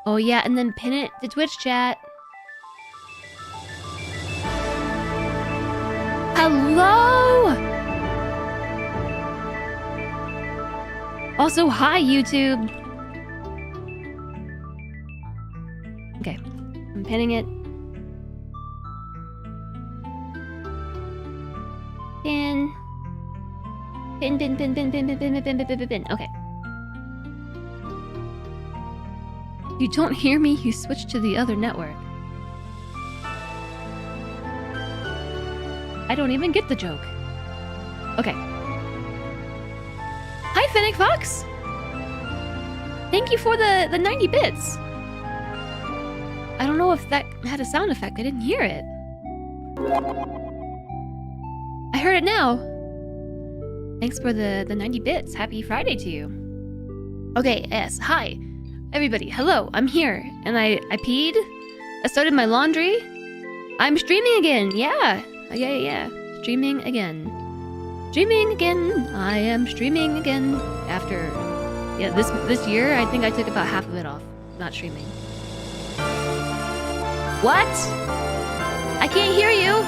Oh yeah, and then pin it to Twitch chat. Hello! Also, hi YouTube. Okay, I'm pinning it. Pin. Pin, pin, pin, pin, pin, pin, pin, pin, pin, pin, pin, pin. Okay. You don't hear me, you switch to the other network. I don't even get the joke. Okay. Hi, Fennec Fox! Thank you for the 90 bits. I don't know if that had a sound effect. I didn't hear it. I heard it now. Thanks for the 90 bits. Happy Friday to you. Okay, yes. Hi. Everybody, hello. I'm here. And I peed. I started my laundry. I'm streaming again. Yeah. Yeah. Streaming again. Streaming again. I am streaming again. After... Yeah, this year, I think I took about half of it off. Not streaming. What? I can't hear you.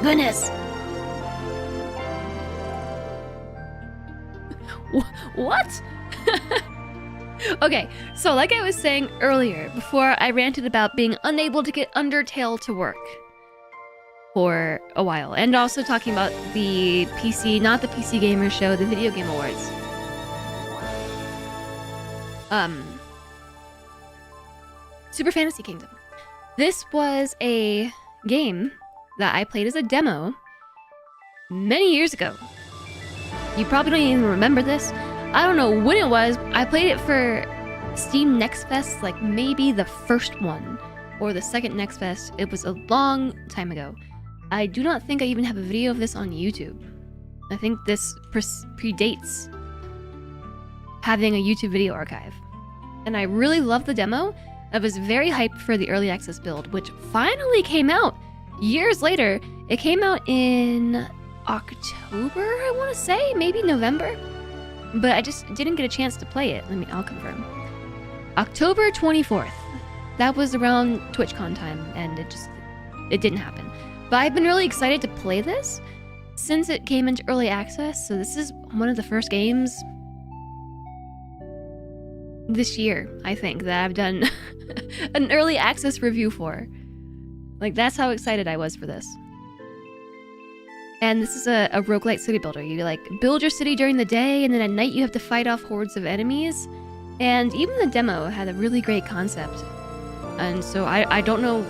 Goodness. What? Okay, so like I was saying earlier, before I ranted about being unable to get Undertale to work for a while, and also talking about the PC, not the PC Gamer Show, the Video Game Awards. Super Fantasy Kingdom. This was a game that I played as a demo many years ago. You probably don't even remember this. I don't know when it was. I played it for Steam Next Fest, like maybe the first one or the second Next Fest. It was a long time ago. I do not think I even have a video of this on YouTube. I think this predates having a YouTube video archive. And I really loved the demo. I was very hyped for the early access build, which finally came out years later. It came out in October, I want to say, maybe November, but I just didn't get a chance to play it. I'll confirm. October 24th. That was around TwitchCon time, and it didn't happen. But I've been really excited to play this since it came into early access. So this is one of the first games this year, I think, that I've done an early access review for. Like, that's how excited I was for this. And this is a roguelite city builder. You like build your city during the day, and then at night you have to fight off hordes of enemies. And even the demo had a really great concept. And so I don't know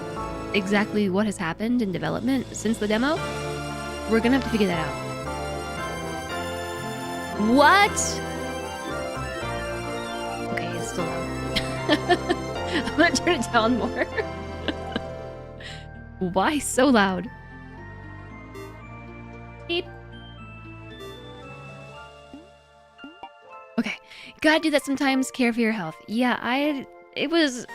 exactly what has happened in development since the demo. We're gonna have to figure that out. What? Okay, it's still loud. I'm gonna turn it down more. Why so loud? Beep. Okay, gotta do that sometimes. Care for your health. Yeah, it was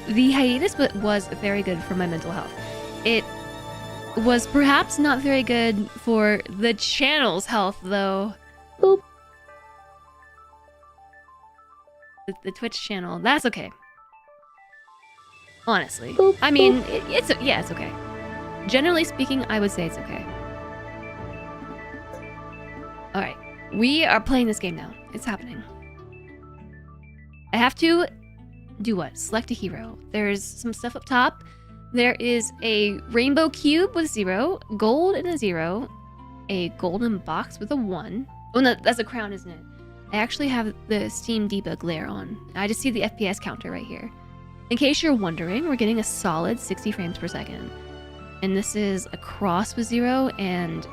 the hiatus, but was very good for my mental health. It was perhaps not very good for the channel's health, though. Boop. The Twitch channel. That's okay. Honestly, boop, I mean, it's okay. Generally speaking, I would say it's okay. All right, we are playing this game now. It's happening. I have to do what? Select a hero. There's some stuff up top. There is a rainbow cube with 0, gold and a 0, a golden box with a 1. Oh no, that's a crown, isn't it? I actually have the Steam debug layer on. I just see the FPS counter right here. In case you're wondering, we're getting a solid 60 frames per second. And this is a cross with 0 and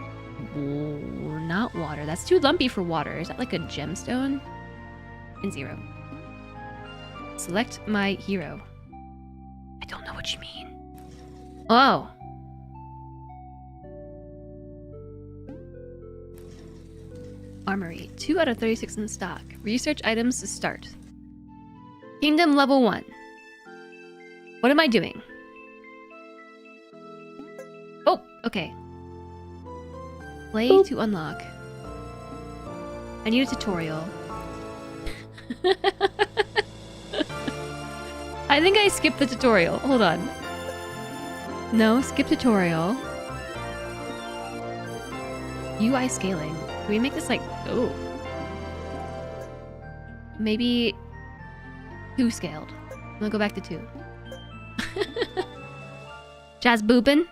not water. That's too lumpy for water. Is that like a gemstone? And 0. Select my hero. I don't know what you mean. Oh. Armory. 2 out of 36 in stock. Research items to start. Kingdom level 1. What am I doing? Oh, okay. Play to unlock. I need a tutorial. I think I skipped the tutorial. Hold on. No, skip tutorial. UI scaling. Can we make this like... Oh. Maybe 2 scaled. We'll go back to 2. Jazz boopin'.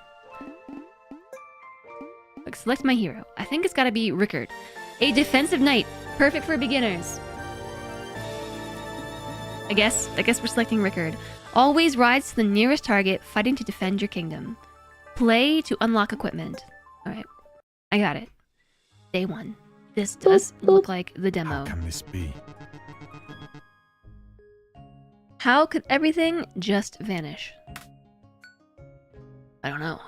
Look, select my hero. I think it's gotta be Rickard. A defensive knight. Perfect for beginners. I guess we're selecting Rickard. Always rides to the nearest target, fighting to defend your kingdom. Play to unlock equipment. Alright. I got it. Day 1. This does look like the demo. How can this be? How could everything just vanish? I don't know.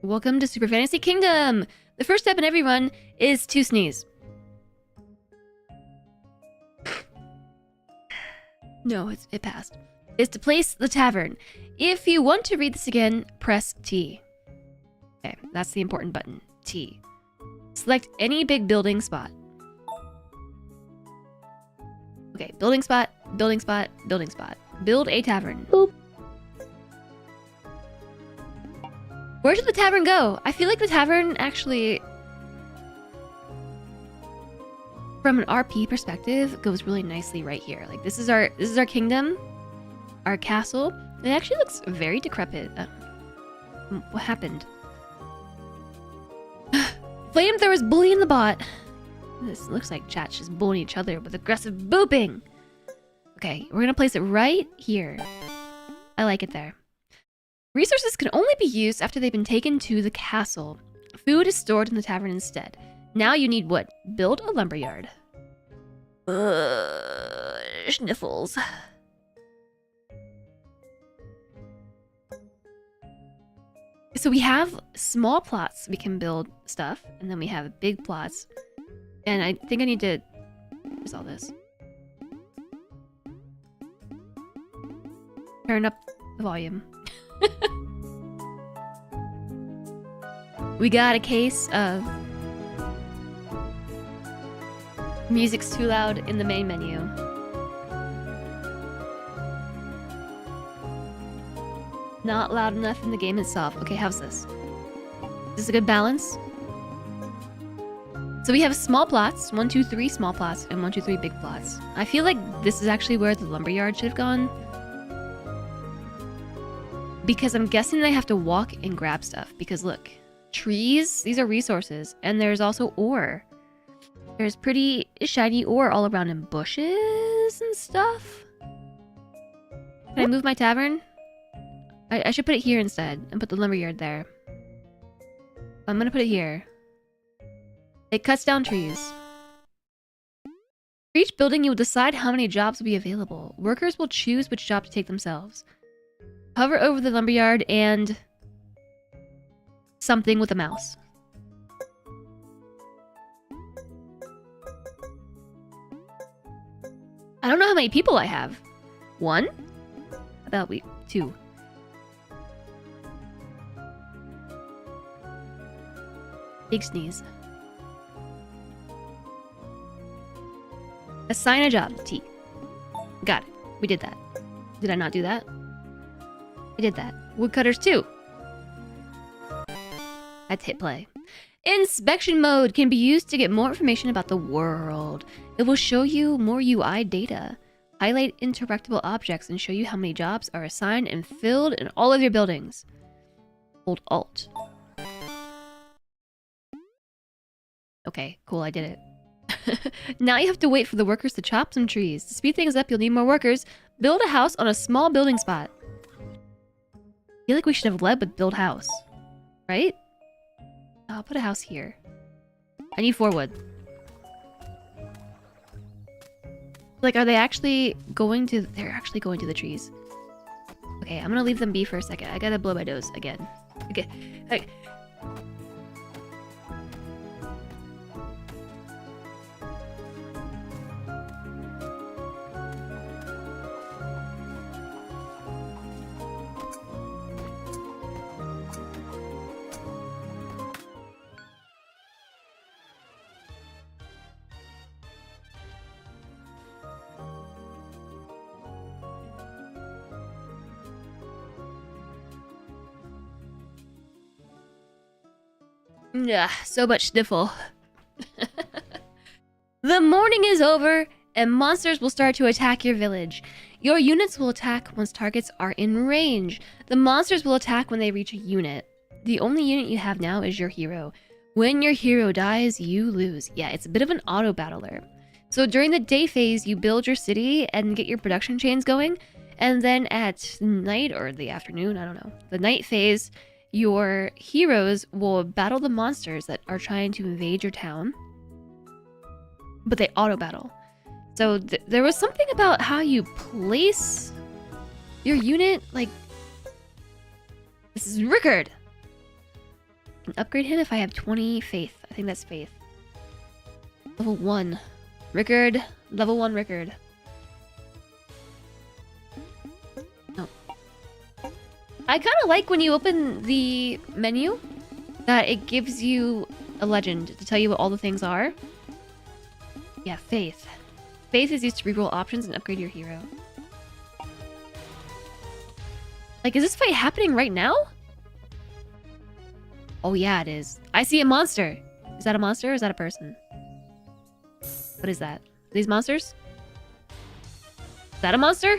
Welcome to Super Fantasy Kingdom! The first step in every run is to sneeze. No, it passed. Is to place the tavern. If you want to read this again, press T. Okay, that's the important button. T. Select any big building spot. Okay, building spot, building spot, building spot. Build a tavern. Boop. Where should the tavern go? I feel like the tavern actually, from an RP perspective, goes really nicely right here. Like this is our kingdom, our castle. It actually looks very decrepit. What happened? Flamethrowers bullying the bot. This looks like chat's just bullying each other with aggressive booping. Okay, we're gonna place it right here. I like it there. Resources can only be used after they've been taken to the castle. Food is stored in the tavern instead. Now you need wood. Build a lumberyard. Sniffles. So we have small plots we can build stuff, and then we have big plots. And I think I need to... Where's all this? Turn up the volume. We got a case of music's too loud in the main menu. Not loud enough in the game itself. Okay, how's this? Is this a good balance? So we have small plots, 1, 2, 3 small plots, and 1, 2, 3 big plots. I feel like this is actually where the lumberyard should have gone. Because I'm guessing they have to walk and grab stuff. Because look, trees, these are resources. And there's also ore. There's pretty shiny ore all around in bushes and stuff. Can I move my tavern? I should put it here instead and put the lumberyard there. I'm gonna put it here. It cuts down trees. For each building, you will decide how many jobs will be available. Workers will choose which job to take themselves. Hover over the lumberyard and... something with a mouse. I don't know how many people I have. 1? How about 2? Big sneeze. Assign a job. T. Got it. We did that. Did I not do that? I did that. Woodcutters 2. Let's hit play. Inspection mode can be used to get more information about the world. It will show you more UI data. Highlight interactable objects and show you how many jobs are assigned and filled in all of your buildings. Hold Alt. Okay, cool, I did it. Now you have to wait for the workers to chop some trees. To speed things up, you'll need more workers. Build a house on a small building spot. I feel like we should have led with build house. Right? I'll put a house here. I need 4 wood. Like, are they actually going to... They're actually going to the trees. Okay, I'm gonna leave them be for a second. I gotta blow my nose again. Okay. Yeah, so much sniffle. The morning is over, and monsters will start to attack your village. Your units will attack once targets are in range. The monsters will attack when they reach a unit. The only unit you have now is your hero. When your hero dies, you lose. Yeah, it's a bit of an auto battler. So during the day phase, you build your city and get your production chains going. And then at night or the afternoon, I don't know, the night phase, your heroes will battle the monsters that are trying to invade your town. But they auto battle. So there was something about how you place your unit, like... This is Rickard! I can upgrade him if I have 20 faith. I think that's faith. Level 1. Rickard. Level 1 Rickard. Oh. I kind of like when you open the menu that it gives you a legend to tell you what all the things are. Yeah, faith. Faith is used to reroll options and upgrade your hero. Like, is this fight happening right now? Oh yeah, it is. I see a monster. Is that a monster or is that a person? What is that? Are these monsters? Is that a monster?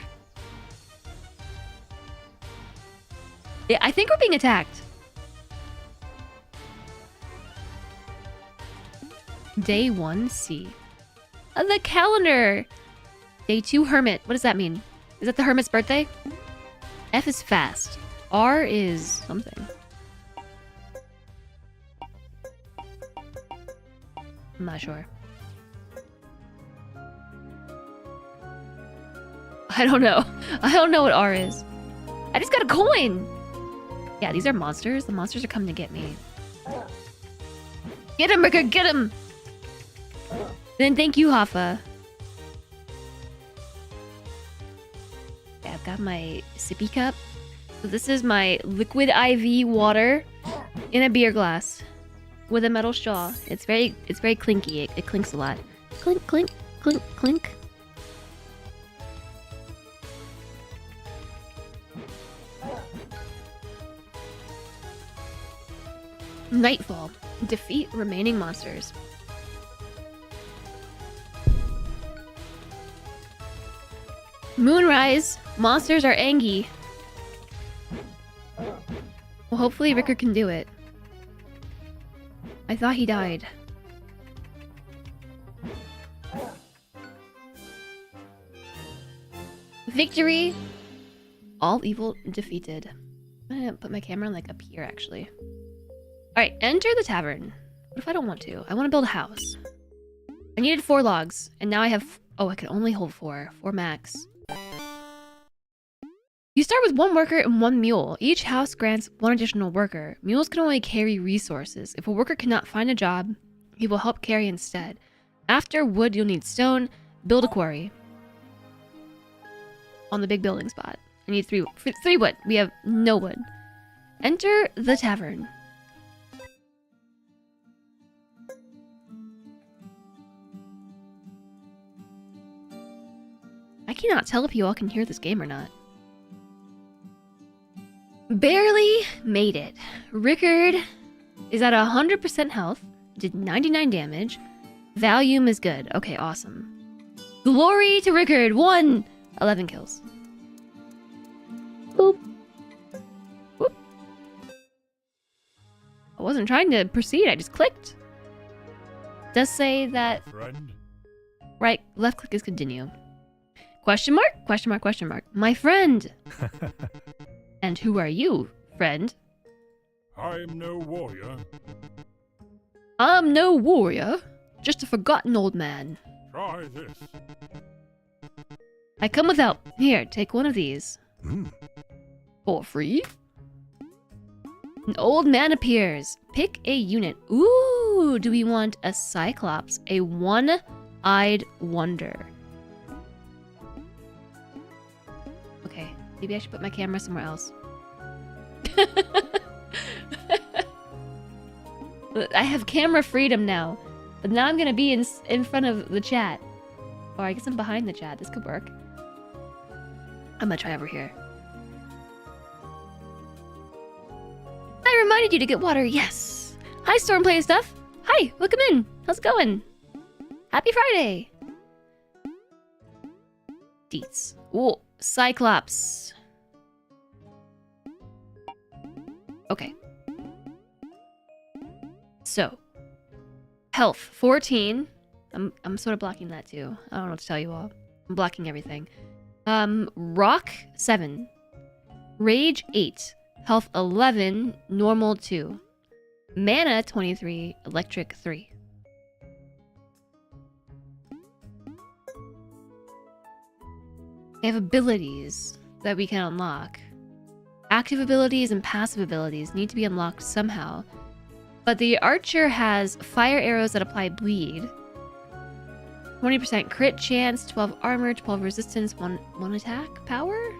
Yeah, I think we're being attacked. Day 1C. The calendar! Day 2 Hermit. What does that mean? Is that the Hermit's birthday? F is fast. R is something. I'm not sure. I don't know. I don't know what R is. I just got a coin! Yeah, these are monsters. The monsters are coming to get me. Get him, Rickard! Get him! Then thank you, Hoffa. Okay, I've got my sippy cup. So this is my liquid IV water in a beer glass with a metal straw. It's very clinky. It clinks a lot. Clink, clink, clink, clink. Nightfall. Defeat remaining monsters. Moonrise. Monsters are angry. Well, hopefully Rickard can do it. I thought he died. Victory. All evil defeated. I'm gonna put my camera like up here, actually. Alright, enter the tavern. What if I don't want to? I want to build a house. I needed 4 logs, and now I have... Oh, I can only hold 4. 4 max. You start with 1 worker and 1 mule. Each house grants 1 additional worker. Mules can only carry resources. If a worker cannot find a job, he will help carry instead. After wood, you'll need stone. Build a quarry. On the big building spot. I need 3 wood. We have no wood. Enter the tavern. I cannot tell if you all can hear this game or not. Barely made it. Rickard is at 100% health, did 99 damage. Volume is good. Okay, awesome. Glory to Rickard! 11 kills. Boop. Whoop. I wasn't trying to proceed, I just clicked. Does say that... Friend? Right, left click is continue. Question mark? Question mark, question mark. My friend! And who are you, friend? I'm no warrior. I'm no warrior. Just a forgotten old man. Try this. I come with help. Here, take one of these. For free? An old man appears. Pick a unit. Ooh, do we want a Cyclops? A one-eyed wonder. Okay, maybe I should put my camera somewhere else. I have camera freedom now. But now I'm gonna be in front of the chat. Or I guess I'm behind the chat. This could work. I'm gonna try over here. I reminded you to get water. Yes. Hi, Stormplay stuff. Hi, welcome in. How's it going? Happy Friday. Deets. Ooh, Cyclops. Okay. So, health 14. I'm sort of blocking that too. I don't know what to tell you all. I'm blocking everything. Rock 7. Rage 8. Health 11. Normal 2. Mana 23. Electric 3. They have abilities that we can unlock. Active abilities and passive abilities need to be unlocked somehow. But the archer has fire arrows that apply bleed. 20% crit chance, 12 armor, 12 resistance, 1 attack power?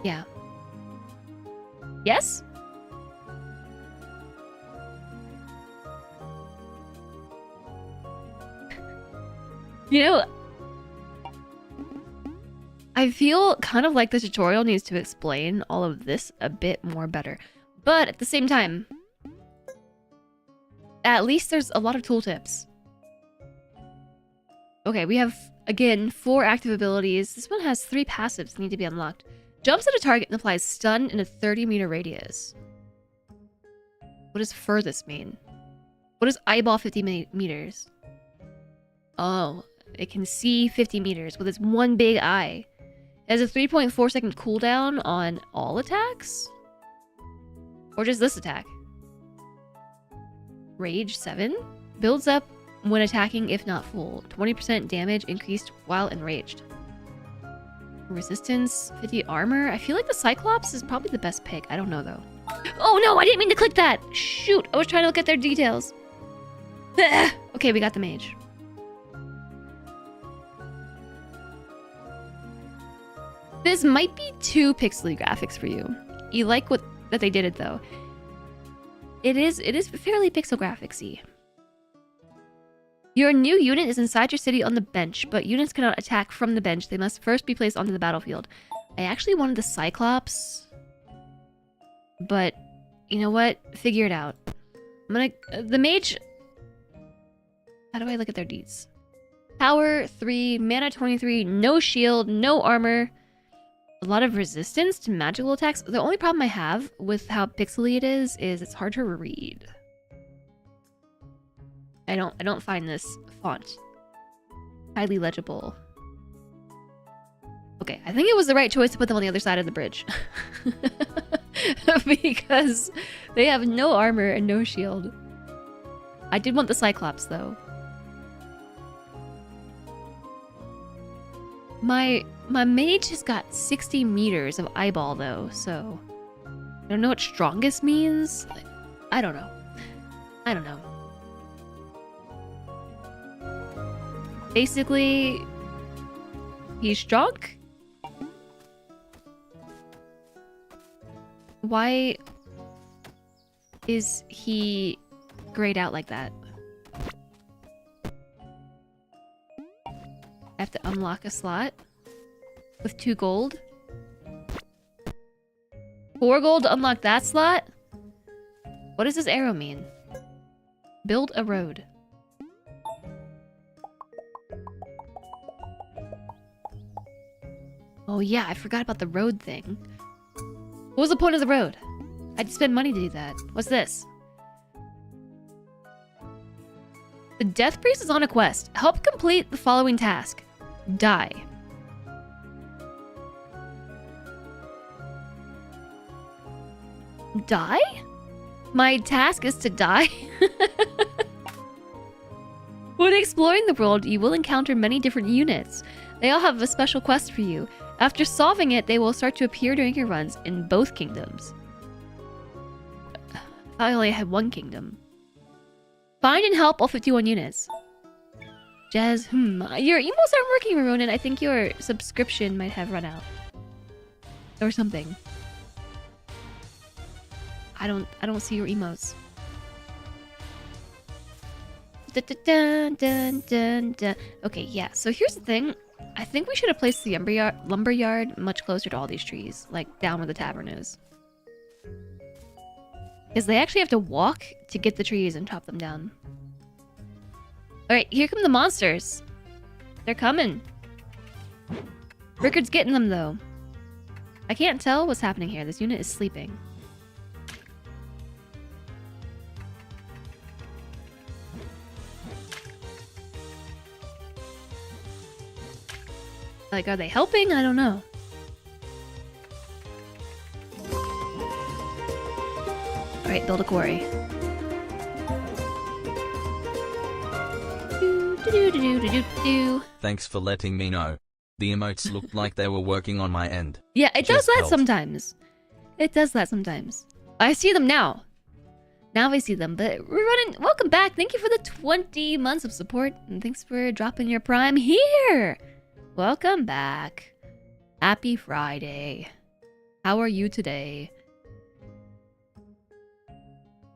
Yeah. Yes? You know, I feel kind of like the tutorial needs to explain all of this a bit more better. But at the same time, at least there's a lot of tooltips. Okay, we have, again, 4 active abilities. This one has 3 passives that need to be unlocked. Jumps at a target and applies stun in a 30-meter radius. What does furthest mean? What does eyeball 50 meters? Oh, it can see 50 meters with its one big eye. It has a 3.4 second cooldown on all attacks? Or just this attack? Rage 7. Builds up when attacking if not full. 20% damage increased while enraged. Resistance, 50 armor. I feel like the Cyclops is probably the best pick. I don't know though. Oh no, I didn't mean to click that! Shoot, I was trying to look at their details. Okay, we got the mage. This might be too pixely graphics for you. You like that they did it though. It is fairly pixel graphics-y. Your new unit is inside your city on the bench, but units cannot attack from the bench. They must first be placed onto the battlefield. I actually wanted the Cyclops, but you know what? Figure it out. I'm gonna the mage. How do I look at their deeds? Power 3, mana 23, no shield, no armor. A lot of resistance to magical attacks. The only problem I have with how pixely it is it's hard to read. I don't find this font highly legible. Okay, I think it was the right choice to put them on the other side of the bridge. Because they have no armor and no shield. I did want the Cyclops though. My mage has got 60 meters of eyeball though, so I don't know what strongest means. I don't know. I don't know. Basically, he's strong. Why is he grayed out like that? I have to unlock a slot with 2 gold. 4 gold to unlock that slot? What does this arrow mean? Build a road. Oh yeah, I forgot about the road thing. What was the point of the road? I had to spend money to do that. What's this? The Death Priest is on a quest. Help complete the following task. Die. Die? My task is to die? When exploring the world, you will encounter many different units. They all have a special quest for you. After solving it, they will start to appear during your runs in both kingdoms. I only had 1 kingdom. Find and help all 51 units. Jazz, your emos aren't working, Ronan. I think your subscription might have run out. Or something. I don't see your emotes. Dun, dun, dun, dun. Okay, yeah. So here's the thing. I think we should have placed the lumberyard much closer to all these trees, like down where the tavern is. Because they actually have to walk to get the trees and chop them down. Alright, here come the monsters. They're coming. Rickard's getting them, though. I can't tell what's happening here. This unit is sleeping. Like, are they helping? I don't know. Alright, build a quarry. Thanks for letting me know. The emotes looked like they were working on my end. Yeah, it does Just that help. sometimes. It does that sometimes. I see them now. Now I see them, but we're running. Welcome back. Thank you for the 20 months of support, and thanks for dropping your prime here. Welcome back. Happy Friday. How are you today?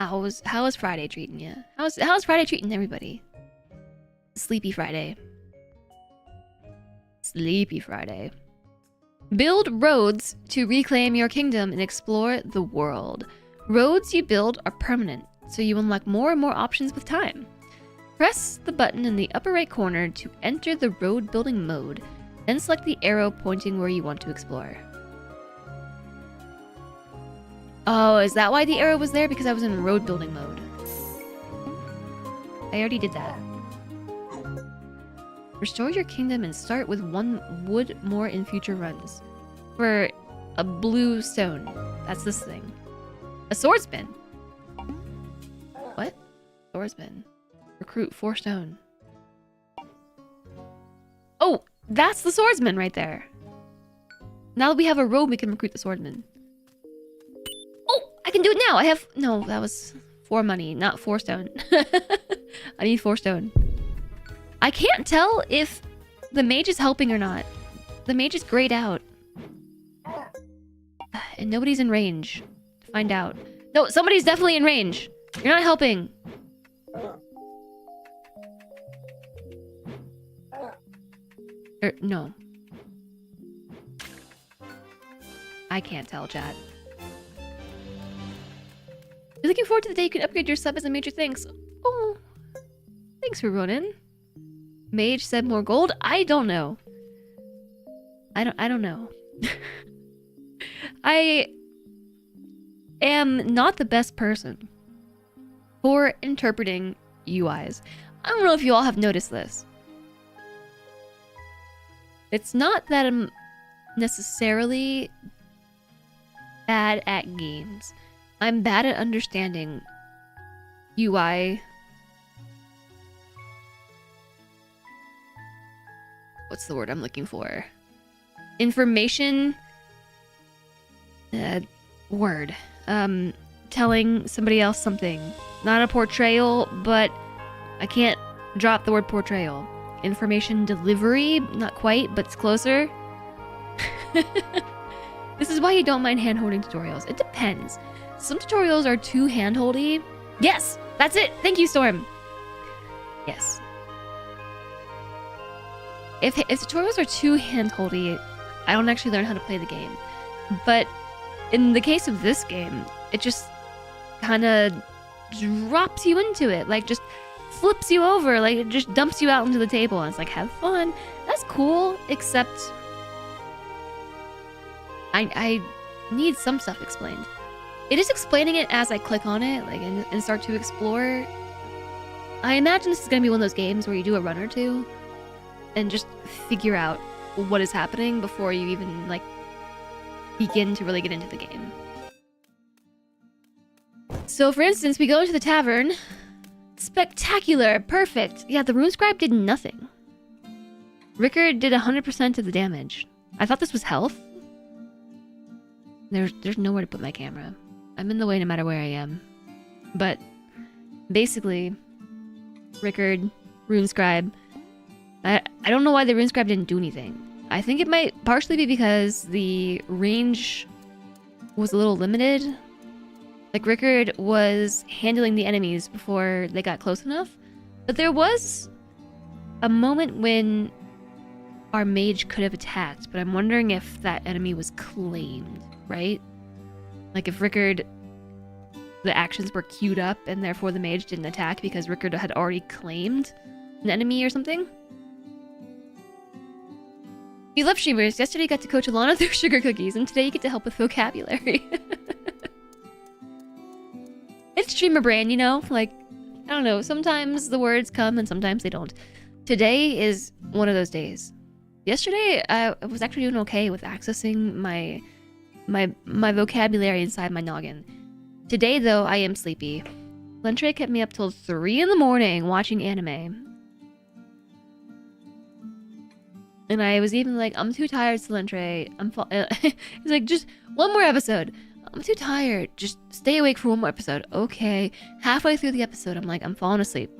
How is Friday treating you? How's Friday treating everybody? Sleepy Friday. Sleepy Friday. Build roads to reclaim your kingdom and explore the world. Roads you build are permanent, so you unlock more and more options with time. Press the button in the upper right corner to enter the road building mode, then select the arrow pointing where you want to explore. Oh, is that why the arrow was there? Because I was in road building mode. I already did that. Restore your kingdom and start with 1 wood more in future runs. For a blue stone. That's this thing. A swordsman. What? Swordsman. Recruit 4 stone. Oh, that's the swordsman right there. Now that we have a robe, we can recruit the swordsman. Oh, I can do it now. I have... No, that was 4 money, not 4 stone. I need 4 stone. I can't tell if the mage is helping or not. The mage is grayed out. And nobody's in range. To find out. No, somebody's definitely in range. You're not helping. No. I can't tell, chat. You're looking forward to the day you can upgrade your sub as a major thanks. Oh. Thanks for running. Mage said more gold? I don't know. I don't know. I am not the best person for interpreting UIs. I don't know if you all have noticed this. It's not that I'm necessarily bad at games. I'm bad at understanding UI. What's the word I'm looking for? Information. Word. Telling somebody else something. Not a portrayal, but I can't drop the word portrayal. Information delivery, not quite, but it's closer. This is why you don't mind hand-holding tutorials. It depends. Some tutorials are too hand-holdy. Yes, that's it. Thank you, Storm. Yes. If tutorials are too hand-holdy, I don't actually learn how to play the game. But in the case of this game, it just kind of drops you into it. Like, just flips you over. Like, it just dumps you out into the table. And it's like, have fun. That's cool, except I need some stuff explained. It is explaining it as I click on it, like, and start to explore. I imagine this is going to be one of those games where you do a run or two and just figure out what is happening before you even, like, begin to really get into the game. So, for instance, we go into the tavern. Spectacular! Perfect! Yeah, the rune scribe did nothing. Rickard did 100% of the damage. I thought this was health. There's nowhere to put my camera. I'm in the way no matter where I am. But, basically, Rickard, rune scribe. I don't know why the rune scribe didn't do anything. I think it might partially be because the range was a little limited. Like, Rickard was handling the enemies before they got close enough. But there was a moment when our mage could have attacked, but I'm wondering if that enemy was claimed, right? Like, if Rickard the actions were queued up and therefore the mage didn't attack because Rickard had already claimed an enemy or something. You love streamers. Yesterday you got to coach Alana through sugar cookies, and today you get to help with vocabulary. It's streamer brain, you know? Like, I don't know. Sometimes the words come and sometimes they don't. Today is one of those days. Yesterday, I was actually doing okay with accessing my vocabulary inside my noggin. Today, though, I am sleepy. Lentre kept me up till 3 in the morning watching anime. And I was even like, I'm too tired, Lentre. He's like, just one more episode. I'm too tired. Just stay awake for one more episode. Okay. Halfway through the episode, I'm like, I'm falling asleep.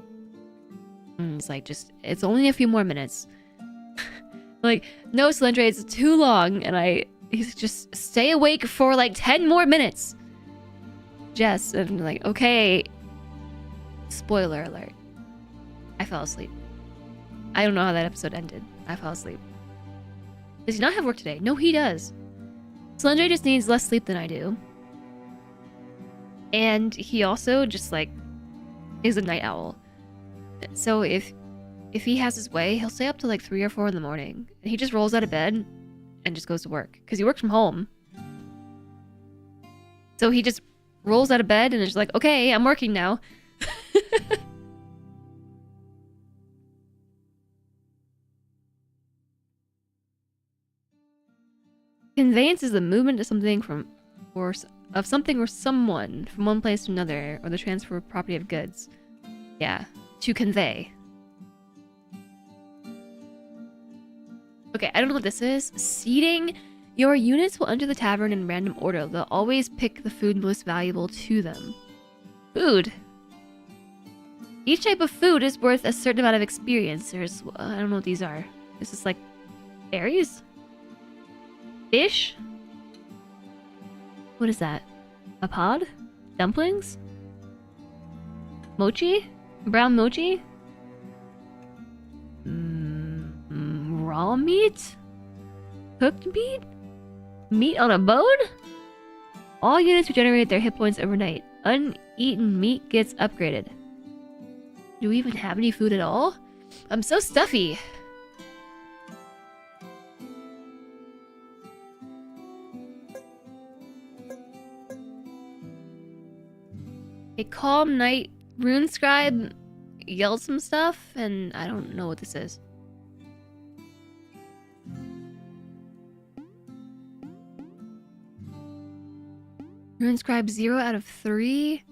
And he's like, it's only a few more minutes. Like, no, Slendre, it's too long. And he's just stay awake for like 10 more minutes. Jess, and I'm like, okay. Spoiler alert. I fell asleep. I don't know how that episode ended. I fell asleep. Does he not have work today? No, he does. Slendre just needs less sleep than I do. And he also just, like, is a night owl. So if he has his way, he'll stay up till like 3 or 4 in the morning. And he just rolls out of bed and just goes to work. Because he works from home. So he just rolls out of bed and is like, okay, I'm working now. Conveyance is the movement of something or someone from one place to another, or the transfer of property of goods. Yeah, to convey. Okay, I don't know what this is. Seating. Your units will enter the tavern in random order. They'll always pick the food most valuable to them. Food. Each type of food is worth a certain amount of experience. I don't know what these are. Is this like berries? Fish? What is that? A pod? Dumplings? Mochi? Brown mochi? Raw meat? Cooked meat? Meat on a bone? All units regenerate their hit points overnight. Uneaten meat gets upgraded. Do we even have any food at all? I'm so stuffy. A calm night rune scribe yelled some stuff, and I don't know what this is. Rune scribe 0 out of 3.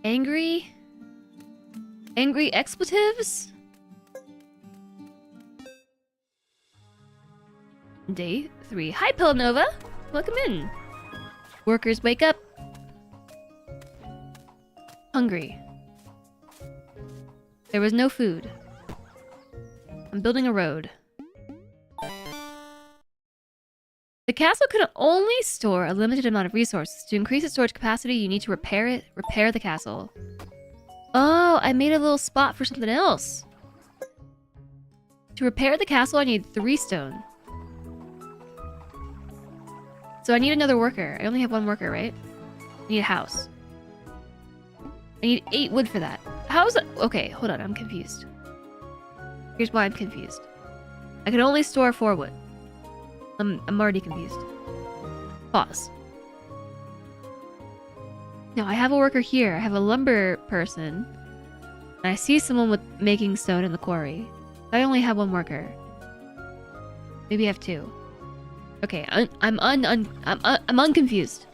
Angry expletives. Day 3. Hi, Pillanova. Welcome in. Workers wake up. Hungry. There was no food. I'm building a road. The castle can only store a limited amount of resources. To increase its storage capacity, you need to repair the castle. Oh, I made a little spot for something else. To repair the castle, I need 3 stone. So I need another worker. I only have 1 worker, right? I need a house. I need 8 wood for that. How is it? Okay, hold on. I'm confused. Here's why I'm confused. I can only store 4 wood. I'm already confused. Pause. Now, I have a worker here. I have a lumber person. And I see someone making stone in the quarry. I only have 1 worker. Maybe I have 2. Okay, I'm unconfused.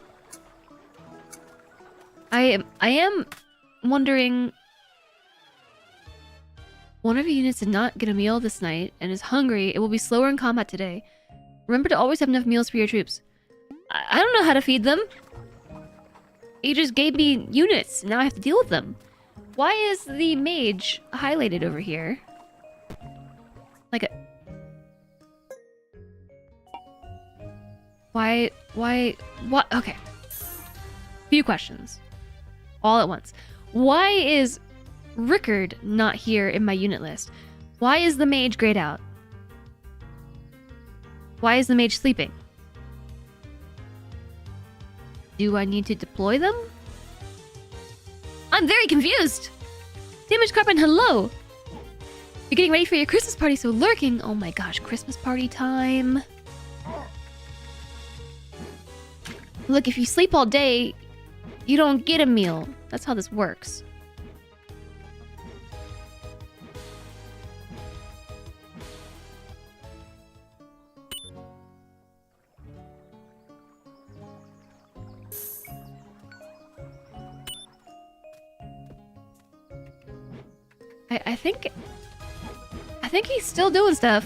I am wondering. One of your units did not get a meal this night and is hungry. It will be slower in combat today. Remember to always have enough meals for your troops. I don't know how to feed them. He just gave me units. Now I have to deal with them. Why is the mage highlighted over here? Like a... Why? What? Okay. Few questions. All at once. Why is Rickard not here in my unit list? Why is the mage grayed out? Why is the mage sleeping? Do I need to deploy them? I'm very confused. Damage Carpet, hello. You're getting ready for your Christmas party, so lurking. Oh my gosh, Christmas party time. Look, if you sleep all day, you don't get a meal. That's how this works. I think he's still doing stuff.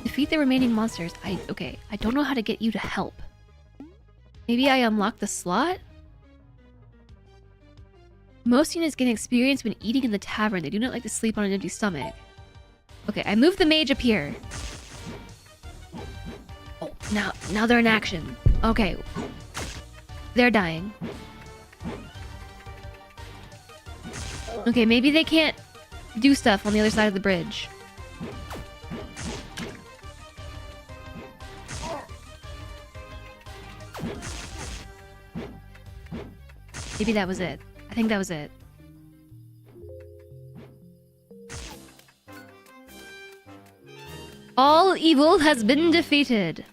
Defeat the remaining monsters. Okay, I don't know how to get you to help. Maybe I unlock the slot? Most units gain experience when eating in the tavern. They do not like to sleep on an empty stomach. Okay, I moved the mage up here. Oh, now they're in action. Okay. They're dying. Okay, maybe they can't do stuff on the other side of the bridge. Maybe that was it. I think that was it. All evil has been defeated.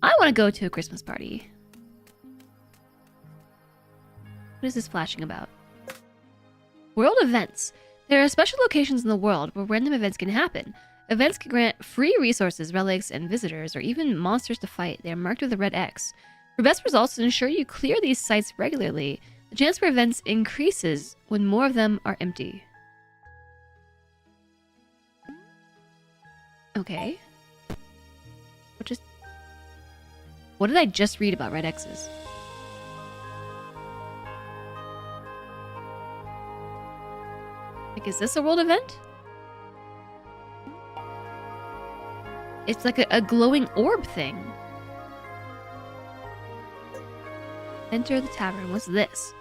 I want to go to a Christmas party. What is this flashing about? World events. There are special locations in the world where random events can happen. Events can grant free resources, relics, and visitors, or even monsters to fight. They are marked with a red X. For best results, ensure you clear these sites regularly. The chance for events increases when more of them are empty. Okay. What did I just read about red X's? Like, is this a world event? It's like a glowing orb thing. Enter the tavern. What's this?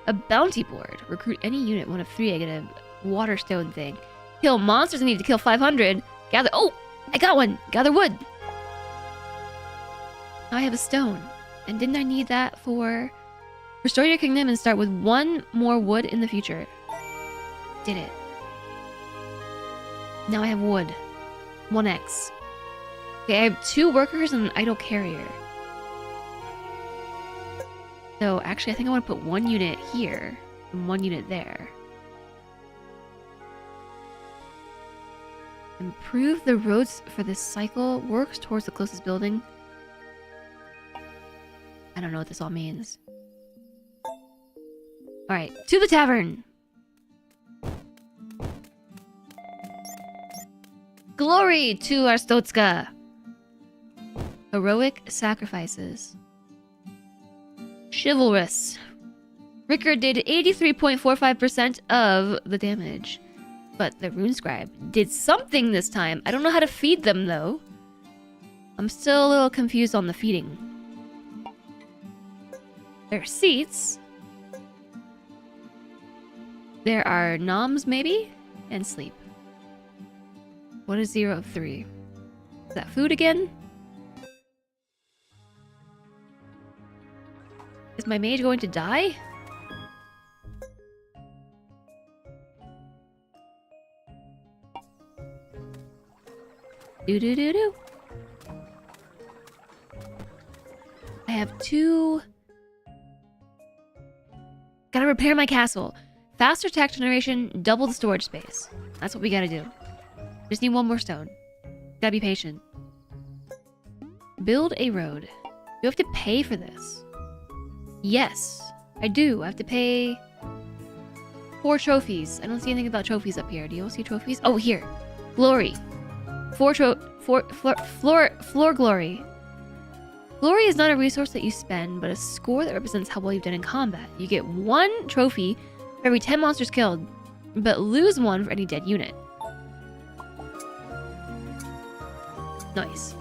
A bounty board. Recruit any unit, one of 3. I get a water stone thing. Kill monsters. I need to kill 500. Gather. Oh! I got one! Gather wood! Now I have a stone. And didn't I need that for... Restore your kingdom and start with 1 more wood in the future. Did it. Now I have wood. 1x. Okay, I have 2 workers and an idle carrier. So actually, I think I want to put 1 unit here and 1 unit there. Improve the roads for this cycle. Works towards the closest building. I don't know what this all means. Alright, to the tavern! Glory to Arstotzka! Heroic sacrifices. Chivalrous. Ricker did 83.45% of the damage. But the rune scribe did something this time. I don't know how to feed them, though. I'm still a little confused on the feeding. There are seats. There are noms, maybe? And sleep. What is 0 of 3? Is that food again? Is my mage going to die? Do. I have 2. Gotta repair my castle. Faster attack generation, double the storage space. That's what we gotta do. Just need 1 more stone. Gotta be patient. Build a road. Do you have to pay for this? Yes, I do. I have to pay 4 trophies. I don't see anything about trophies up here. Do you all see trophies? Oh, here. Glory. 4 floor glory. Glory is not a resource that you spend, but a score that represents how well you've done in combat. You get 1 trophy for every 10 monsters killed, but lose 1 for any dead unit. Nice.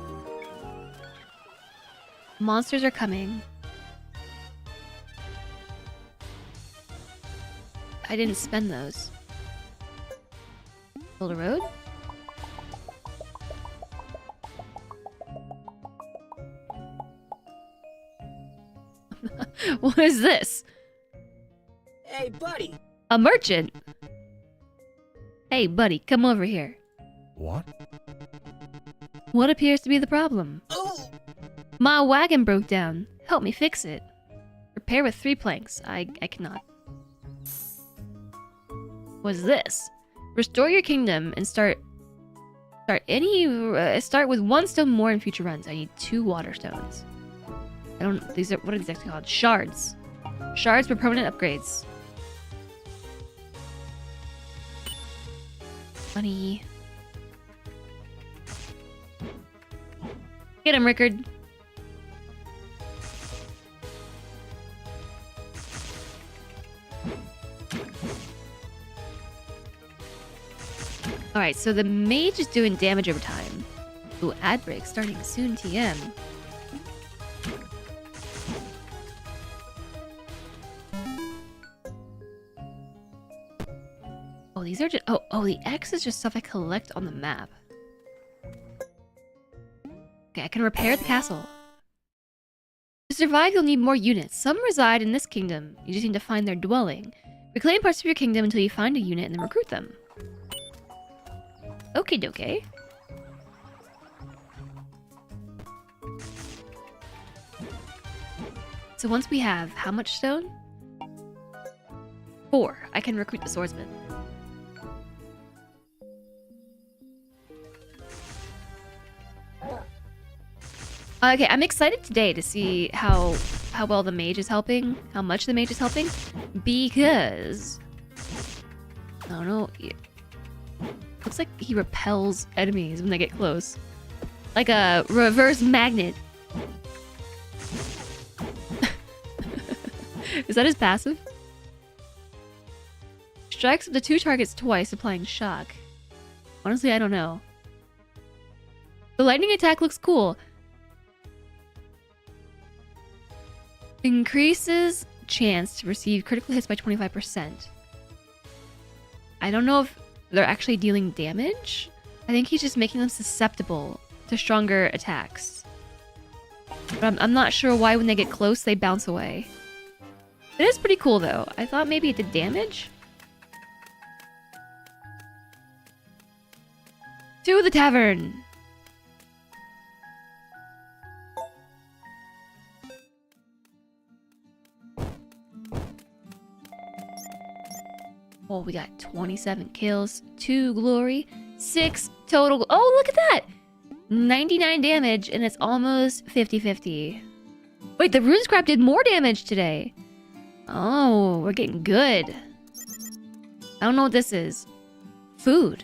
Monsters are coming. I didn't spend those. Build a road? What is this? Hey, buddy. A merchant? Hey, buddy, come over here. What? What appears to be the problem? Oh! My wagon broke down. Help me fix it. Repair with 3 planks. I cannot. What's this? Restore your kingdom and start with 1 stone more in future runs. I need 2 water stones. What are these actually called? Shards. Shards for permanent upgrades. Money. Get him, Rickard. Alright, so the mage is doing damage over time. Ooh, ad break starting soon, TM. Oh, these are just... Oh, the X is just stuff I collect on the map. Okay, I can repair the castle. To survive, you'll need more units. Some reside in this kingdom. You just need to find their dwelling. Reclaim parts of your kingdom until you find a unit and then recruit them. Okie dokie. So once we have how much stone? 4. I can recruit the swordsman. Okay, I'm excited today to see how well the mage is helping, how much the mage is helping, because I don't know. Looks like he repels enemies when they get close, like a reverse magnet. Is that his passive? Strikes up to 2 targets twice, applying shock. Honestly, I don't know. The lightning attack looks cool. Increases chance to receive critical hits by 25%. I don't know if they're actually dealing damage. I think he's just making them susceptible to stronger attacks. But I'm not sure why when they get close they bounce away. It is pretty cool though. I thought maybe it did damage. To the tavern! Oh, we got 27 kills, 2 glory, 6 total. Oh, look at that! 99 damage, and it's almost 50-50. Wait, the rune scrap did more damage today. Oh, we're getting good. I don't know what this is. Food.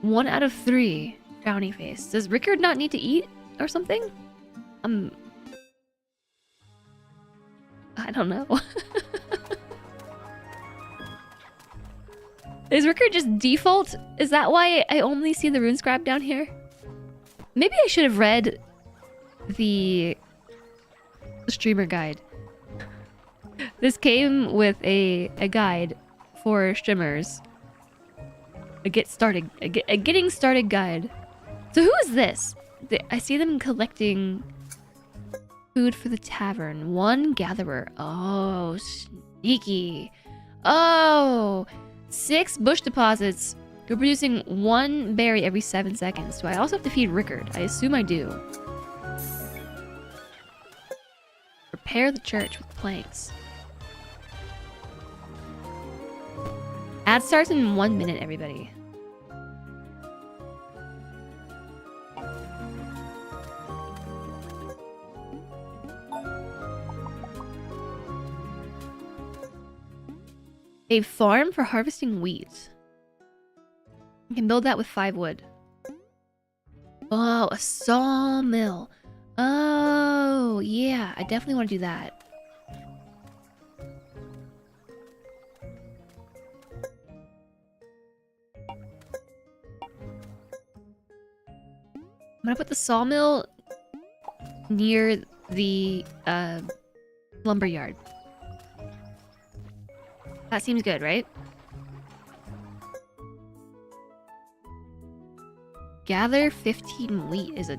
1 out of 3. Frowny face. Does Rickard not need to eat or something? I don't know. Is Rickard just default? Is that why I only see the rune scrap down here? Maybe I should have read the streamer guide. This came with a guide for streamers. A getting started guide. So who is this? I see them collecting food for the tavern. 1 gatherer. Oh, sneaky. Oh, 6 bush deposits. You're producing 1 berry every 7 seconds. Do I also have to feed Rickard? I assume I do. Repair the church with planks. Ad starts in 1 minute, everybody. A farm for harvesting wheat. You can build that with 5 wood. Oh, a sawmill. Oh, yeah. I definitely want to do that. I'm gonna put the sawmill near the lumberyard. That seems good, right? Gather 15 wheat is a...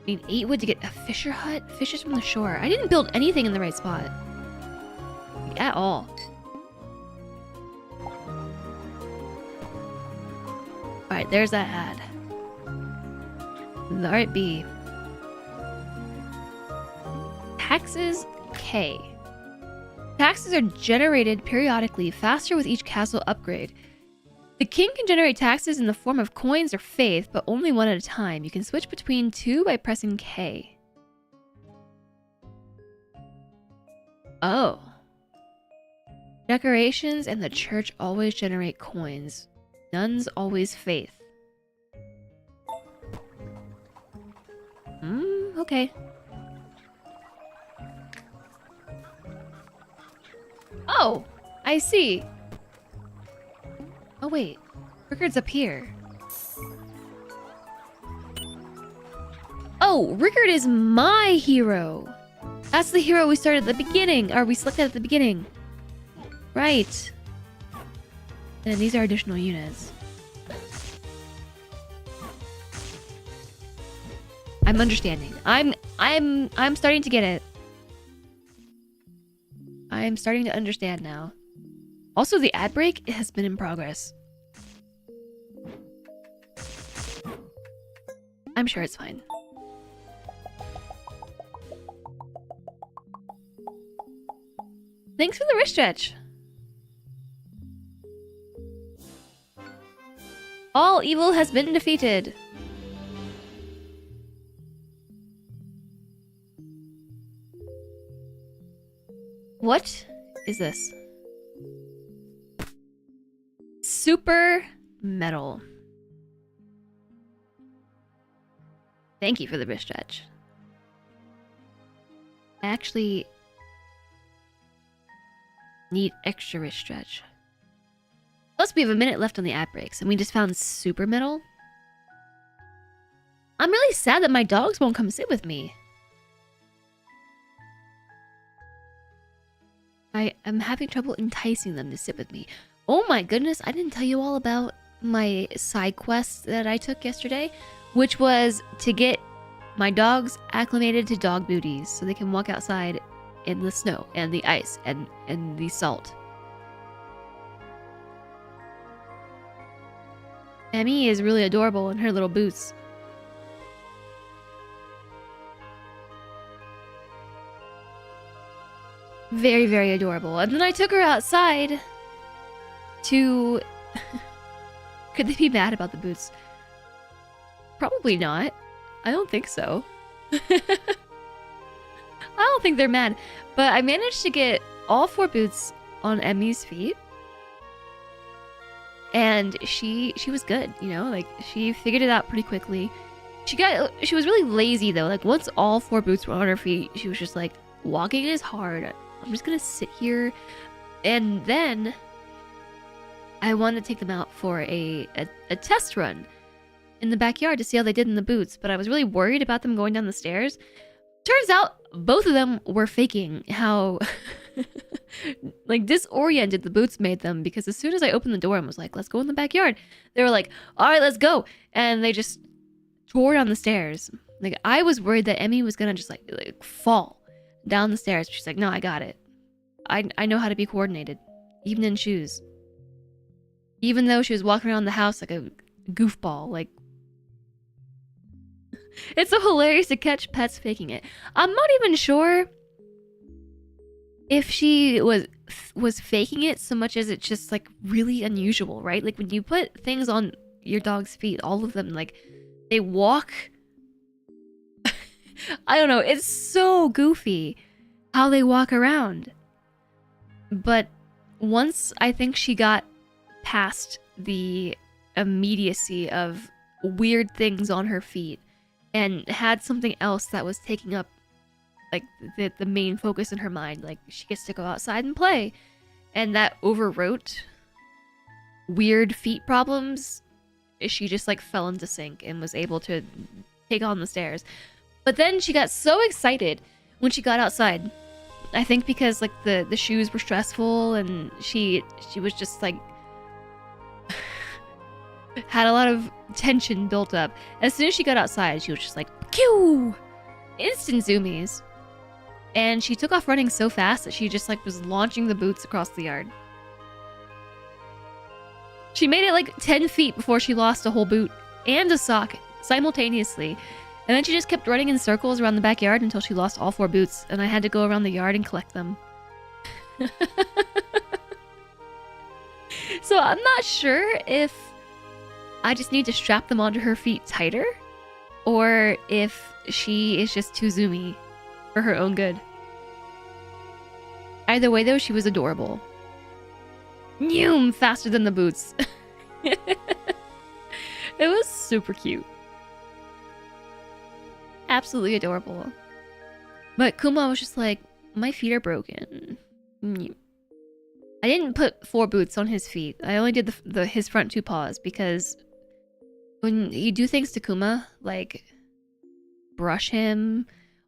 Need 8 wood to get a fisher hut? Fishes from the shore. I didn't build anything in the right spot. Like, at all. Alright, there's that ad. Alright, B. Taxes K. Taxes are generated periodically, faster with each castle upgrade. The king can generate taxes in the form of coins or faith, but only one at a time. You can switch between two by pressing K. Oh. Decorations and the church always generate coins. Nuns always faith. Okay. Oh, I see. Oh wait, Rickard's up here. Oh, Rickard is my hero. That's the hero we started at the beginning, or we selected at the beginning. Right. And these are additional units. I'm understanding. I'm starting to get it. I'm starting to understand now. Also, the ad break has been in progress. I'm sure it's fine. Thanks for the wrist stretch. All evil has been defeated. What is this? Super metal. Thank you for the wrist stretch. I actually need extra wrist stretch. Plus, we have a minute left on the ad breaks, and we just found super metal. I'm really sad that my dogs won't come sit with me. I am having trouble enticing them to sit with me. Oh my goodness, I didn't tell you all about my side quest that I took yesterday, which was to get my dogs acclimated to dog booties so they can walk outside in the snow and the ice and the salt. Emmy is really adorable in her little boots. Very, very adorable. And then I took her outside to... Could they be mad about the boots? Probably not. I don't think so. I don't think they're mad. But I managed to get all 4 boots on Emmy's feet. And she was good, you know? Like, she figured it out pretty quickly. She was really lazy, though. Like, once all 4 boots were on her feet, she was just like, walking is hard. I'm just gonna sit here. And then I wanted to take them out for a test run in the backyard to see how they did in the boots, but I was really worried about them going down the stairs. Turns out both of them were faking how like disoriented the boots made them, because as soon as I opened the door and was like, let's go in the backyard, they were like, all right, let's go. And they just tore down the stairs. Like, I was worried that Emmy was gonna just like fall down the stairs. She's like, no, I got it. I know how to be coordinated, even in shoes. Even though she was walking around the house like a goofball. Like, it's so hilarious to catch pets faking it. I'm not even sure if she was faking it so much as it's just like really unusual, right? Like, when you put things on your dog's feet, all of them, like, they walk. I don't know, it's so goofy how they walk around. But once I think she got past the immediacy of weird things on her feet and had something else that was taking up like the main focus in her mind, like she gets to go outside and play, and that overwrote weird feet problems, she just like fell into sync and was able to take on the stairs. But then she got so excited when she got outside. I think because like the shoes were stressful, and she was just like had a lot of tension built up. As soon as she got outside, she was just like Pew! Instant zoomies. And she took off running so fast that she just like was launching the boots across the yard. She made it like 10 feet before she lost a whole boot and a sock simultaneously. And then she just kept running in circles around the backyard until she lost all 4 boots. And I had to go around the yard and collect them. So I'm not sure if I just need to strap them onto her feet tighter, or if she is just too zoomy for her own good. Either way though, she was adorable. Noom, faster than the boots. It was super cute. Absolutely adorable. But Kuma was just like, my feet are broken. I didn't put 4 boots on his feet. I only did his front 2 paws because when you do things to Kuma, like brush him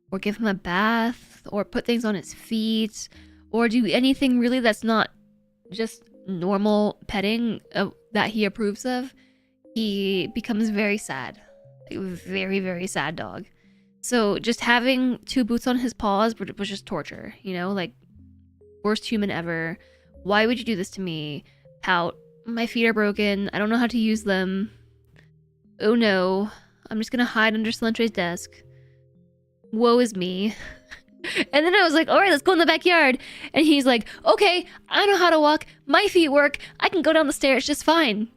or give him a bath or put things on his feet or do anything really that's not just normal petting that he approves of, he becomes very sad. Like, very, very sad dog. So just having 2 boots on his paws was just torture, you know? Like, worst human ever. Why would you do this to me? Pout. My feet are broken. I don't know how to use them. Oh no. I'm just gonna hide under Silentre's desk. Woe is me. And then I was like, alright, let's go in the backyard. And he's like, okay, I know how to walk. My feet work. I can go down the stairs just fine.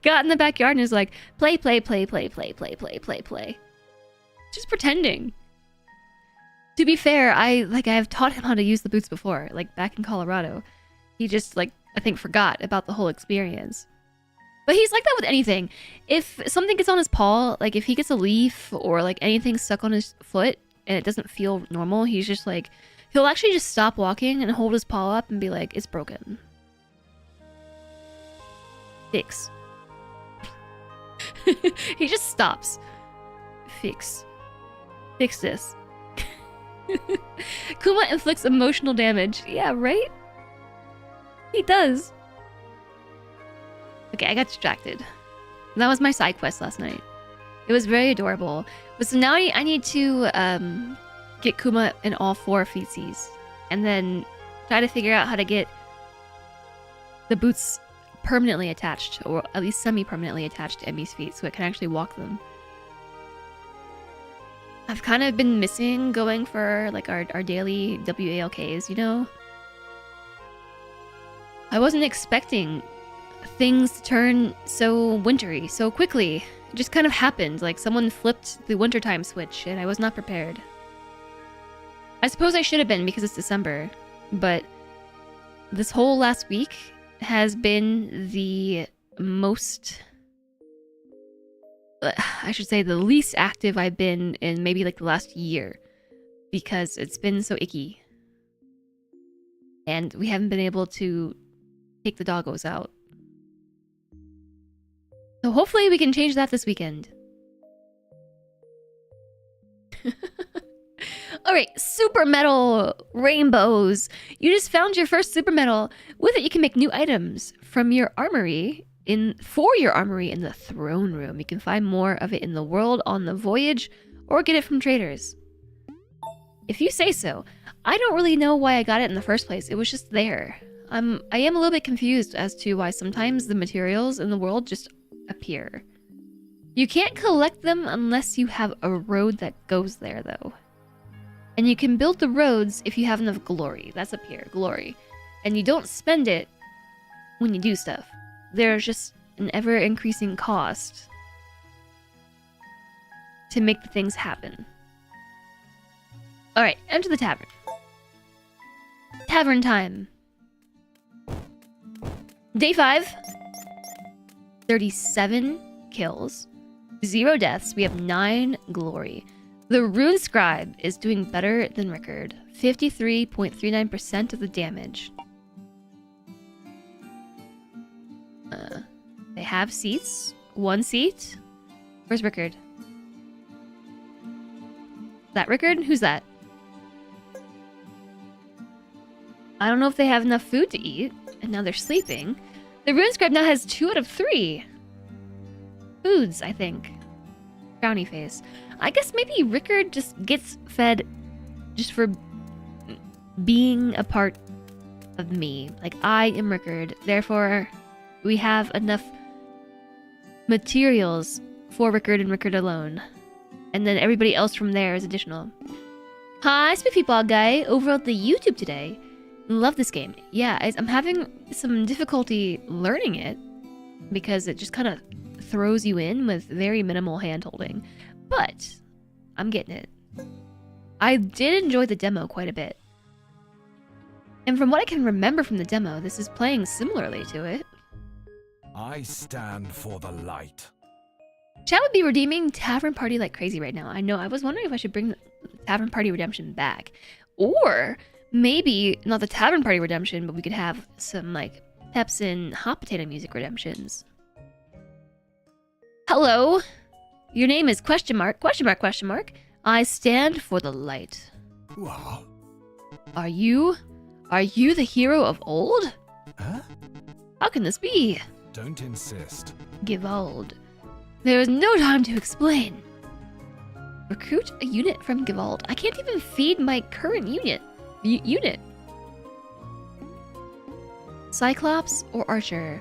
Got in the backyard and is like, play, play, play, play, play, play, play, play, play. Just pretending. To be fair, I've taught him how to use the boots before, like back in Colorado. He just, like, I think forgot about the whole experience. But he's like that with anything. If something gets on his paw, like if he gets a leaf or like anything stuck on his foot and it doesn't feel normal, he's just like, he'll actually just stop walking and hold his paw up and be like, it's broken. Fix. He just stops. Fix. Fix this. Kuma inflicts emotional damage. Yeah, right? He does. Okay, I got distracted. That was my side quest last night. It was very adorable. But so now I need to get Kuma in all 4 feetsies. And then try to figure out how to get the boots permanently attached, or at least semi-permanently attached to Emmy's feet so it can actually walk them. I've kind of been missing going for like our daily WALKs, you know? I wasn't expecting things to turn so wintry so quickly. It just kind of happened, like someone flipped the wintertime switch and I was not prepared. I suppose I should have been because it's December, but this whole last week has been the most... I should say the least active I've been in maybe like the last year because it's been so icky. And we haven't been able to take the doggos out. So hopefully we can change that this weekend. Alright, super metal rainbows. You just found your first super metal. With it you can make new items from your armory. For your armory in the throne room. You can find more of it in the world on the voyage or get it from traders. If you say so. I don't really know why I got it in the first place. It was just there. I am a little bit confused as to why sometimes the materials in the world just appear. You can't collect them unless you have a road that goes there though. And you can build the roads if you have enough glory. That's up here, glory. And you don't spend it when you do stuff. There's just an ever-increasing cost to make the things happen. Alright, enter the tavern. Tavern time. Day 5. 37 kills. 0 deaths. We have 9 glory. The Rune Scribe is doing better than Rickard. 53.39% of the damage. They have seats. 1 seat. Where's Rickard? That Rickard? Who's that? I don't know if they have enough food to eat, and now they're sleeping. The Rune Scribe now has 2 out of 3 foods, I think. Frowny face. I guess maybe Rickard just gets fed just for being a part of me. Like, I am Rickard, therefore we have enough materials for Rickard and Rickard alone. And then everybody else from there is additional. Hi, Spiffy Bog Guy, over at the YouTube today. Love this game. Yeah, I'm having some difficulty learning it because it just kind of throws you in with very minimal hand-holding. But I'm getting it. I did enjoy the demo quite a bit. And from what I can remember from the demo, this is playing similarly to it. I stand for the light. Chat would be redeeming Tavern Party like crazy right now. I know, I was wondering if I should bring the Tavern Party Redemption back. Or maybe not the Tavern Party Redemption, but we could have some like Pepsin hot potato music redemptions. Hello. Your name is question mark, question mark, question mark. I stand for the light. Well, Are you the hero of old? huh? How can this be? Don't insist. Givald. There is no time to explain. Recruit a unit from Givald. I can't even feed my current unit. Cyclops or Archer?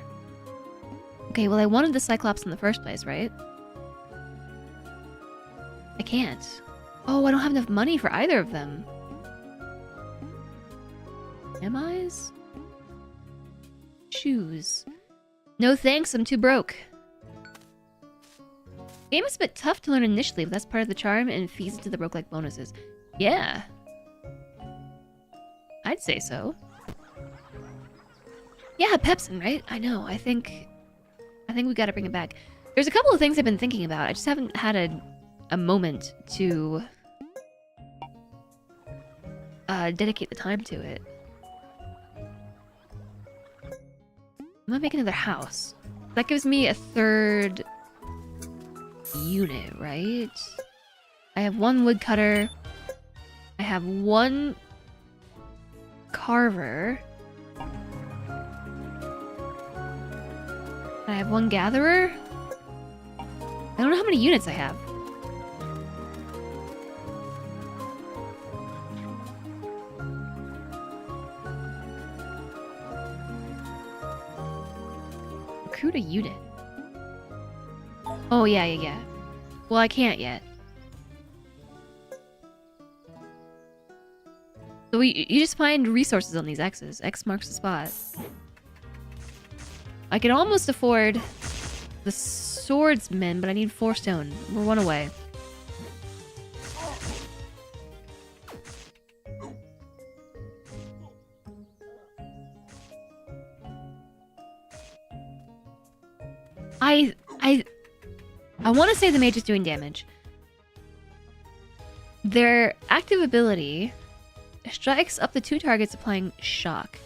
Okay, well I wanted the Cyclops in the first place, right? I can't. Oh, I don't have enough money for either of them. Am I's? Shoes. No thanks, I'm too broke. Game is a bit tough to learn initially, but that's part of the charm and feeds into the roguelike bonuses. Yeah. I'd say so. Yeah, Pepsin, right? I know, I think we gotta bring it back. There's a couple of things I've been thinking about. I just haven't had a moment to dedicate the time to it. I'm gonna make another house. That gives me a third unit, right? I have one woodcutter. I have one carver. I have one gatherer. I don't know how many units I have. Recruit a unit. Oh, yeah. Well, I can't yet. So you just find resources on these X's. X marks the spot. I can almost afford the swordsman, but I need 4 stone. We're 1 away. I want to say the mage is doing damage. Their active ability strikes up to 2 targets applying shock,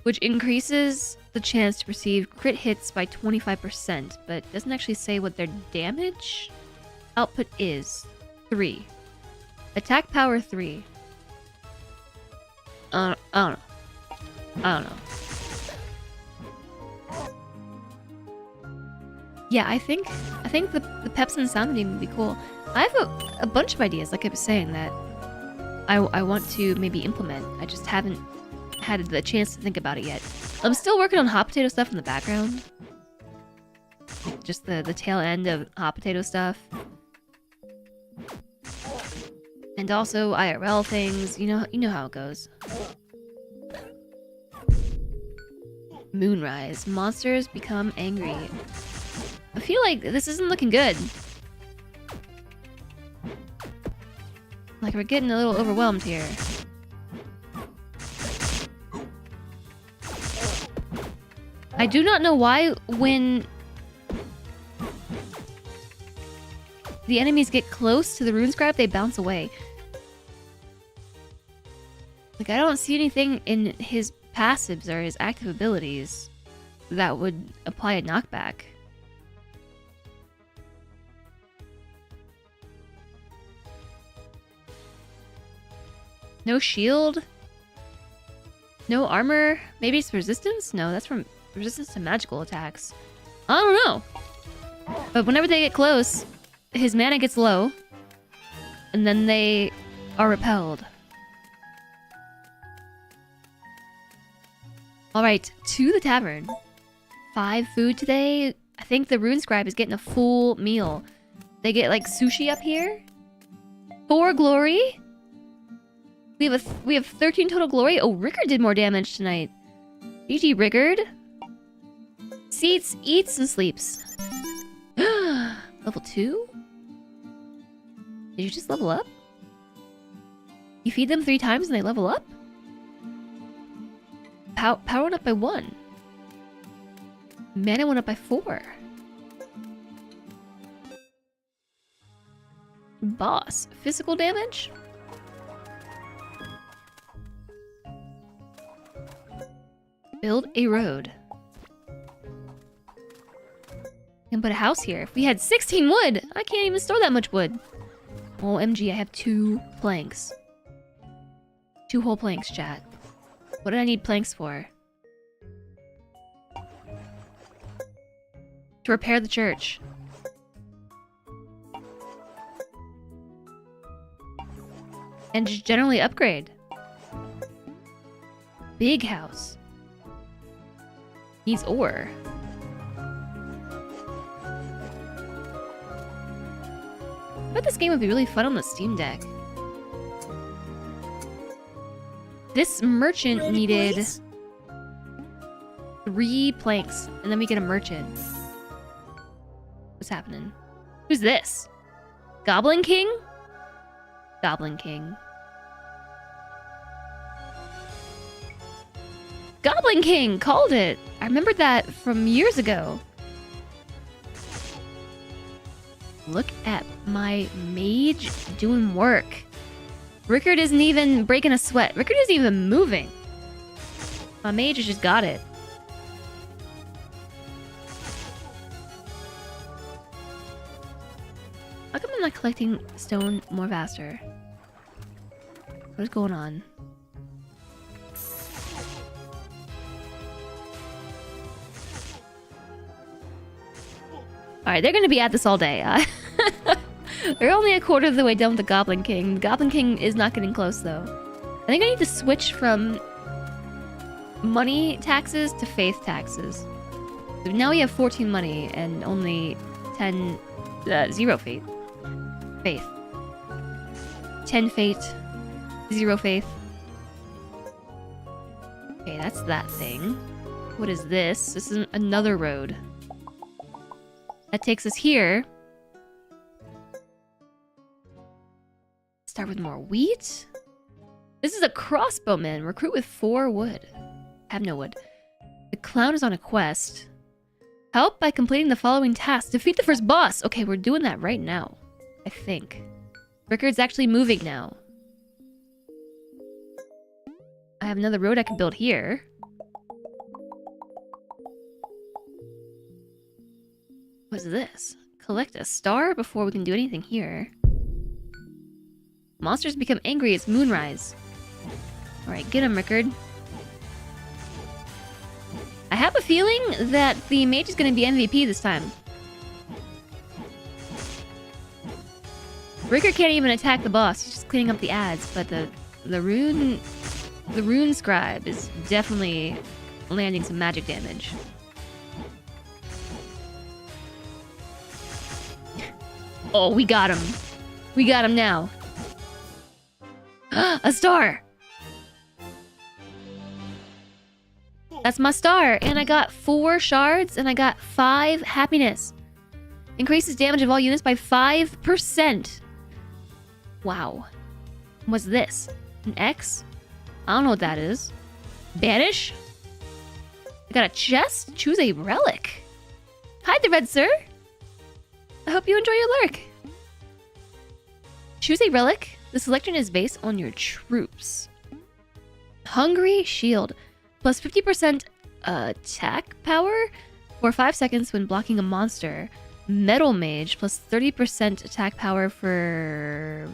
which increases the chance to receive crit hits by 25%, but doesn't actually say what their damage output is. 3. Attack power 3. I don't know. Yeah, I think the Pepsin sound theme would be cool. I have a bunch of ideas, like I was saying, that I want to maybe implement. I just haven't had the chance to think about it yet. I'm still working on hot potato stuff in the background. Just the tail end of hot potato stuff. And also IRL things. You know how it goes. Moonrise. Monsters become angry. I feel like this isn't looking good. Like we're getting a little overwhelmed here. I do not know why when the enemies get close to the rune scribe, they bounce away. Like I don't see anything in his passives or his active abilities that would apply a knockback. No shield? No armor? Maybe it's resistance? No, that's from resistance to magical attacks. I don't know. But whenever they get close, his mana gets low. And then they are repelled. Alright, to the tavern. 5 food today. I think the Rune Scribe is getting a full meal. They get like sushi up here. 4 glory. We have 13 total glory. Oh, Rickard did more damage tonight. GG Rickard. Seats, eats, and sleeps. Level 2? Did you just level up? You feed them 3 times and they level up? Power went up by 1. Mana went up by 4. Boss. Physical damage? Build a road. Can put a house here. If we had 16 wood, I can't even store that much wood. OMG, I have 2 planks. 2 whole planks, chat. What did I need planks for? To repair the church. And just generally upgrade. Big house. Needs ore. I bet this game would be really fun on the Steam Deck. This merchant needed 3 planks, and then we get a merchant. What's happening? Who's this? Goblin King? Goblin King. Goblin King! Called it! I remember that from years ago. Look at my mage doing work. Rickard isn't even breaking a sweat. Rickard isn't even moving. My mage has just got it. How come I'm not collecting stone more faster? What is going on? Alright, they're gonna be at this all day. We're only a quarter of the way done with the Goblin King. The Goblin King is not getting close, though. I think I need to switch from money taxes to faith taxes. So now we have 14 money and only 0 faith. Faith. 10 faith. 0 faith. Okay, that's that thing. What is this? This is another road. That takes us here. Start with more wheat. This is a crossbowman. Recruit with 4 wood. Have no wood. The clown is on a quest. Help by completing the following tasks. Defeat the first boss. Okay, we're doing that right now. I think. Rickard's actually moving now. I have another road I can build here. What's this? Collect a star before we can do anything here. Monsters become angry. It's moonrise. Alright, get him, Rickard. I have a feeling that the mage is going to be MVP this time. Rickard can't even attack the boss. He's just cleaning up the ads, but the rune scribe is definitely landing some magic damage. Oh, we got him. We got him now. A star! That's my star. And I got 4 shards and I got 5 happiness. Increases damage of all units by 5%. Wow. What's this? An X? I don't know what that is. Banish? I got a chest? Choose a relic. Hi, the red sir. I hope you enjoy your lurk. Choose a relic. The selection is based on your troops. Hungry Shield. Plus 50% attack power for 5 seconds when blocking a monster. Metal Mage. Plus 30% attack power for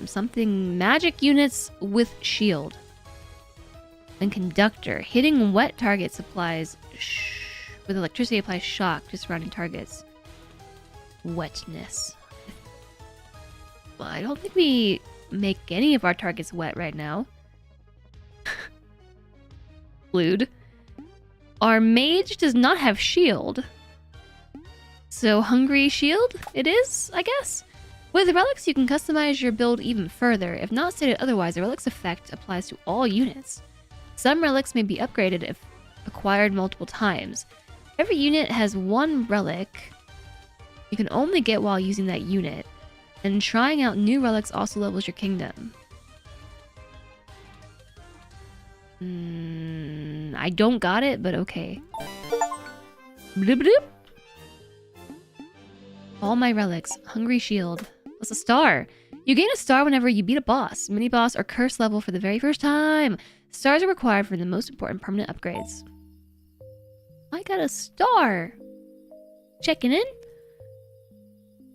something magic units with shield. And Conductor. Hitting wet targets applies with electricity applies shock to surrounding targets. wetness. Well, I don't think we make any of our targets wet right now. Lude. Our mage does not have shield. So hungry shield it is, I guess? With relics, you can customize your build even further. If not stated otherwise, the relic's effect applies to all units. Some relics may be upgraded if acquired multiple times. Every unit has one relic you can only get while using that unit. And trying out new relics also levels your kingdom. I don't got it, but okay. Bloop, bloop. All my relics. Hungry shield. Plus a star. You gain a star whenever you beat a boss, mini boss, or curse level for the very first time. Stars are required for the most important permanent upgrades. I got a star. Checking in.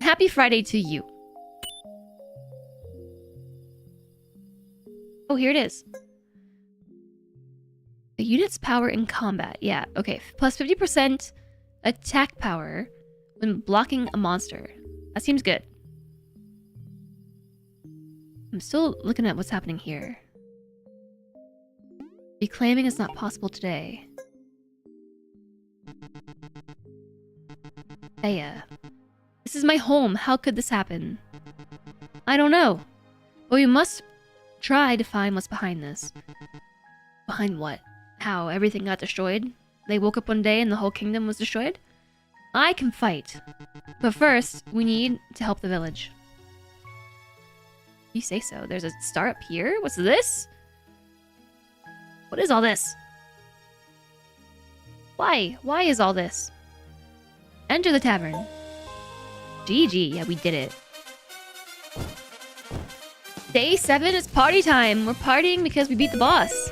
Happy Friday to you. Oh, here it is. A unit's power in combat. Yeah, okay. Plus 50% attack power when blocking a monster. That seems good. I'm still looking at what's happening here. Reclaiming is not possible today. Aya. This is my home. How could this happen? I don't know. But we must try to find what's behind this. Behind what? How everything got destroyed? They woke up one day and the whole kingdom was destroyed? I can fight. But first, we need to help the village. You say so. There's a star up here? What's this? What is all this? Why? Why is all this? Enter the tavern. GG. Yeah, we did it. Day 7 is party time. We're partying because we beat the boss.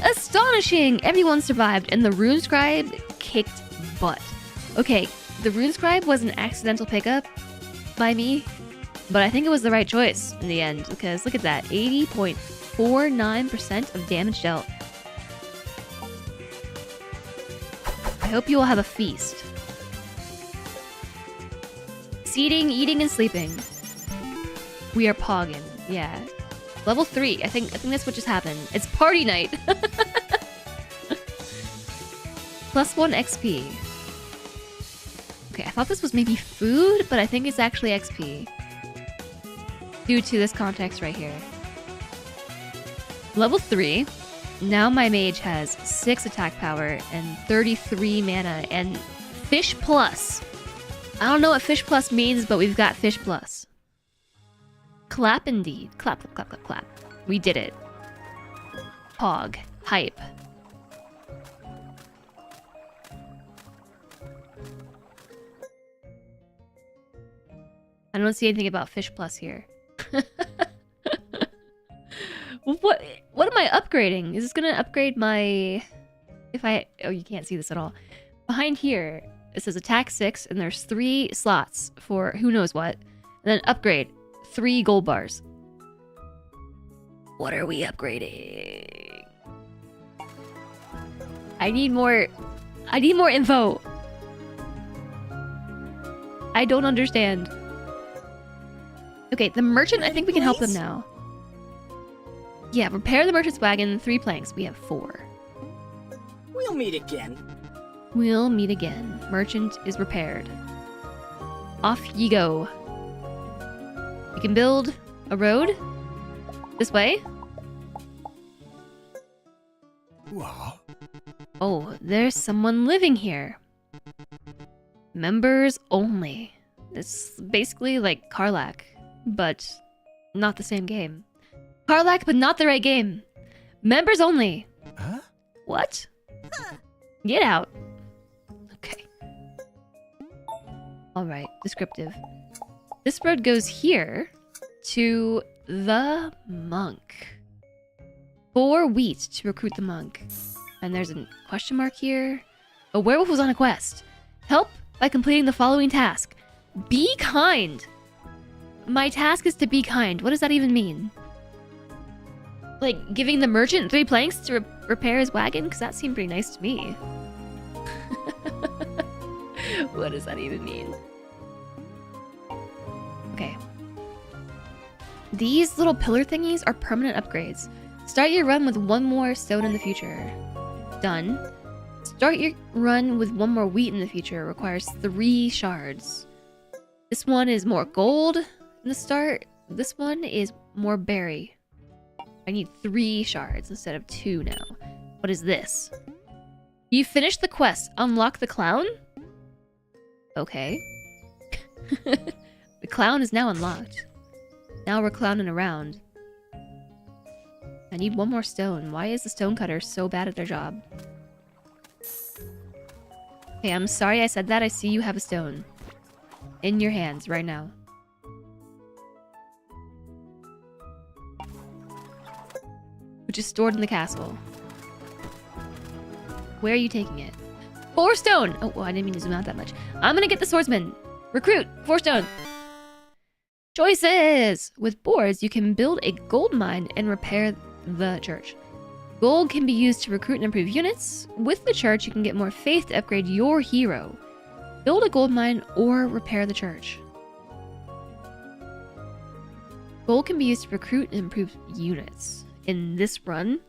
Astonishing! Everyone survived, and the rune scribe kicked butt. Okay, the rune scribe was an accidental pickup by me, but I think it was the right choice in the end, because look at that, 80.49% of damage dealt. I hope you all have a feast. Seating, eating, and sleeping. We are pogging, yeah. Level 3. I think that's what just happened. It's party night. Plus 1 XP. Okay, I thought this was maybe food, but I think it's actually XP. Due to this context right here. Level 3. Now my mage has 6 attack power and 33 mana and Fish Plus. I don't know what Fish Plus means, but we've got Fish Plus. Clap indeed. Clap, clap, clap, clap, clap. We did it. Pog. Hype. I don't see anything about Fish Plus here. What am I upgrading? Is this gonna upgrade my... Oh, you can't see this at all. Behind here, it says attack 6, and there's 3 slots for who knows what. And then upgrade. 3 gold bars. What are we upgrading? I need more info. I don't understand. Okay, the merchant, I think we can help them now. Yeah, repair the merchant's wagon, 3 planks. We have 4. We'll meet again. We'll meet again. Merchant is repaired. Off ye go. You can build a road this way. What? Oh, there's someone living here. Members only. It's basically like Karlak, but not the same game. Karlak, but not the right game. Members only. Huh? What? Get out. Okay. Alright, descriptive. This road goes here to the monk. 4 wheat to recruit the monk. And there's a question mark here. A werewolf was on a quest. Help by completing the following task. Be kind. My task is to be kind. What does that even mean? Like giving the merchant 3 planks to repair his wagon? Because that seemed pretty nice to me. What does that even mean? These little pillar thingies are permanent upgrades. Start your run with 1 more stone in the future. Done. Start your run with 1 more wheat in the future. Requires 3 shards. This one is more gold in the start. This one is more berry. I need 3 shards instead of 2 now. What is this? You finished the quest. Unlock the clown? Okay. The clown is now unlocked. Now we're clowning around. I need 1 more stone. Why is the stonecutter so bad at their job? Okay, I'm sorry I said that. I see you have a stone. In your hands right now. Which is stored in the castle. Where are you taking it? 4 stone! Oh, well, I didn't mean to zoom out that much. I'm gonna get the swordsman. Recruit! 4 stone. Choices! With boards, you can build a gold mine and repair the church. Gold can be used to recruit and improve units. With the church, you can get more faith to upgrade your hero. Build a gold mine or repair the church. Gold can be used to recruit and improve units in this run.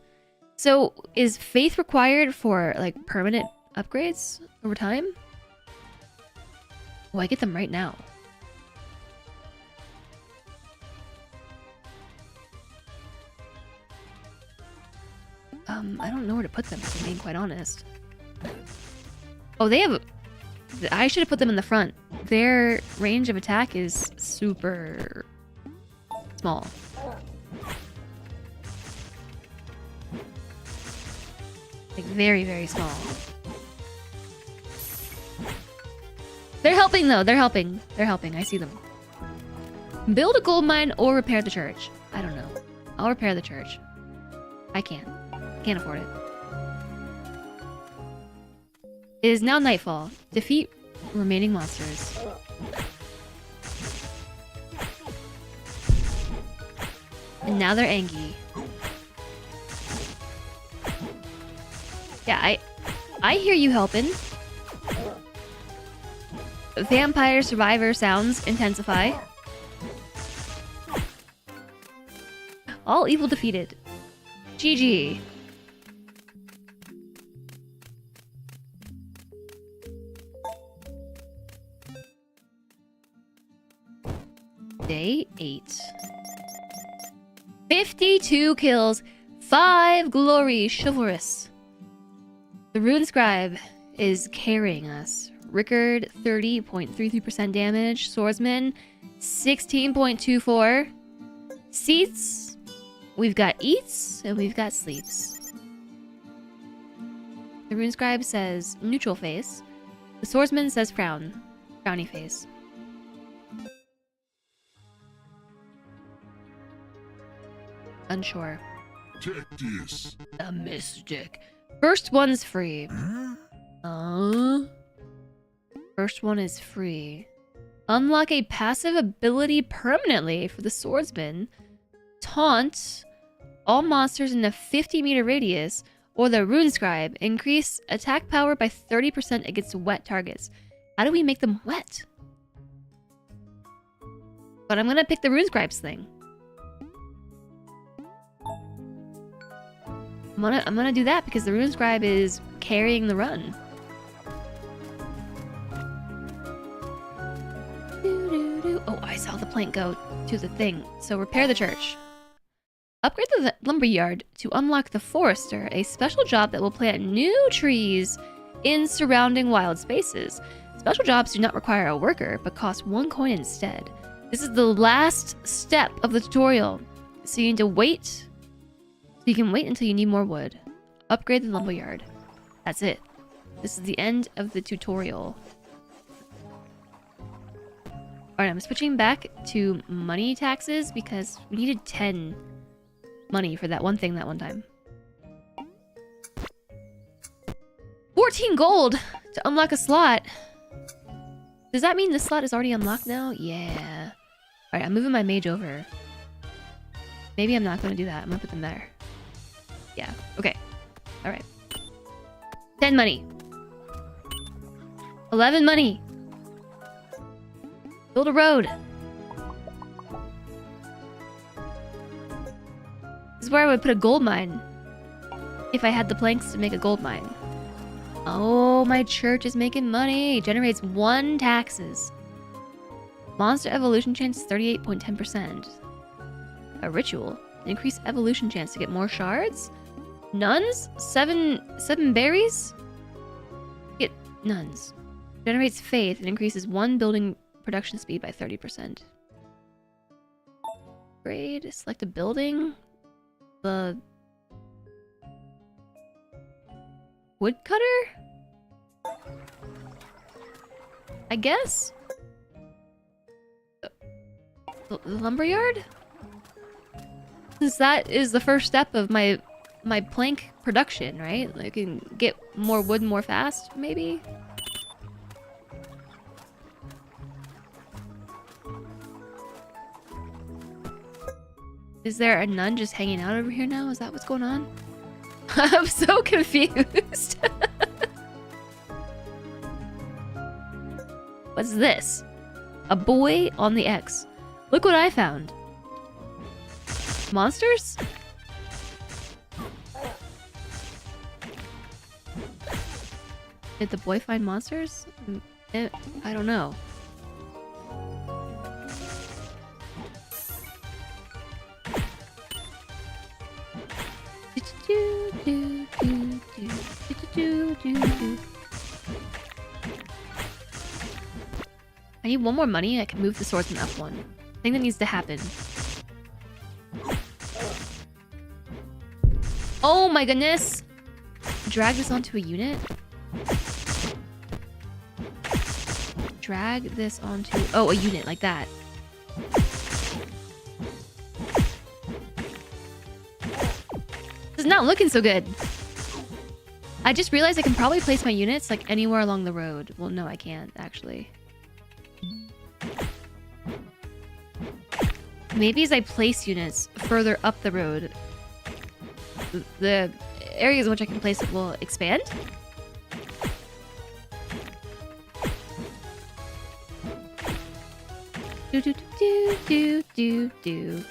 So, is faith required for, like, permanent upgrades over time? Oh, I get them right now. I don't know where to put them, if I'm being quite honest. Oh, they have... I should have put them in the front. Their range of attack is super... small. Like, very, very small. They're helping, though. They're helping. They're helping. I see them. Build a gold mine or repair the church. I don't know. I'll repair the church. I can't. Can't afford it. It is now nightfall. Defeat remaining monsters. And now they're angry. Yeah, I hear you helping. Vampire survivor sounds intensify. All evil defeated. GG. Day 8. 52 kills, 5 glory, chivalrous. The rune scribe is carrying us. Rickard, 30.33% damage. Swordsman, 16.24. Seats, we've got eats and we've got sleeps. The rune scribe says neutral face. The swordsman says frown. Frowny face. Unsure. Take this. A mystic. First one's free. First one is free. Unlock a passive ability permanently for the swordsman. Taunt all monsters in a 50-meter radius, or the rune scribe. Increase attack power by 30% against wet targets. How do we make them wet? But I'm gonna pick the rune scribe's thing. I'm gonna do that because the rune scribe is carrying the run. Oh, I saw the plank go to the thing. So repair the church. Upgrade the lumberyard to unlock the forester, a special job that will plant new trees in surrounding wild spaces. Special jobs do not require a worker, but cost 1 coin instead. This is the last step of the tutorial, so you need to wait. So you can wait until you need more wood. Upgrade the lumberyard. That's it. This is the end of the tutorial. Alright, I'm switching back to money taxes because we needed 10 money for that one thing that one time. 14 gold to unlock a slot. Does that mean this slot is already unlocked now? Yeah. Alright, I'm moving my mage over. Maybe I'm not going to do that. I'm going to put them there. Yeah, okay. Alright. 10 money. 11 money. Build a road. This is where I would put a gold mine. If I had the planks to make a gold mine. Oh, my church is making money. Generates 1 taxes. Monster evolution chance 38.10%. A ritual. Increase evolution chance to get more shards. Nuns? 7 berries? Get nuns. Generates faith and increases 1 building production speed by 30%. Grade. Select a building. The woodcutter? I guess? The lumberyard? Since that is the first step of my plank production, right? I can get more wood more fast, maybe? Is there a nun just hanging out over here now? Is that what's going on? I'm so confused. What's this? A boy on the X. Look what I found. Monsters? Did the boy find monsters? I don't know. I need 1 more money. I can move the swordsman up 1. Thing that needs to happen. Oh my goodness! Drag this onto a unit. Drag this onto... Oh, a unit like that. This is not looking so good. I just realized I can probably place my units like anywhere along the road. Well, no, I can't actually. Maybe as I place units further up the road, the areas in which I can place it will expand? Do do do do do do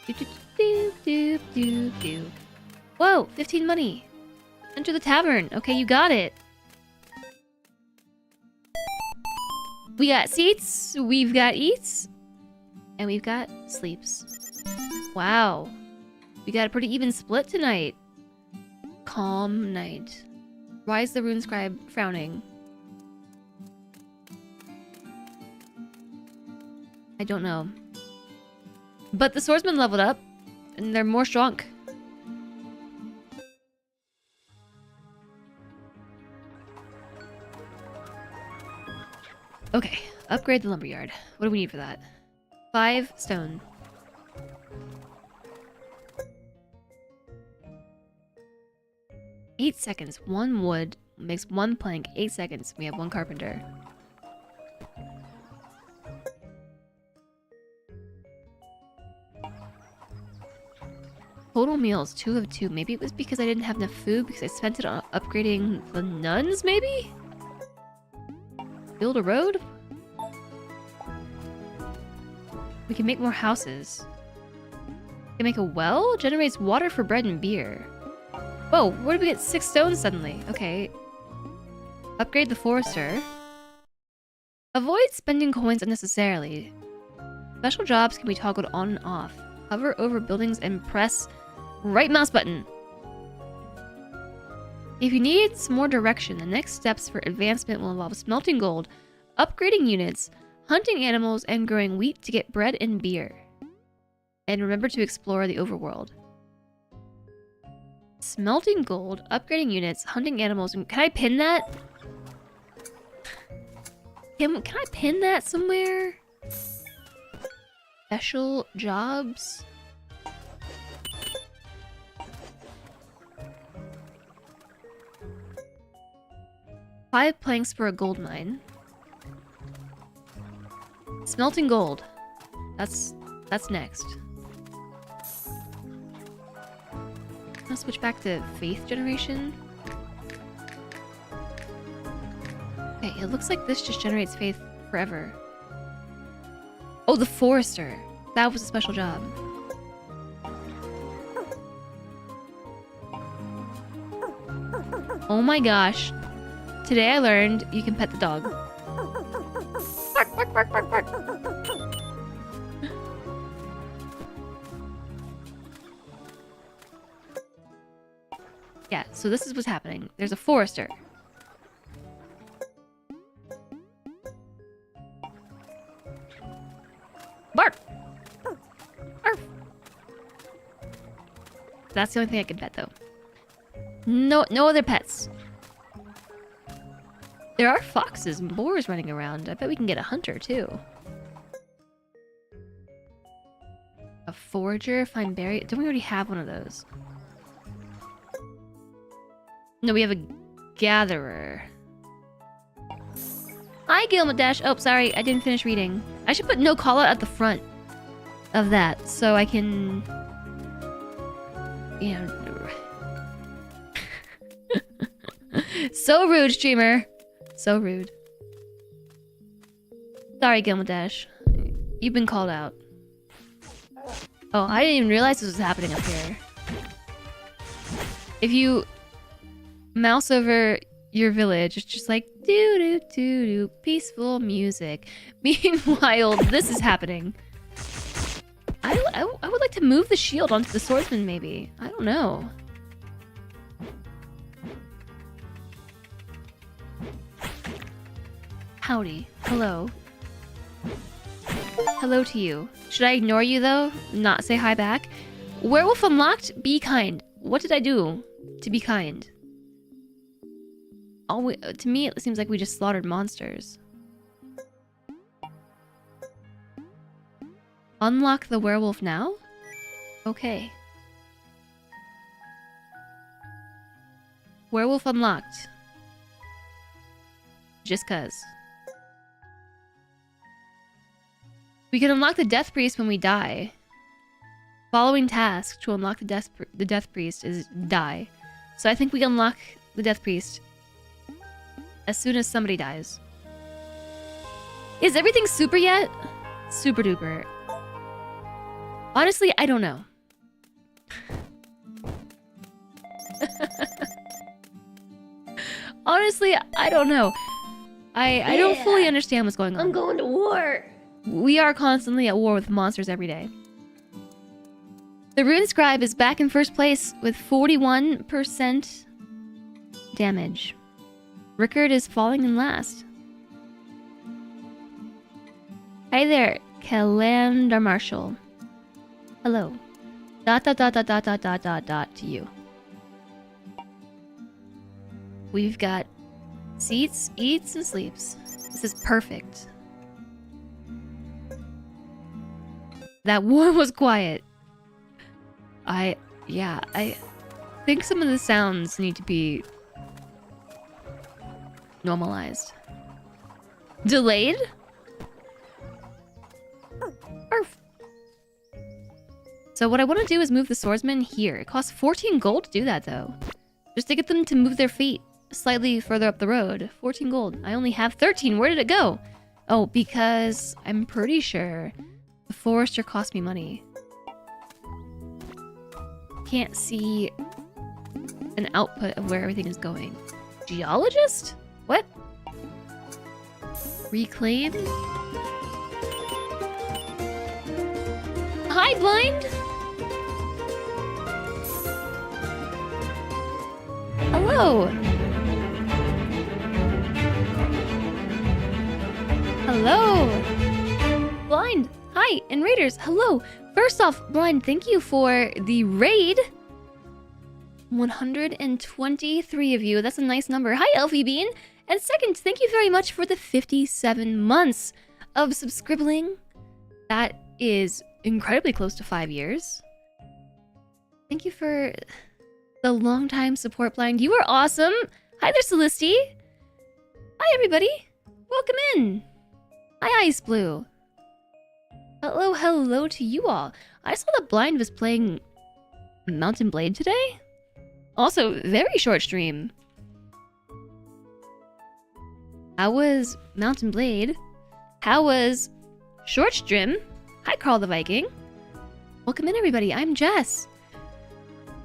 do do do do do do. Whoa, 15 money. Enter the tavern. Okay, you got it. We got seats, we've got eats, and we've got sleeps. Wow. We got a pretty even split tonight. Calm night. Why is the rune scribe frowning? I don't know. But the swordsman leveled up, and they're more strong. Okay, upgrade the lumberyard. What do we need for that? 5 stone. Eight seconds. 1 wood makes 1 plank. 8 seconds. We have 1 carpenter. Total meals, 2 of 2. Maybe it was because I didn't have enough food because I spent it on upgrading the nuns, maybe? Build a road? We can make more houses. We can make a well? Generates water for bread and beer. Whoa, where did we get 6 stones suddenly? Okay. Upgrade the forester. Avoid spending coins unnecessarily. Special jobs can be toggled on and off. Hover over buildings and press right mouse button. If you need some more direction, the next steps for advancement will involve smelting gold, upgrading units, hunting animals, and growing wheat to get bread and beer. And remember to explore the overworld. Smelting gold, upgrading units, hunting animals, and can I pin that? Can I pin that somewhere? Special jobs? Five planks for a gold mine. Smelting gold. That's next. I'll switch back to faith generation. Okay, it looks like this just generates faith forever. Oh, the forester. That was a special job. Oh my gosh. Today I learned you can pet the dog. Bark, bark, bark, bark, bark. Yeah, so this is what's happening. There's a forester. Bark! Arf. That's the only thing I can pet, though. No other pets. There are foxes and boars running around. I bet we can get a hunter, too. A forager, find berry. Don't we already have one of those? No, we have a gatherer. Hi, Gilmadesh. Oh, sorry, I didn't finish reading. I should put no call out at the front of that so I can, you know. So rude, streamer. So rude. Sorry, Gilmadesh. You've been called out. Oh, I didn't even realize this was happening up here. If you mouse over your village, it's just like doo doo doo doo, peaceful music. Meanwhile, this is happening. I would like to move the shield onto the swordsman, maybe. I don't know. Howdy. Hello. Hello to you. Should I ignore you, though? Not say hi back? Werewolf unlocked? Be kind. What did I do to be kind? To me, it seems like we just slaughtered monsters. Unlock the werewolf now? Okay. Werewolf unlocked. Just cuz. We can unlock the Death Priest when we die. Following task to unlock the Death Priest is die. So I think we unlock the Death Priest as soon as somebody dies. Is everything super yet? Super duper. Honestly, I don't know. Honestly, I don't know. I don't fully understand what's going on. I'm going to war. We are constantly at war with monsters every day. The Rune Scribe is back in first place with 41% damage. Rickard is falling in last. Hi there, Calandar Marshall. Hello. ... to you. We've got seats, eats, and sleeps. This is perfect. That war was quiet. I think some of the sounds need to be normalized. Delayed? Arf. So what I want to do is move the swordsman here. It costs 14 gold to do that, though. Just to get them to move their feet slightly further up the road. 14 gold. I only have 13. Where did it go? Oh, because I'm pretty sure the forester cost me money. Can't see an output of where everything is going. Geologist? What? Reclaim? Hi, Blind! Hello! Hello! Blind! Hi! And Raiders, hello! First off, Blind, thank you for the raid! 123 of you. That's a nice number. Hi, Elfie Bean! And second, thank you very much for the 57 months of subscribing. That is incredibly close to 5 years. Thank you for the long-time support, Blind. You are awesome! Hi there, Celesti! Hi, everybody! Welcome in! Hi, Ice Blue! Hello to you all. I saw that Blind was playing Mountain Blade today. Also, very short stream. How was Mountain Blade? How was Short Stream? Hi, Carl the Viking. Welcome in, everybody. I'm Jess.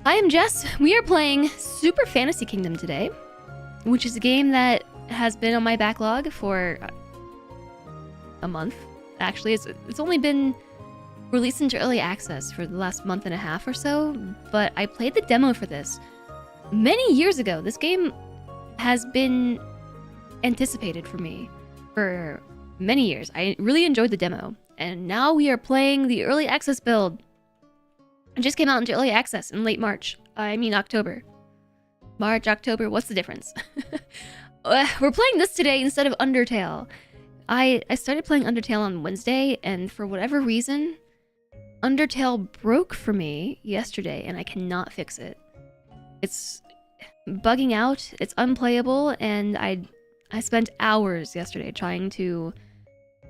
I am Jess. We are playing Super Fantasy Kingdom today. which is a game that has been on my backlog for a month. Actually, it's only been released into early access for the last month and a half or so, but I played the demo for this many years ago. This game has been anticipated for me for many years. I really enjoyed the demo, and now we are playing the early access build. It just came out into early access in late March. I mean October. March, October, what's the difference? We're playing this today instead of Undertale. I started playing Undertale on Wednesday, and for whatever reason, Undertale broke for me yesterday, and I cannot fix it. It's bugging out, it's unplayable, and I spent hours yesterday trying to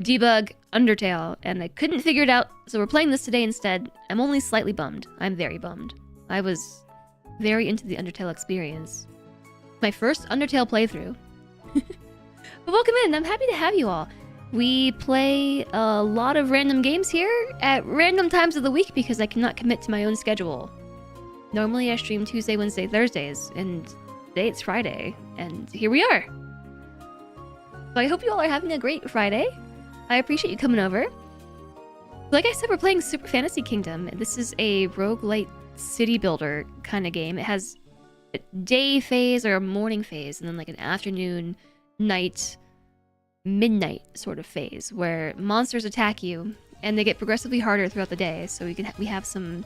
debug Undertale, and I couldn't figure it out, so we're playing this today instead. I'm only slightly bummed. I'm very bummed. I was very into the Undertale experience. My first Undertale playthrough. But welcome in, I'm happy to have you all. We play a lot of random games here at random times of the week because I cannot commit to my own schedule. Normally I stream Tuesday, Wednesday, Thursdays, and today it's Friday, and here we are. So I hope you all are having a great Friday. I appreciate you coming over. Like I said, we're playing Super Fantasy Kingdom. This is a roguelite city builder kind of game. It has a day phase or a morning phase, and then like an afternoon, night, midnight sort of phase where monsters attack you and they get progressively harder throughout the day. So we have some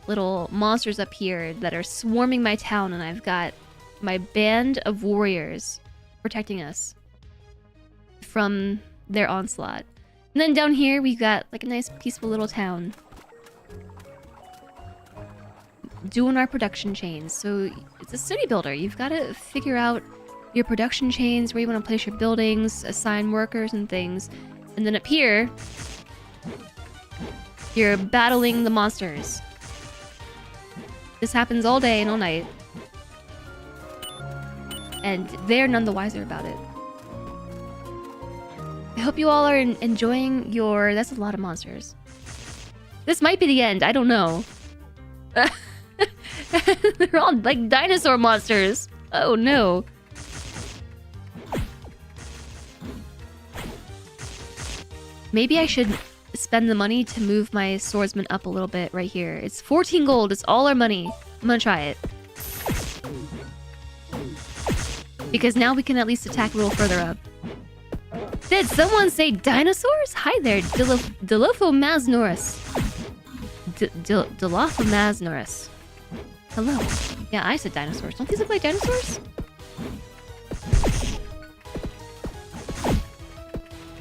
little monsters up here that are swarming my town, and I've got my band of warriors protecting us from their onslaught. And then down here we've got like a nice peaceful little town doing our production chains. So it's a city builder. You've got to figure out your production chains, where you want to place your buildings, assign workers and things. And then up here, you're battling the monsters. This happens all day and all night. And they're none the wiser about it. I hope you all are enjoying your... That's a lot of monsters. This might be the end, I don't know. They're all like dinosaur monsters. Oh no. Maybe I should spend the money to move my swordsman up a little bit right here. It's 14 gold. It's all our money. I'm gonna try it. Because now we can at least attack a little further up. Did someone say dinosaurs? Hi there, Dilophomasnorus. Dilophomasnorus. Hello. Yeah, I said dinosaurs. Don't these look like dinosaurs?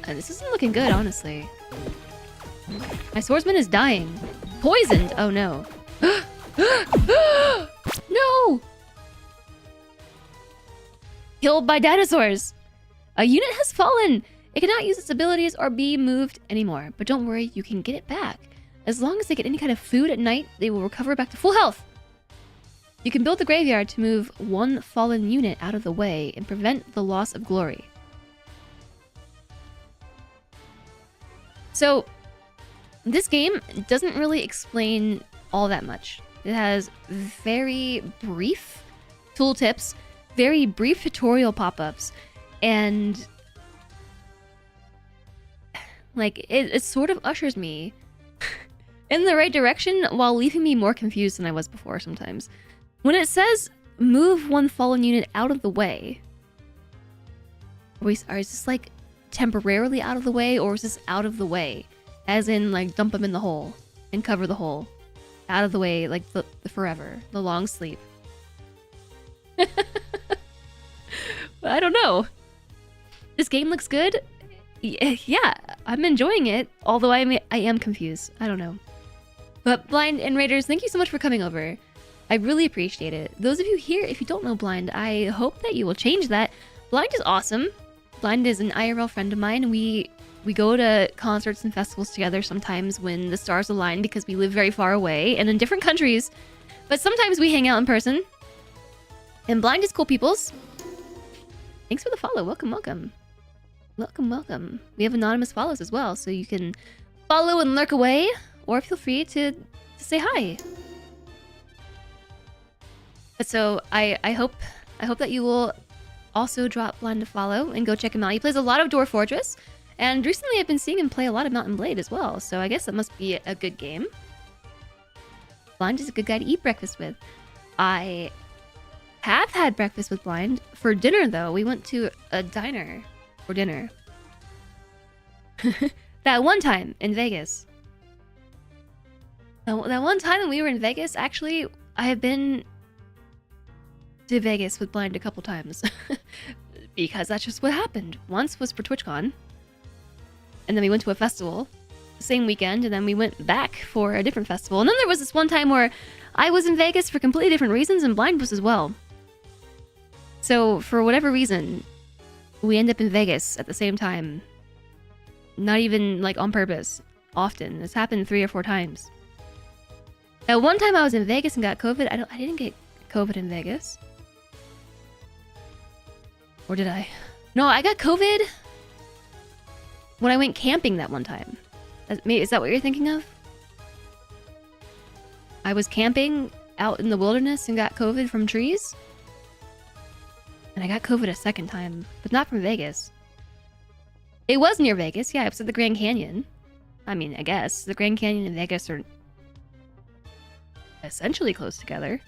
This isn't looking good, honestly. My swordsman is dying. Poisoned! Oh no. No! Killed by dinosaurs! A unit has fallen! It cannot use its abilities or be moved anymore. But don't worry, you can get it back. As long as they get any kind of food at night, they will recover back to full health. You can build the graveyard to move one fallen unit out of the way and prevent the loss of glory. So, this game doesn't really explain all that much. It has very brief tooltips, very brief tutorial pop-ups, and like it sort of ushers me in the right direction while leaving me more confused than I was before sometimes. When it says move one fallen unit out of the way, is this like temporarily out of the way, or is this out of the way as in like dump them in the hole and cover the hole? Out of the way, like the forever, the long sleep. I don't know. This game looks good. Yeah, I'm enjoying it, although I am confused. I don't know. But Blind and Raiders, thank you so much for coming over. I really appreciate it. Those of you here, if you don't know Blind, I hope that you will change that. Blind is awesome. Blind is an IRL friend of mine. We go to concerts and festivals together sometimes when the stars align because we live very far away and in different countries. But sometimes we hang out in person. And Blind is cool peoples. Thanks for the follow. Welcome, welcome. Welcome, welcome. We have anonymous follows as well, so you can follow and lurk away, or feel free to say hi. But so I hope I hope that you will also drop Blind a follow and go check him out. He plays a lot of Dwarf Fortress, and recently I've been seeing him play a lot of Mountain Blade as well, so I guess that must be a good game. Blind is a good guy to eat breakfast with. I have had breakfast with Blind. For dinner, though, we went to a diner for dinner. That one time in Vegas. That one time when we were in Vegas, actually, I have been to Vegas with Blind a couple times. Because that's just what happened. Once was for TwitchCon. And then we went to a festival the same weekend, and then we went back for a different festival. And then there was this one time where I was in Vegas for completely different reasons, and Blind was as well. So, for whatever reason, we end up in Vegas at the same time. Not even, like, on purpose. Often. It's happened 3 or 4 times. Now, one time I was in Vegas and got COVID. I didn't get COVID in Vegas. Or did I? No, I got COVID when I went camping that one time. Is that what you're thinking of? I was camping out in the wilderness and got COVID from trees? And I got COVID a second time, but not from Vegas. It was near Vegas, yeah, it was at the Grand Canyon. I mean, I guess. The Grand Canyon and Vegas are essentially close together.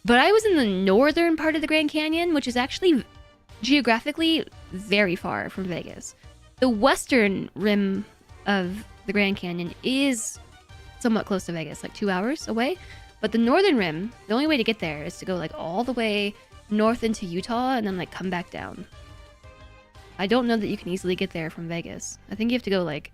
But I was in the northern part of the Grand Canyon, which is actually geographically very far from Vegas. The western rim of the Grand Canyon is somewhat close to Vegas, like 2 hours away. But the northern rim, the only way to get there is to go like all the way north into Utah and then like come back down. I don't know that you can easily get there from Vegas. I think you have to go like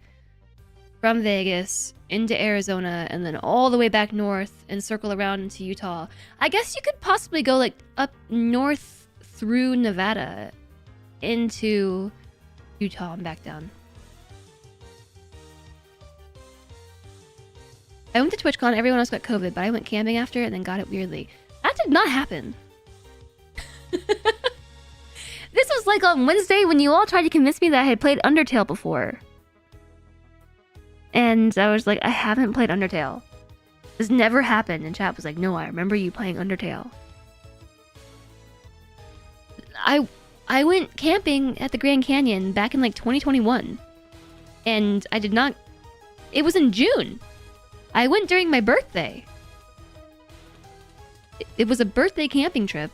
from Vegas into Arizona and then all the way back north and circle around into Utah. I guess you could possibly go like up north through Nevada into Utah and back down. I went to TwitchCon, everyone else got COVID, but I went camping after and then got it weirdly. That did not happen. This was like on Wednesday when you all tried to convince me that I had played Undertale before. And I was like, I haven't played Undertale. This never happened. And chat was like, no, I remember you playing Undertale. I went camping at the Grand Canyon back in like 2021. And I did not... It was in June. I went during my birthday. It was a birthday camping trip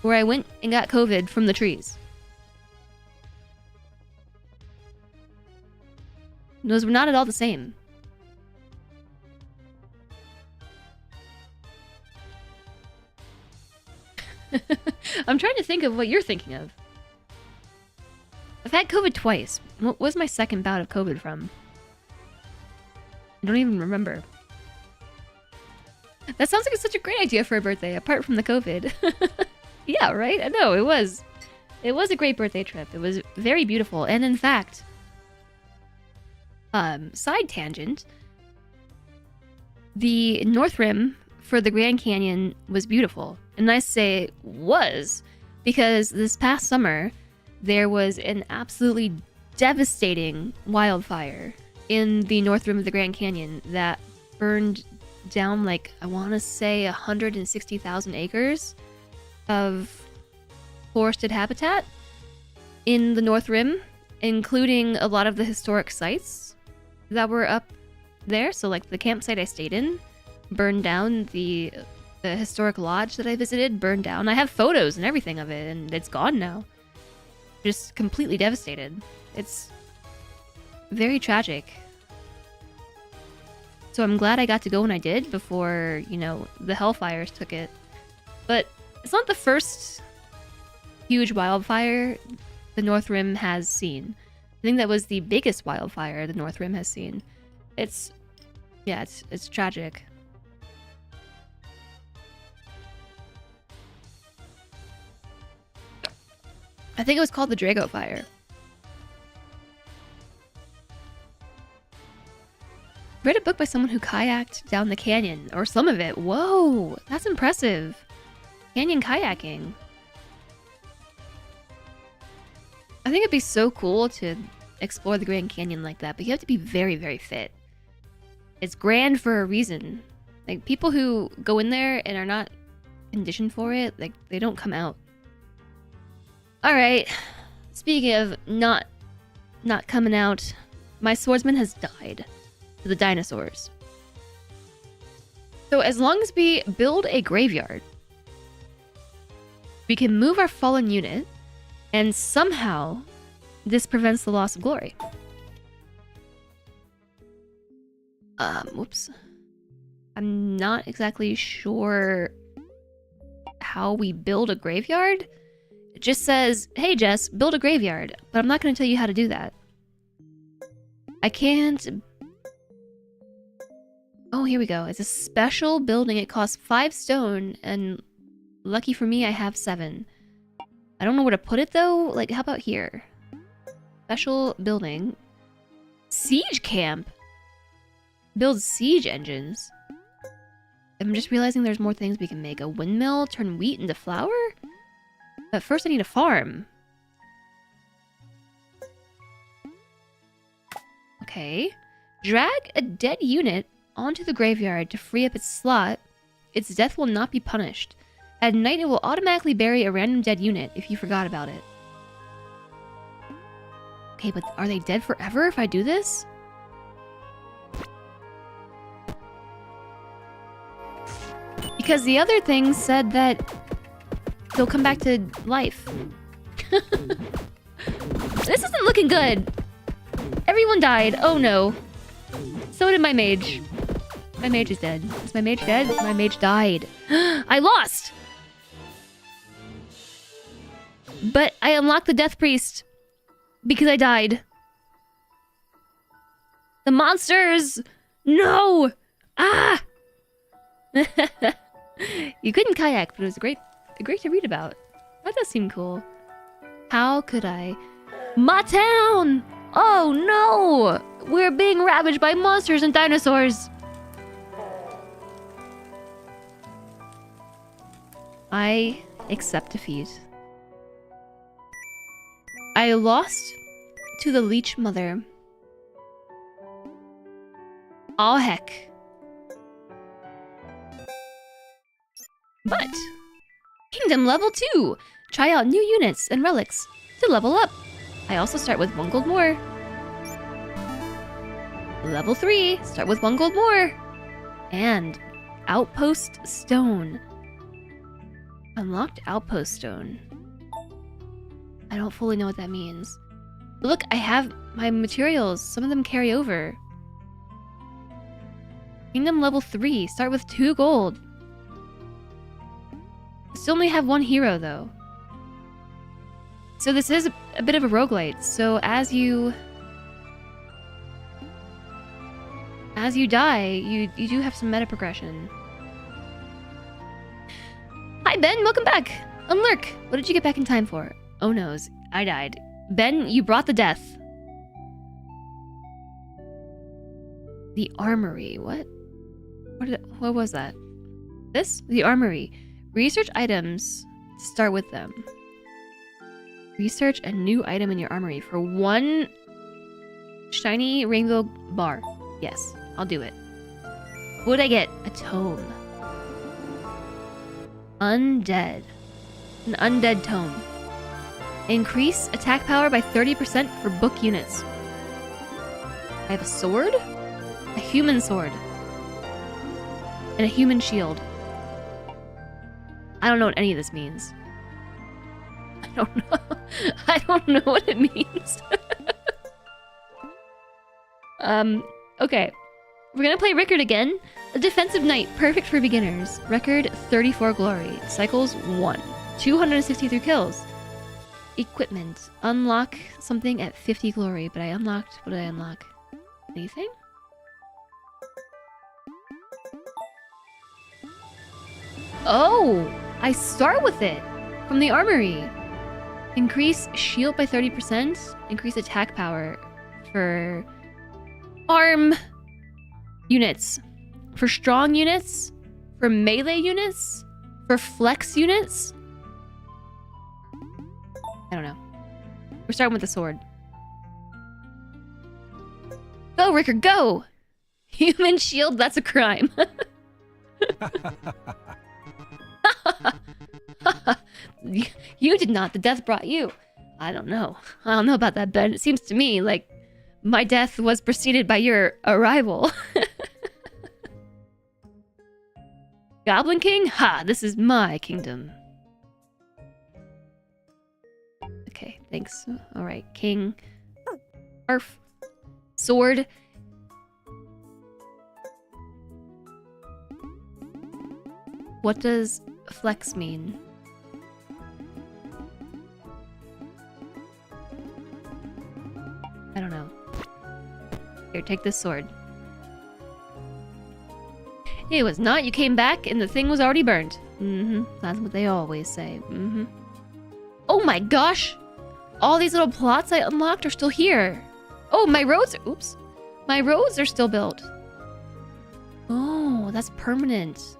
where I went and got COVID from the trees. Those were not at all the same. I'm trying to think of what you're thinking of. I've had COVID twice. What was my second bout of COVID from? I don't even remember. That sounds like it's such a great idea for a birthday, apart from the COVID. Yeah, right? I know, it was. It was a great birthday trip. It was very beautiful. And in fact, side tangent, the North Rim for the Grand Canyon was beautiful. And I say was, because this past summer, there was an absolutely devastating wildfire in the North Rim of the Grand Canyon that burned down, like, I want to say 160,000 acres of forested habitat in the North Rim, including a lot of the historic sites that were up there. So, like, the campsite I stayed in burned down, the historic lodge that I visited burned down. I have photos and everything of it, and it's gone now. Just completely devastated. It's very tragic. So I'm glad I got to go when I did before, you know, the hellfires took it. But it's not the first huge wildfire the North Rim has seen. I think that was the biggest wildfire the North Rim has seen. It's tragic. I think it was called the Drago Fire. Read a book by someone who kayaked down the canyon, or some of it. Whoa, that's impressive. Canyon kayaking. I think it'd be so cool to explore the Grand Canyon like that, but you have to be very, very fit. It's grand for a reason. Like, people who go in there and are not condition for it. Like, they don't come out. Alright. Speaking of not coming out, my swordsman has died to the dinosaurs. So as long as we build a graveyard, we can move our fallen unit, and somehow this prevents the loss of glory. Whoops. I'm not exactly sure how we build a graveyard. It just says, hey Jess, build a graveyard, but I'm not going to tell you how to do that. I can't... Oh, here we go. It's a special building. It costs 5 stone, and lucky for me, I have 7. I don't know where to put it, though. Like, how about here? Special building. Siege camp? Build siege engines. I'm just realizing there's more things we can make. A windmill, turn wheat into flour? But first I need a farm. Okay. Drag a dead unit onto the graveyard to free up its slot. Its death will not be punished. At night it will automatically bury a random dead unit if you forgot about it. Okay, but are they dead forever if I do this? Because the other thing said that they'll come back to life. This isn't looking good. Everyone died. Oh no. So did my mage. My mage is dead. Is my mage dead? My mage died. I lost! But I unlocked the Death Priest because I died. The monsters! No! Ah! You couldn't kayak, but it was great to read about. That does seem cool. How could I? My town! Oh no! We're being ravaged by monsters and dinosaurs! I accept defeat. I lost to the Leech Mother. Aw heck. But Kingdom level 2! Try out new units and relics to level up. I also start with 1 gold more. Level 3, start with 1 gold more. And Outpost Stone. Unlocked Outpost Stone. I don't fully know what that means. But look, I have my materials. Some of them carry over. Kingdom level 3, start with 2 gold. Still only have 1 hero though. So this is a bit of a roguelite. So as you die, you do have some meta progression. Hi Ben, welcome back. Unlurk, what did you get back in time for? Oh noes, I died. Ben, you brought the death. The armory, what? What was that? This? The armory. Research items to start with them. Research a new item in your armory for 1 shiny rainbow bar. Yes, I'll do it. What did I get? A tome. Undead. An undead tome. Increase attack power by 30% for book units. I have a sword? A human sword. And a human shield. I don't know what any of this means. I don't know. I don't know what it means. Okay. We're gonna play Rickard again. A defensive knight, perfect for beginners. Record 34 glory. Cycles 1. 263 kills. Equipment. Unlock something at 50 glory, but I unlocked... What did I unlock? Anything? Oh! I start with it! From the armory. Increase shield by 30%. Increase attack power for arm units. For strong units. For melee units. For flex units. I don't know. We're starting with the sword. Go, Rickard, go! Human shield, that's a crime. You did not. The death brought you. I don't know. I don't know about that, Ben. It seems to me like my death was preceded by your arrival. Goblin King? Ha! This is my kingdom. Okay, thanks. Alright, King. Arf. Sword. What does flex mean? I don't know. Here, take this sword. It was not. You came back and the thing was already burned. That's what they always say. Oh my gosh! All these little plots I unlocked are still here. Oh, my roads are... Oops. My roads are still built. Oh, that's permanent.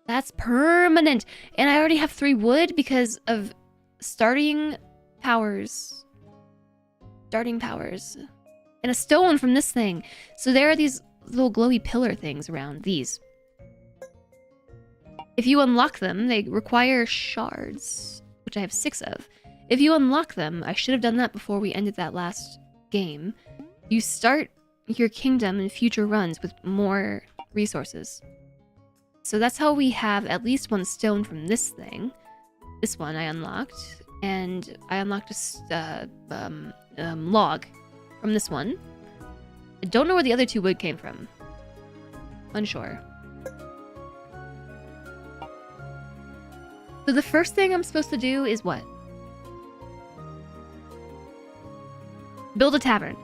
That's permanent. And I already have 3 wood because of starting powers. Starting powers. And a stone from this thing. So there are these little glowy pillar things around these. If you unlock them, they require shards, which I have 6 of. If you unlock them, I should have done that before we ended that last game. You start your kingdom in future runs with more resources. So that's how we have at least 1 stone from this thing. This one I unlocked. And I unlocked a log from this one. I don't know where the other 2 wood came from. Unsure. So the first thing I'm supposed to do is what? Build a tavern.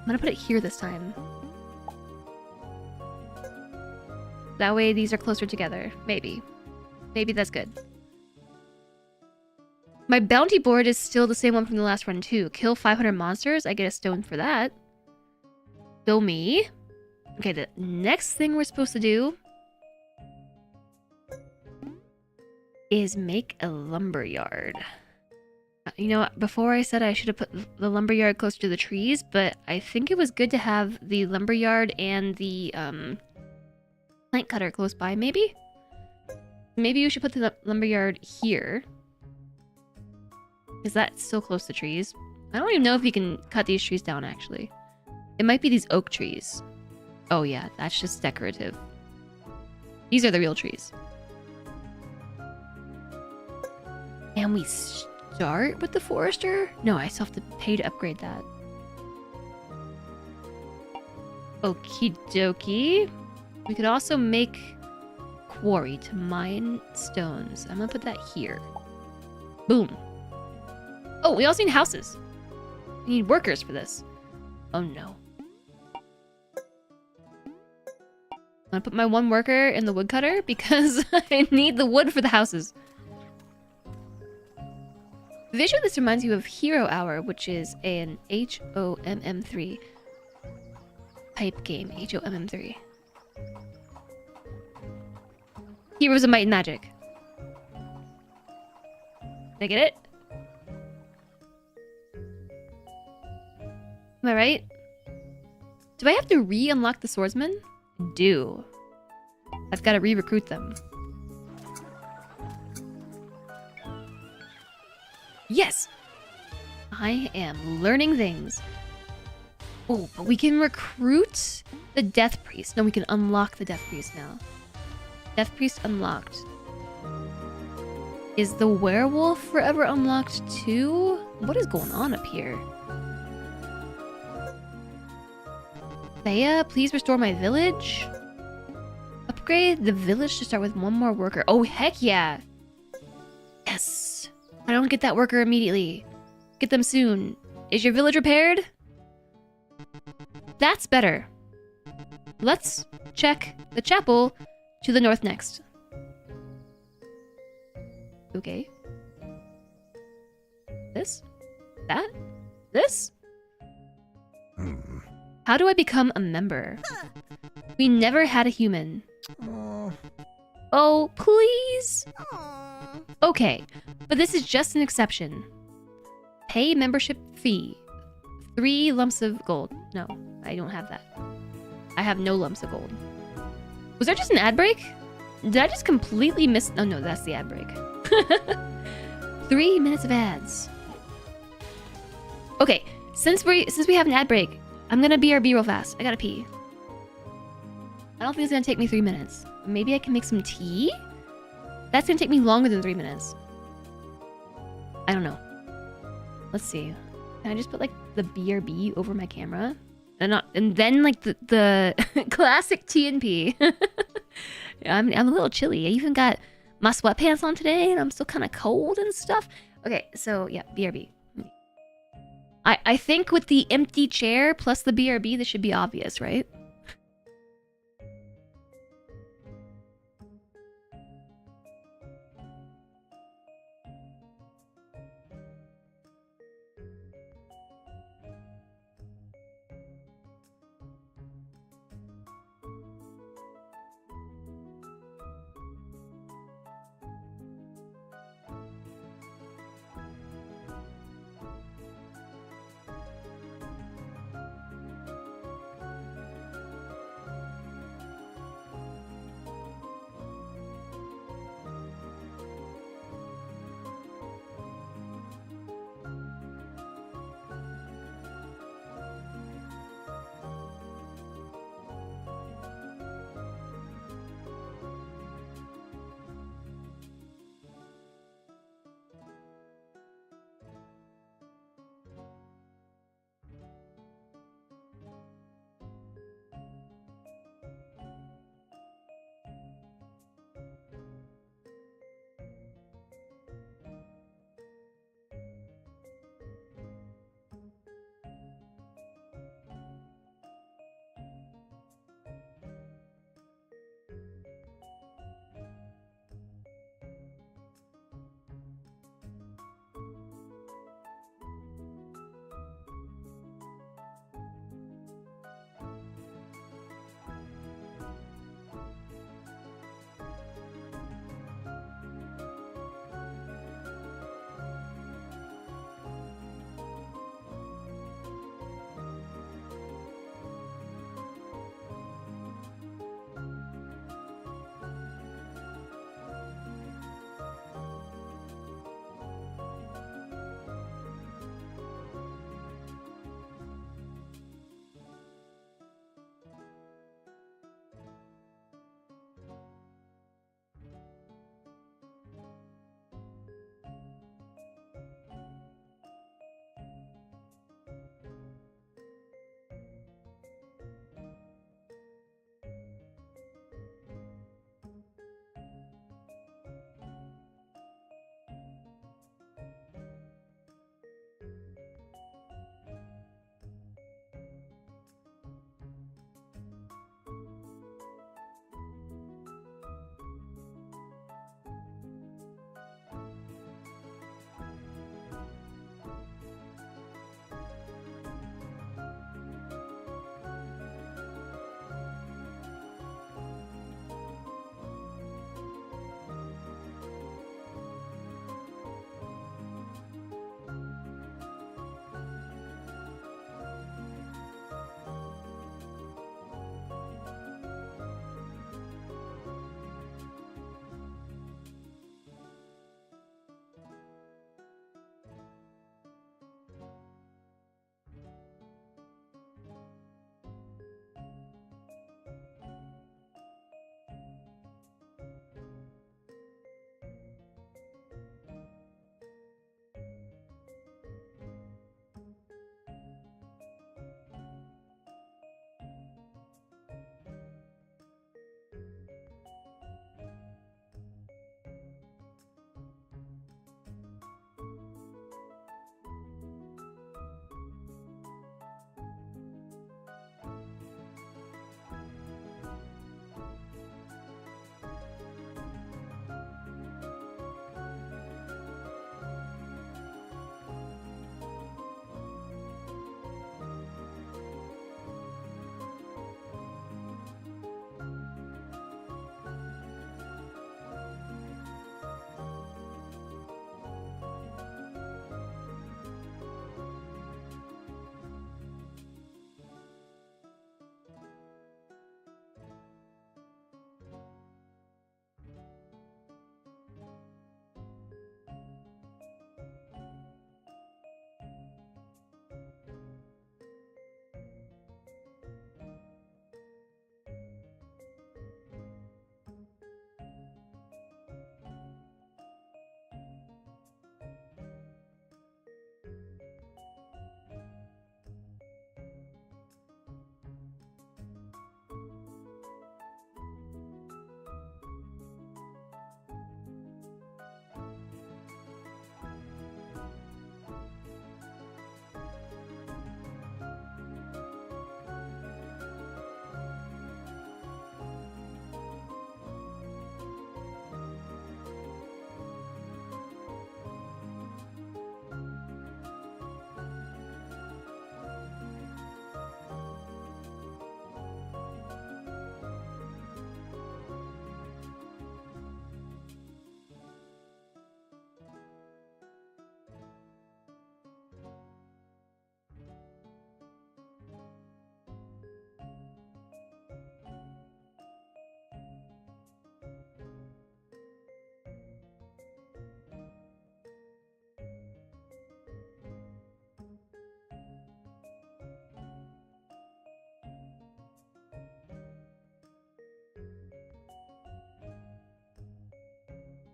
I'm gonna put it here this time. That way these are closer together. Maybe. Maybe that's good. My bounty board is still the same one from the last run too. Kill 500 monsters. I get a stone for that. Go me. Okay, the next thing we're supposed to do is make a lumberyard. You know, before I said I should have put the lumberyard closer to the trees, but I think it was good to have the lumberyard and the plant cutter close by, maybe? Maybe you should put the lumberyard here. Is that so close to trees? I don't even know if you can cut these trees down, actually. It might be these oak trees. Oh yeah, that's just decorative. These are the real trees. And we start with the forester? No, I still have to pay to upgrade that. Okie dokie. We could also make quarry to mine stones. I'm gonna put that here. Boom. Oh, we also need houses. We need workers for this. Oh no. I'm gonna put my 1 worker in the woodcutter because I need the wood for the houses. Visually, this reminds you of Hero Hour, which is an HOMM3 type game. HOMM3. Heroes of Might and Magic. Did I get it? Am I right? Do I have to re-unlock the swordsman? I do. I've got to re-recruit them. Yes! I am learning things. Oh, but we can recruit the Death Priest. No, we can unlock the Death Priest now. Death Priest unlocked. Is the werewolf forever unlocked too? What is going on up here? Thea, please restore my village. Upgrade the village to start with 1 more worker. Oh, heck yeah! Yes! I don't get that worker immediately. Get them soon. Is your village repaired? That's better. Let's check the chapel to the north next. Okay. This? That? This? How do I become a member? We never had a human. Oh, please? Okay, but this is just an exception. Pay membership fee. 3 lumps of gold. No, I don't have that. I have no lumps of gold. Was there just an ad break? Did I just completely miss? Oh no, that's the ad break. 3 minutes of ads. Okay, since we have an ad break, I'm gonna BRB real fast. I gotta pee. I don't think it's gonna take me 3 minutes. Maybe I can make some tea? That's gonna take me longer than 3 minutes. I don't know. Let's see. Can I just put like the BRB over my camera? And then like the classic TNP. I'm a little chilly. I even got my sweatpants on today and I'm still kind of cold and stuff. Okay, so yeah, BRB. I think with the empty chair plus the BRB, this should be obvious, right?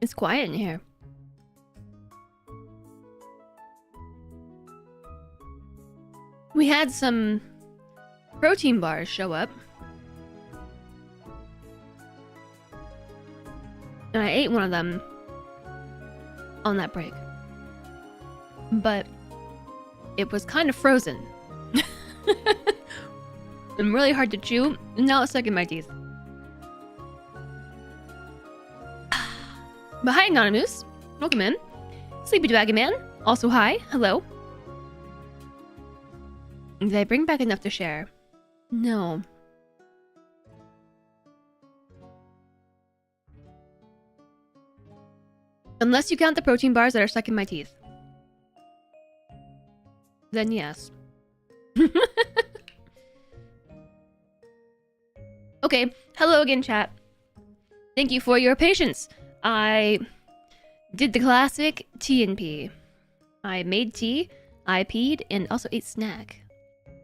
It's quiet in here. We had some protein bars show up. And I ate one of them on that break. But it was kind of frozen. And really hard to chew. And now it's stuck in my teeth. But hi, Anonymous. Welcome in. Sleepy Dragon Man. Also hi. Hello. Did I bring back enough to share? No. Unless you count the protein bars that are stuck in my teeth. Then yes. Okay, hello again, chat. Thank you for your patience. I did the classic tea and pee. I made tea, I peed, and also ate snack.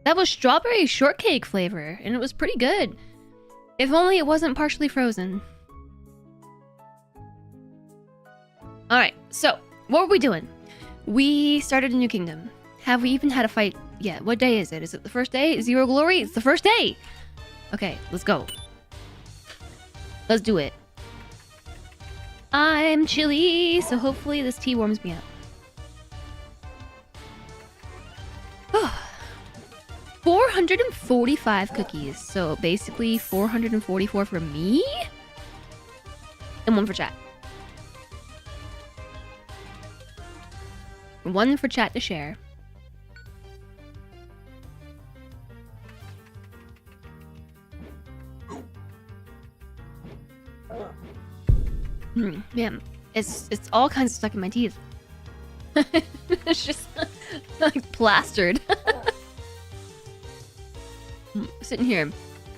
That was strawberry shortcake flavor, and it was pretty good. If only it wasn't partially frozen. Alright, so, what were we doing? We started a new kingdom. Have we even had a fight yet? What day is it? Is it the first day? Zero glory? It's the first day! Okay, let's go. Let's do it. I'm chilly, so hopefully this tea warms me up. 445 cookies, so basically 444 for me? And one for chat. One for chat to share. Man, it's all kinds of stuck in my teeth. It's just like plastered. Sitting here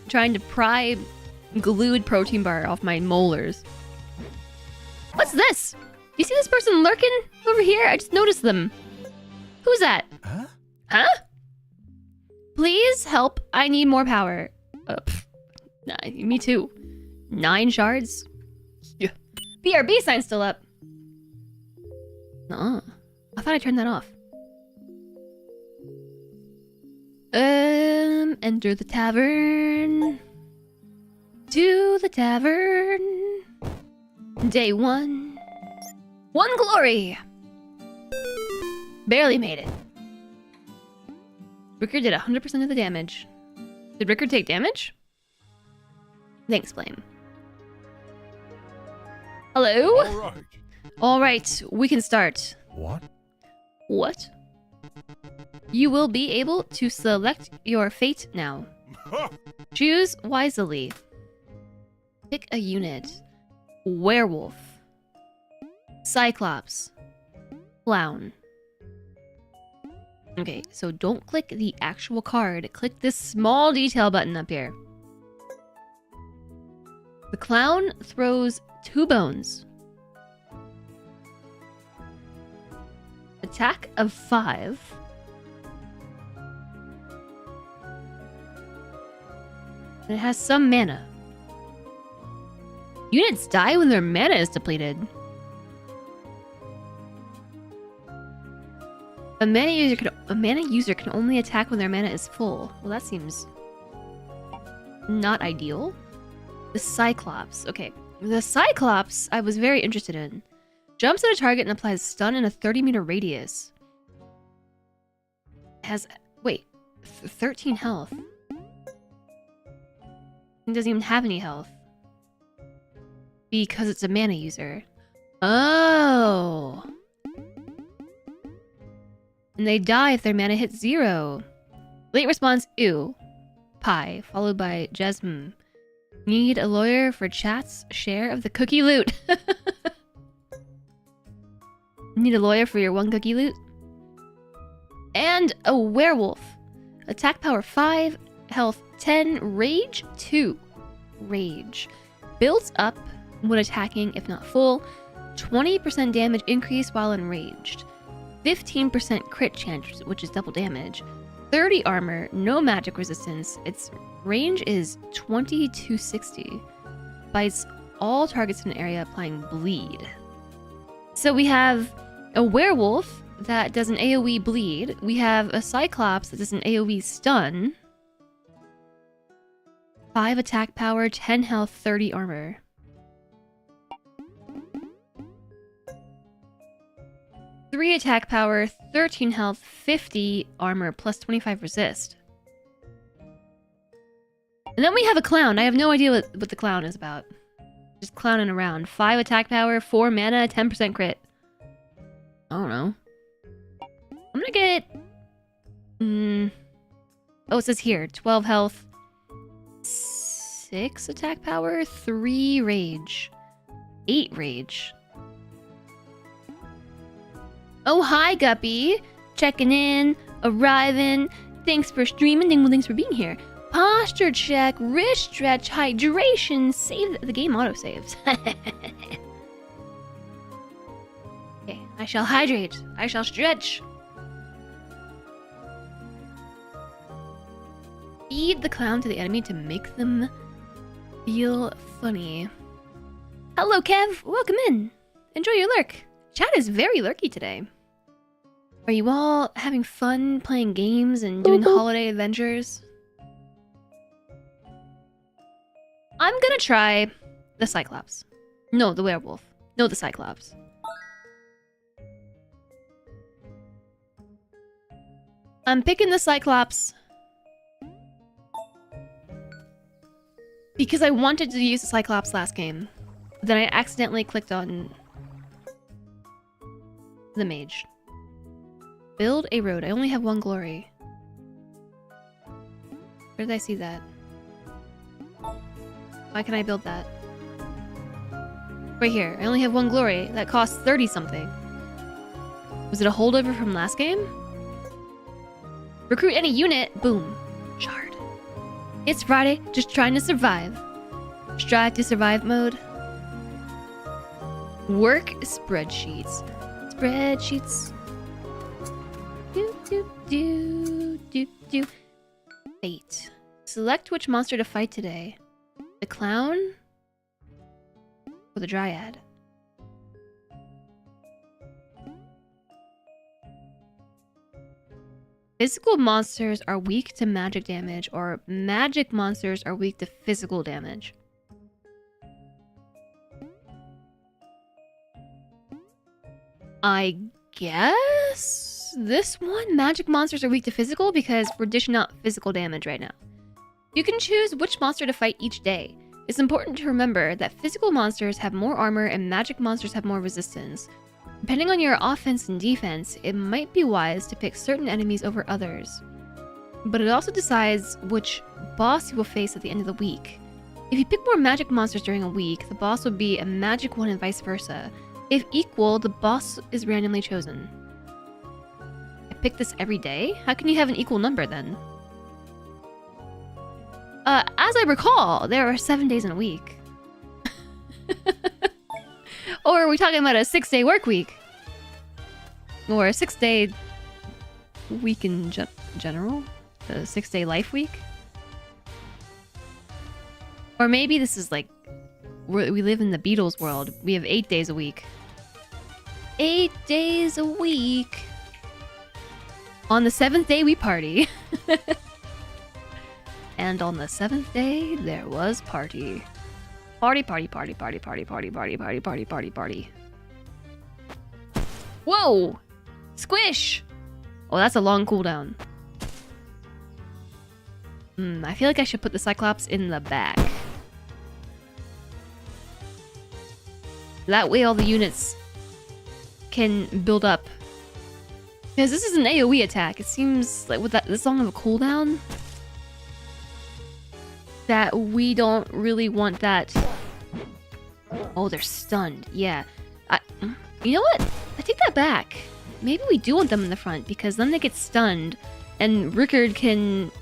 trying to pry glued protein bar off my molars. What's this? You see this person lurking over here? I just noticed them. Who's that? Huh? Huh? Please help. I need more power. Nah, me too. 9 shards? Yeah. BRB sign's still up. I thought I turned that off. Enter the tavern. To the tavern. Day 1. 1 glory. Barely made it. Rickard did 100% of the damage. Did Rickard take damage? Thanks, Blame. Hello? All right. Alright, we can start. What? What? You will be able to select your fate now. Choose wisely. Pick a unit. Werewolf. Cyclops. Clown. Okay, so don't click the actual card. Click this small detail button up here. The clown throws 2 bones. Attack of 5. And it has some mana. Units die when their mana is depleted. A mana user can only attack when their mana is full. Well, that seems not ideal. The Cyclops. Okay. The Cyclops I was very interested in. Jumps at a target and applies stun in a 30-meter radius. Has... wait. 13 health. It doesn't even have any health. Because it's a mana user. Oh! And they die if their mana hits 0. Late response, ew. Pie, followed by Jasmine. Need a lawyer for chat's share of the cookie loot. Need a lawyer for your 1 cookie loot. And a werewolf. Attack power 5, health 10, rage 2. Rage. Builds up when attacking if not full. 20% damage increase while enraged. 15% crit chance, which is double damage. 30 armor, no magic resistance. Its range is 20 to 60. Bites all targets in an area, applying bleed. So we have a werewolf that does an AoE bleed. We have a cyclops that does an AoE stun. 5 attack power, 10 health, 30 armor. Three attack power, 13 health, 50 armor, plus 25 resist. And then we have a clown. I have no idea what the clown is about. Just clowning around. 5 attack power, 4 mana, 10% crit. I don't know. I'm gonna get... Oh, it says here. 12 health. 6 attack power, 3 rage. 8 rage. Oh, hi, Guppy. Checking in, arriving. Thanks for streaming. Thanks for being here. Posture check, wrist stretch, hydration. Save the game autosaves. Okay, I shall hydrate. I shall stretch. Feed the clown to the enemy to make them feel funny. Hello, Kev. Welcome in. Enjoy your lurk. Chat is very lurky today. Are you all having fun playing games and doing holiday adventures? I'm gonna try the Cyclops. No, the werewolf. No, the Cyclops. I'm picking the Cyclops because I wanted to use the Cyclops last game. Then I accidentally clicked on the mage. Build a road. I only have 1 glory. Where did I see that? Why can I build that? Right here. I only have 1 glory. That costs 30 something. Was it a holdover from last game? Recruit any unit. Boom. Shard. It's Friday. Just trying to survive. Strive to survive mode. Work spreadsheets. Spreadsheets. Do. Fate. Select which monster to fight today. The clown or the dryad? Physical monsters are weak to magic damage, or magic monsters are weak to physical damage. I guess this one, magic monsters are weak to physical because we're dishing out physical damage right now. You can choose which monster to fight each day. It's important to remember that physical monsters have more armor and magic monsters have more resistance. Depending on your offense and defense, it might be wise to pick certain enemies over others. But it also decides which boss you will face at the end of the week. If you pick more magic monsters during a week, the boss will be a magic one and vice versa. If equal, the boss is randomly chosen. I pick this every day? How can you have an equal number then? As I recall, there are 7 days in a week. Or are we talking about a 6-day work week? Or a 6-day week in general? A 6-day life week? Or maybe this is like, we live in the Beatles world. We have 8 days a week. 8 days a week. On the 7th day, we party. And on the 7th day, there was party. Party, party, party, party, party, party, party, party, party, party, party. Whoa! Squish! Oh, that's a long cooldown. I feel like I should put the Cyclops in the back. That way all the units can build up. Because this is an AoE attack. It seems like with this long of a cooldown, that we don't really want that. Oh, they're stunned. Yeah. You know what? I take that back. Maybe we do want them in the front, because then they get stunned, and Rickard can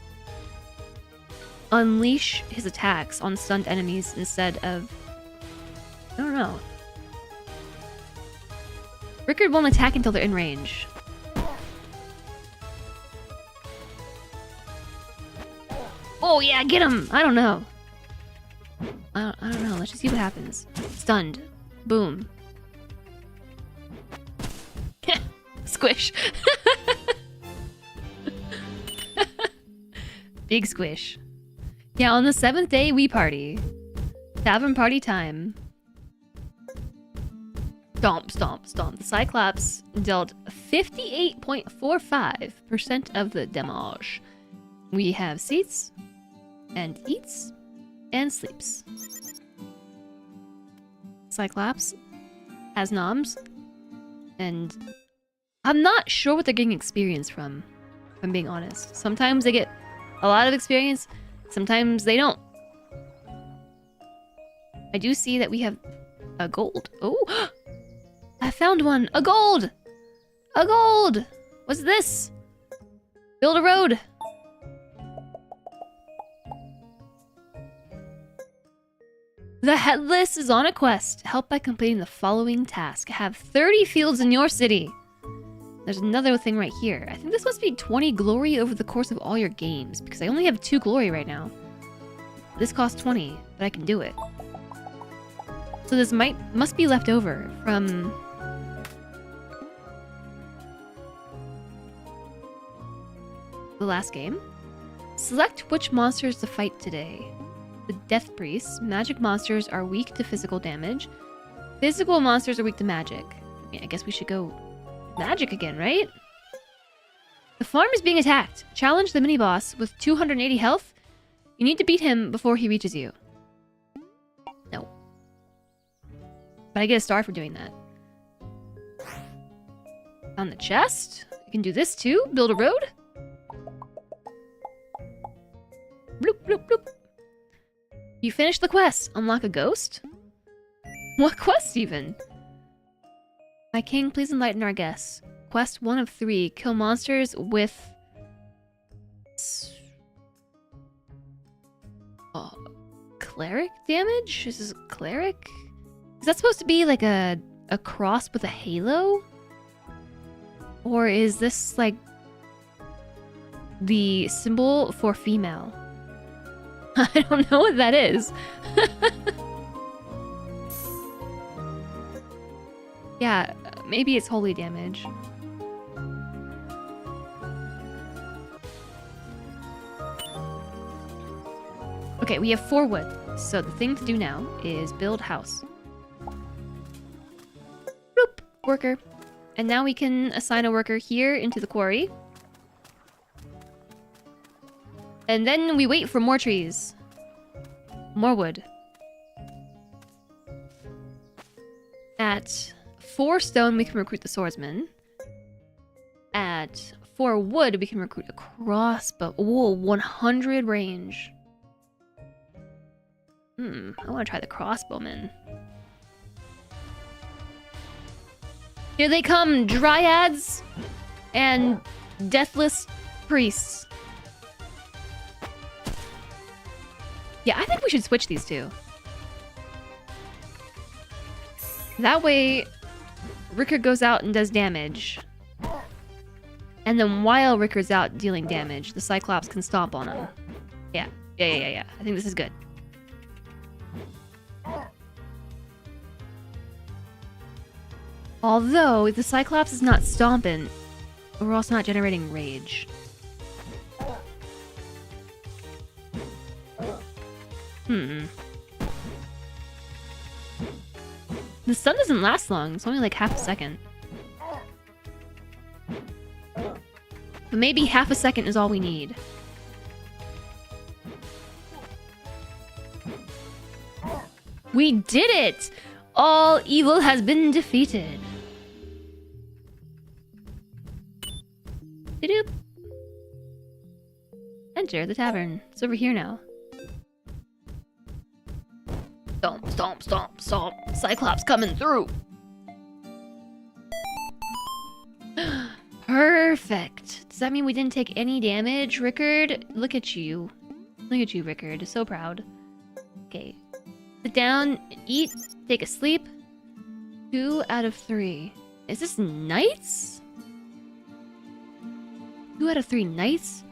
unleash his attacks on stunned enemies instead of... I don't know. Rickard won't attack until they're in range. Oh yeah, get him! I don't know. I don't know. Let's just see what happens. Stunned. Boom. Squish. Big squish. Yeah, on the 7th day, we party. Tavern party time. Stomp, stomp, stomp. The Cyclops dealt 58.45% of the damage. We have seats, and eats, and sleeps. Cyclops has noms, and I'm not sure what they're getting experience from, if I'm being honest. Sometimes they get a lot of experience, sometimes they don't. I do see that we have a gold. Oh, I found one. A gold! A gold! What's this? Build a road. The Headless is on a quest. Help by completing the following task. Have 30 fields in your city. There's another thing right here. I think this must be 20 glory over the course of all your games, because I only have 2 glory right now. This costs 20, but I can do it. So this must be left over from the last game. Select which monsters to fight today. The Death Priests. Magic monsters are weak to physical damage. Physical monsters are weak to magic. I guess we should go magic again, right? The farm is being attacked. Challenge the mini-boss with 280 health. You need to beat him before he reaches you. No. But I get a star for doing that. On the chest. You can do this too. Build a road. Bloop, bloop, bloop. You finish the quest. Unlock a ghost? What quest even? My king, please enlighten our guests. Quest 1 of 3. Kill monsters with... cleric damage? Is this cleric? Is that supposed to be like a cross with a halo? Or is this like the symbol for female? I don't know what that is. Yeah, maybe it's holy damage. Okay, we have 4 wood. So the thing to do now is build house. Bloop, worker. And now we can assign a worker here into the quarry. And then we wait for more trees. More wood. At 4 stone, we can recruit the swordsman. At 4 wood, we can recruit a crossbow. Whoa, 100 range. I want to try the crossbowman. Here they come, dryads and deathless priests. Yeah, I think we should switch these two. That way, Rickard goes out and does damage. And then while Rickard's out dealing damage, the Cyclops can stomp on him. Yeah. I think this is good. Although, if the Cyclops is not stomping, we're also not generating rage. The stun doesn't last long. It's only like half a second. But maybe half a second is all we need. We did it! All evil has been defeated. Doop. Enter the tavern. It's over here now. Stomp, stomp, stomp, stomp. Cyclops coming through. Perfect. Does that mean we didn't take any damage, Rickard? Look at you. Look at you, Rickard. So proud. Okay. Sit down, eat, take a sleep. 2 out of 3. Is this nights? 2 out of 3 nights?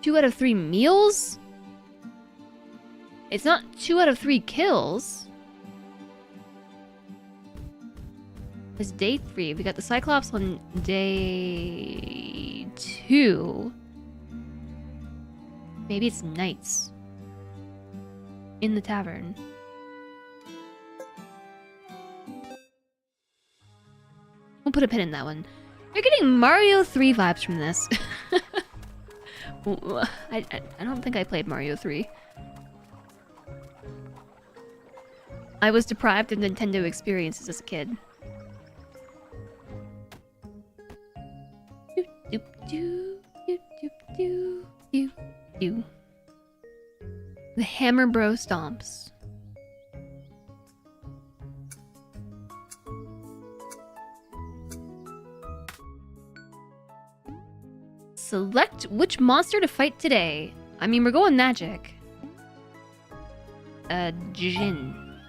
2 out of 3 meals? It's not 2 out of 3 kills. It's day 3. We got the Cyclops on day 2. Maybe it's nights. In the tavern. We'll put a pin in that one. You're getting Mario 3 vibes from this. I don't think I played Mario 3. I was deprived of Nintendo experiences as a kid. Doop, doop, doop, doop, doop, doop, doop. The Hammer Bro stomps. Select which monster to fight today. I mean, we're going magic. Jin.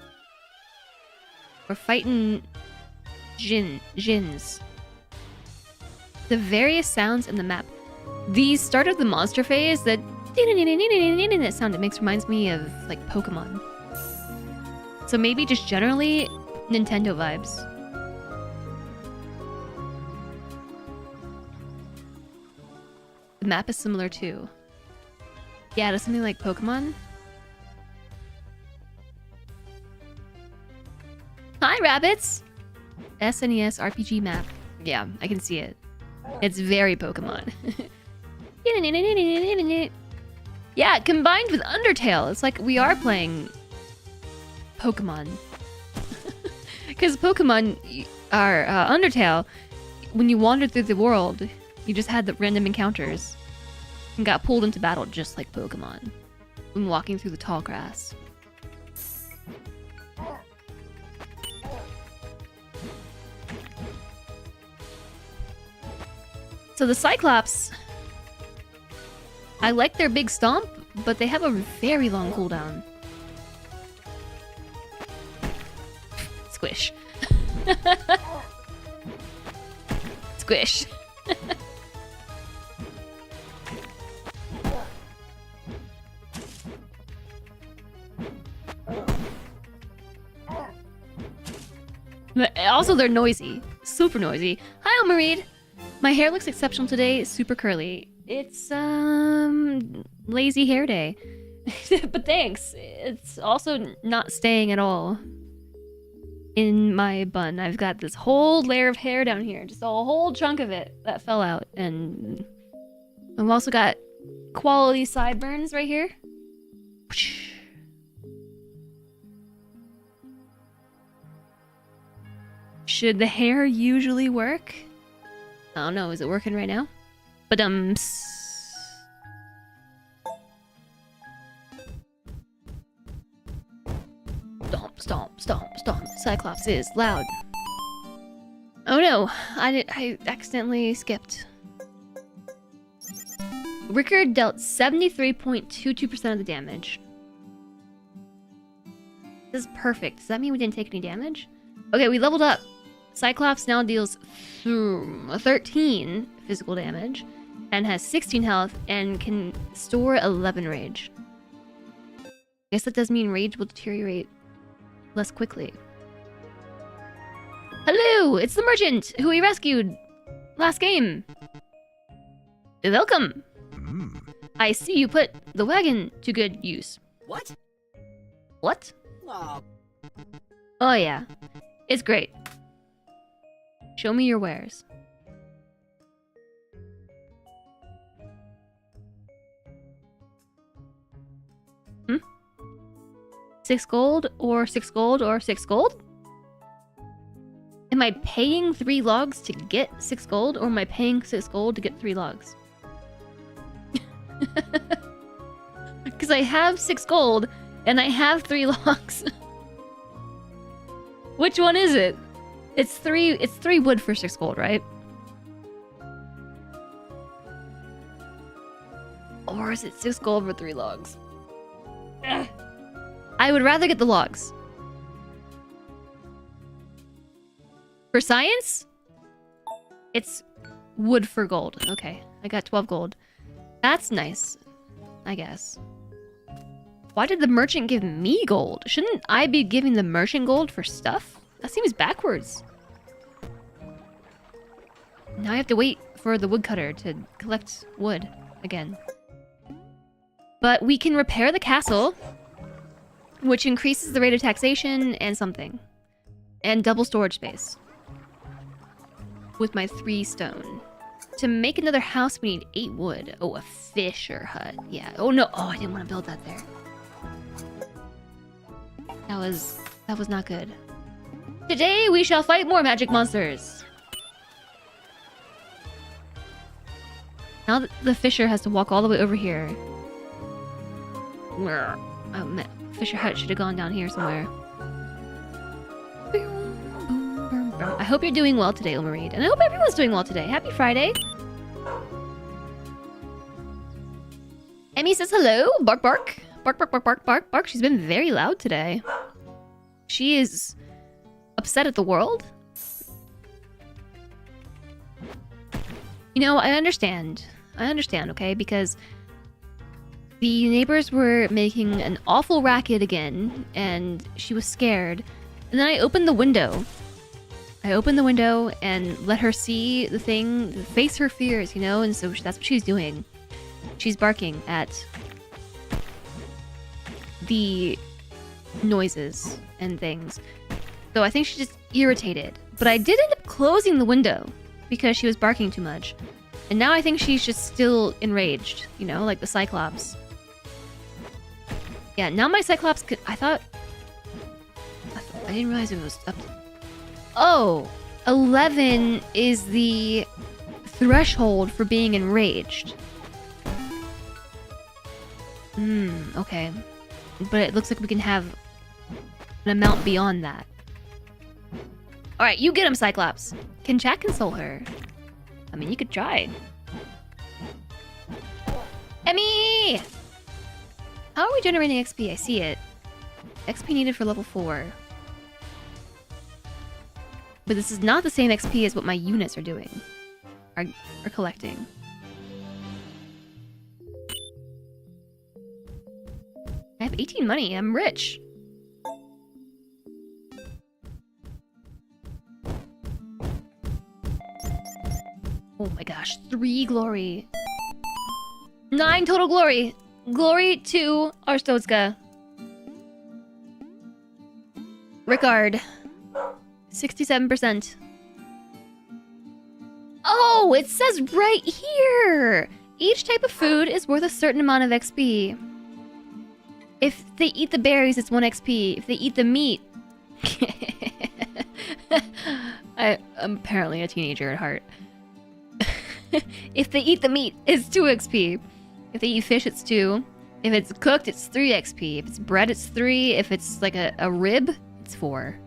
We're fighting Jins. The various sounds in the map. The start of the monster phase, that sound it makes reminds me of like Pokemon. So maybe just generally Nintendo vibes. The map is similar too. Yeah, to something like Pokemon. Hi, rabbits! SNES RPG map. Yeah, I can see it. It's very Pokemon. Yeah, combined with Undertale, it's like we are playing Pokemon. Because Pokemon are Undertale, when you wandered through the world, you just had the random encounters and got pulled into battle just like Pokemon when walking through the tall grass. So the Cyclops, I like their big stomp, but they have a very long cooldown. Squish. Squish. Also, they're noisy. Super noisy. Hi, Omarid. My hair looks exceptional today. Super curly. It's, lazy hair day. But thanks. It's also not staying at all in my bun. I've got this whole layer of hair down here. Just a whole chunk of it that fell out. And I've also got quality sideburns right here. Should the hair usually work? I don't know, is it working right now? Ba-dums. Stomp, stomp, stomp, stomp. Cyclops is loud. Oh no, I accidentally skipped. Rickard dealt 73.22% of the damage. This is perfect. Does that mean we didn't take any damage? Okay, we leveled up. Cyclops now deals 13 physical damage and has 16 health and can store 11 rage. I guess that does mean rage will deteriorate less quickly. Hello, it's the merchant who we rescued last game. Welcome. I see you put the wagon to good use. What? What? Oh, Oh yeah, it's great. Show me your wares. Hmm? 6 gold or 6 gold or 6 gold? Am I paying 3 logs to get 6 gold, or am I paying 6 gold to get 3 logs? Because I have 6 gold and I have 3 logs. Which one is it? It's 3 wood for 6 gold, right? Or is it 6 gold for 3 logs? Ugh. I would rather get the logs. For science? It's wood for gold. Okay, I got 12 gold. That's nice, I guess. Why did the merchant give me gold? Shouldn't I be giving the merchant gold for stuff? That seems backwards. Now I have to wait for the woodcutter to collect wood again. But we can repair the castle, which increases the rate of taxation and something. And double storage space. With my 3 stone. To make another house, we need 8 wood. Oh, a fisher hut. Yeah. Oh, no. Oh, I didn't want to build that there. That was not good. Today, we shall fight more magic monsters. Now the fisher has to walk all the way over here. Oh, man. Fisher hut should have gone down here somewhere. I hope you're doing well today, Omareed. And I hope everyone's doing well today. Happy Friday. Emmy says hello. Bark, bark. Bark, bark, bark, bark, bark, bark. She's been very loud today. She is upset at the world. You know, I understand. Okay? Because the neighbors were making an awful racket again, and she was scared. And then I opened the window. And let her see the thing, face her fears, you know? And so that's what she's doing. She's barking at the noises and things. So I think she's just irritated. But I did end up closing the window because she was barking too much. And now I think she's just still enraged, you know, like the Cyclops. Yeah, now my Cyclops could... I didn't realize it was up to... Oh, 11 is the threshold for being enraged. Okay. But it looks like we can have an amount beyond that. Alright, you get him, Cyclops. Can chat console her? I mean, you could try. Emmy! How are we generating XP? I see it. XP needed for level 4. But this is not the same XP as what my units are doing. Are collecting. I have 18 money. I'm rich. Oh my gosh. 3 glory. 9 total glory. Glory to Arstotzka. Ricard. 67%. Oh, it says right here! Each type of food is worth a certain amount of XP. If they eat the berries, it's 1 XP. If they eat the meat... I'm apparently a teenager at heart. If they eat the meat, it's 2 XP. If they eat fish, it's 2. If it's cooked, it's 3 XP. If it's bread, it's 3. If it's like a rib, it's 4. ...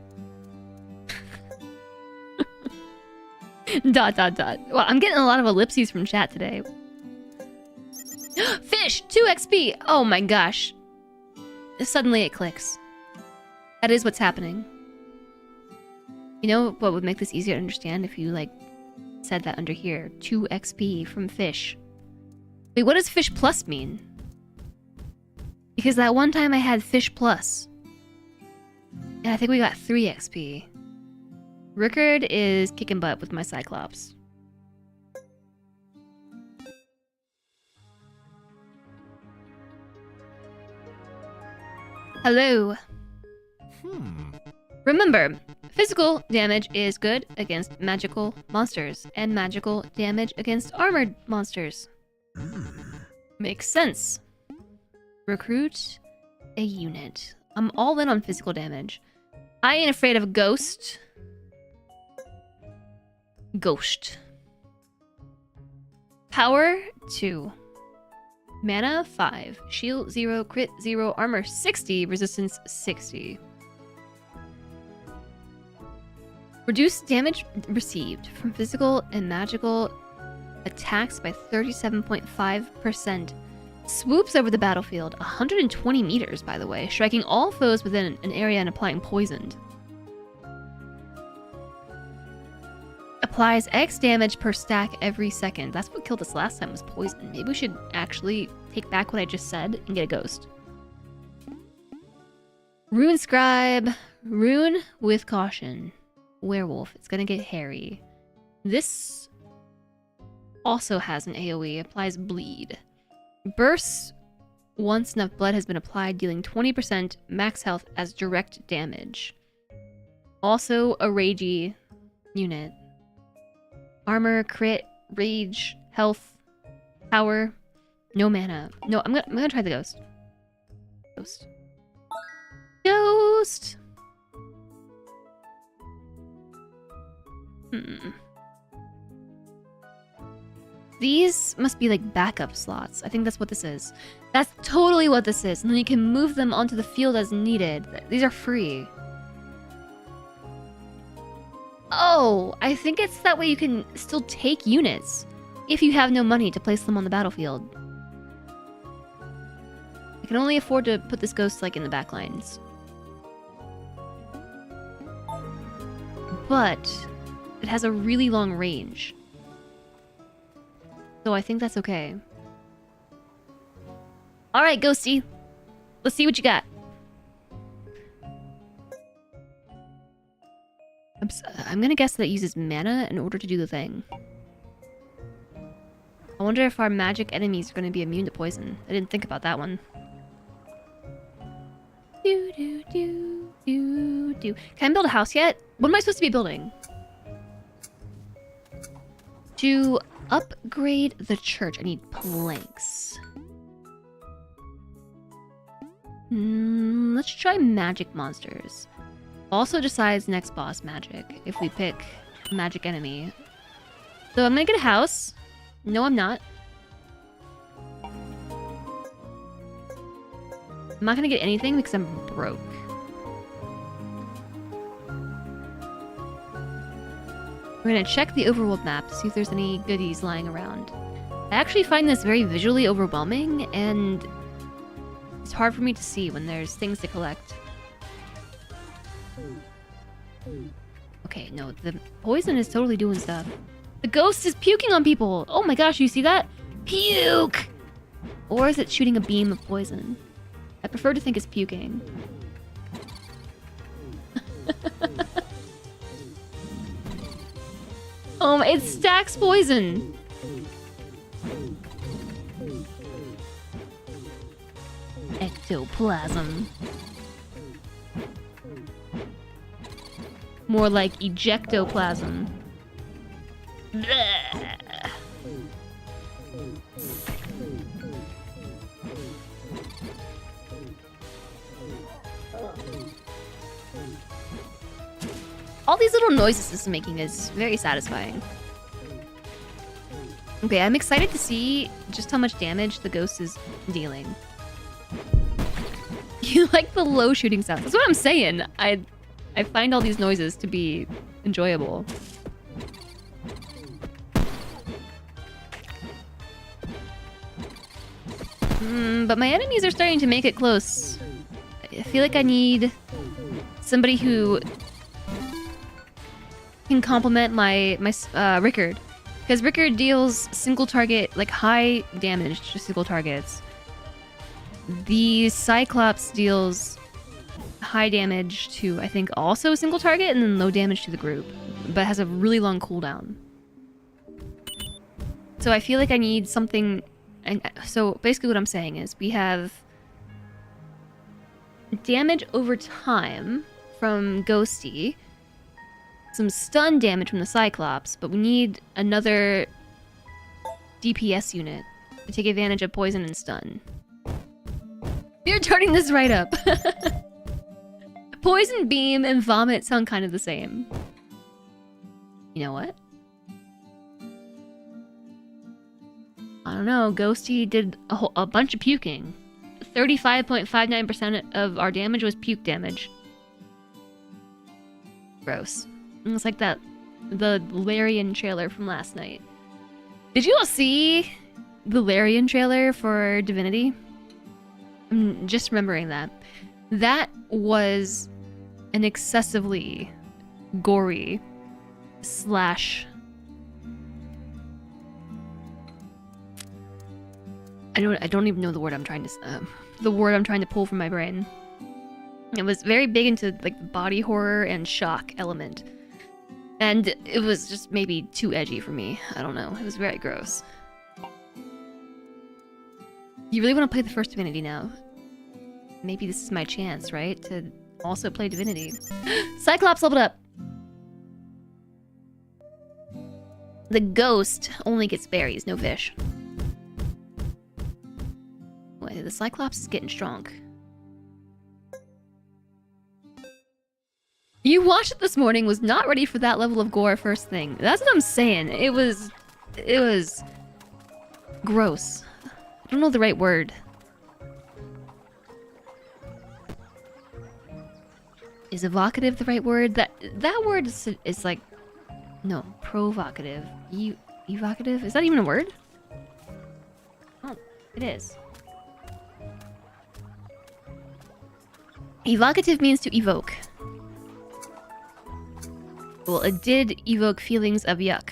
Well, I'm getting a lot of ellipses from chat today. Fish! 2 XP! Oh my gosh. Suddenly it clicks. That is what's happening. You know what would make this easier to understand if you, like, said that under here? 2 XP from fish. Wait, what does fish plus mean? Because that one time I had fish plus. And I think we got 3 XP. Rickard is kicking butt with my Cyclops. Hello. Remember, physical damage is good against magical monsters, and magical damage against armored monsters. Makes sense. Recruit a unit. I'm all in on physical damage. I ain't afraid of a ghost. Ghost. Power 2. Mana 5. Shield 0, crit 0, armor 60, resistance 60. Reduce damage received from physical and magical attacks by 37.5%. Swoops over the battlefield 120 meters, by the way, striking all foes within an area and applying poison. Applies X damage per stack every second. That's what killed us last time, was poison. Maybe we should actually take back what I just said and get a ghost. Rune Scribe. Rune with caution. Werewolf. It's gonna get hairy. This also has an AoE, applies bleed. Bursts once enough blood has been applied, dealing 20% max health as direct damage. Also a ragey unit. Armor, crit, rage, health, power, no mana. No, I'm gonna try the ghost. Ghost. Ghost! These must be like backup slots. I think that's what this is. That's totally what this is. And then you can move them onto the field as needed. These are free. Oh, I think it's that way you can still take units if you have no money to place them on the battlefield. I can only afford to put this ghost like in the back lines. But it has a really long range. So I think that's okay. Alright, Ghosty. Let's see what you got. I'm gonna guess that it uses mana in order to do the thing. I wonder if our magic enemies are gonna be immune to poison. I didn't think about that one. Do do do do do. Can I build a house yet? What am I supposed to be building? To upgrade the church, I need planks. Let's try magic monsters. Also decides next boss magic if we pick a magic enemy. So I'm gonna get a house. No, I'm not. I'm not gonna get anything because I'm broke. We're gonna check the overworld map to see if there's any goodies lying around. I actually find this very visually overwhelming, and it's hard for me to see when there's things to collect. Okay, no, the poison is totally doing stuff. The ghost is puking on people! Oh my gosh, you see that? Puke! Or is it shooting a beam of poison? I prefer to think it's puking. It stacks poison! Ectoplasm. More like ejectoplasm. Bleh. All these little noises this is making is very satisfying. Okay, I'm excited to see just how much damage the ghost is dealing. You like the low shooting sounds. That's what I'm saying. I find all these noises to be enjoyable. But my enemies are starting to make it close. I feel like I need somebody who can complement my Rickard. Because Rickard deals single target, like high damage to single targets. The Cyclops deals high damage to, I think, also a single target, and then low damage to the group, but has a really long cooldown. So I feel like I need something, and so basically what I'm saying is we have damage over time from Ghosty, some stun damage from the Cyclops, but we need another DPS unit to take advantage of poison and stun. You're turning this right up. Poison beam and vomit sound kind of the same. You know what? I don't know. Ghosty did a bunch of puking. 35.59% of our damage was puke damage. Gross. It's like the Larian trailer from last night. Did you all see the Larian trailer for Divinity? I'm just remembering that. That was an excessively gory slash... I don't even know the word I'm trying to pull from my brain. It was very big into like the body horror and shock element. And it was just maybe too edgy for me. I don't know. It was very gross. You really want to play the first Divinity now? Maybe this is my chance, right? To also play Divinity. Cyclops leveled up! The ghost only gets berries, no fish. Wait, the Cyclops is getting strong. You watched it this morning, was not ready for that level of gore first thing. That's what I'm saying. It was gross. I don't know the right word. Is evocative the right word? That word is like, no, provocative. Evocative? Is that even a word? Oh, it is. Evocative means to evoke. Well, it did evoke feelings of yuck.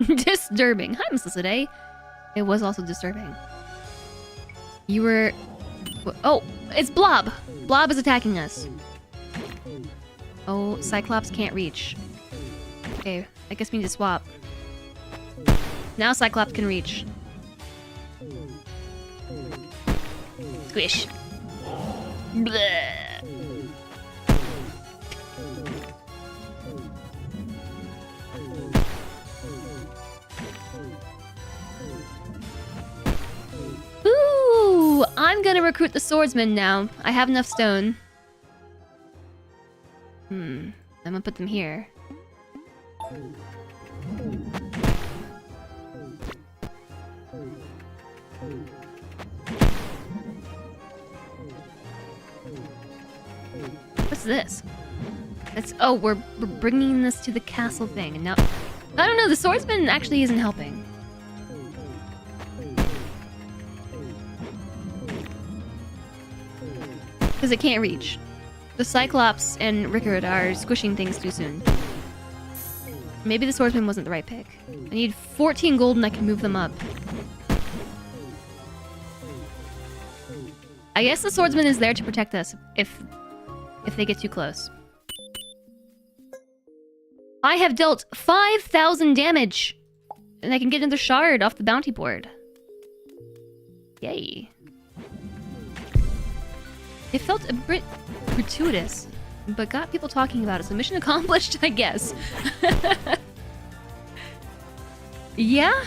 Disturbing. Hi, Miss Today. It was also disturbing. You were... Oh, it's Blob! Blob is attacking us. Oh, Cyclops can't reach. Okay, I guess we need to swap. Now Cyclops can reach. Squish. Bleh. Ooh, I'm gonna recruit the swordsman now. I have enough stone. I'm gonna put them here. What's this? That's we're bringing this to the castle thing, and now I don't know. The swordsman actually isn't helping. Because it can't reach. The Cyclops and Rickard are squishing things too soon. Maybe the swordsman wasn't the right pick. I need 14 gold and I can move them up. I guess the swordsman is there to protect us if they get too close. I have dealt 5,000 damage! And I can get another shard off the bounty board. Yay. It felt a bit gratuitous, but got people talking about it, so mission accomplished, I guess. Yeah,